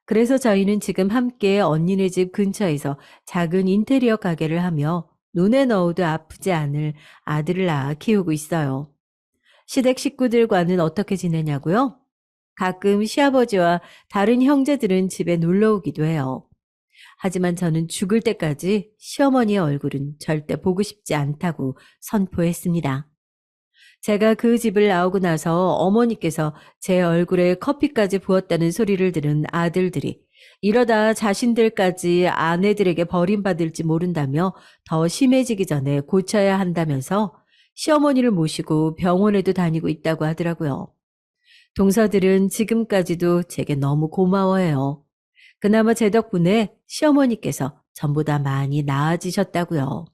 그래서 저희는 지금 함께 언니네 집 근처에서 작은 인테리어 가게를 하며 눈에 넣어도 아프지 않을 아들을 낳아 키우고 있어요. 시댁 식구들과는 어떻게 지내냐고요? 가끔 시아버지와 다른 형제들은 집에 놀러 오기도 해요. 하지만 저는 죽을 때까지 시어머니의 얼굴은 절대 보고 싶지 않다고 선포했습니다. 제가 그 집을 나오고 나서 어머니께서 제 얼굴에 커피까지 부었다는 소리를 들은 아들들이 이러다 자신들까지 아내들에게 버림받을지 모른다며 더 심해지기 전에 고쳐야 한다면서 시어머니를 모시고 병원에도 다니고 있다고 하더라고요. 동서들은 지금까지도 제게 너무 고마워해요. 그나마 제 덕분에 시어머니께서 전보다 많이 나아지셨다고요.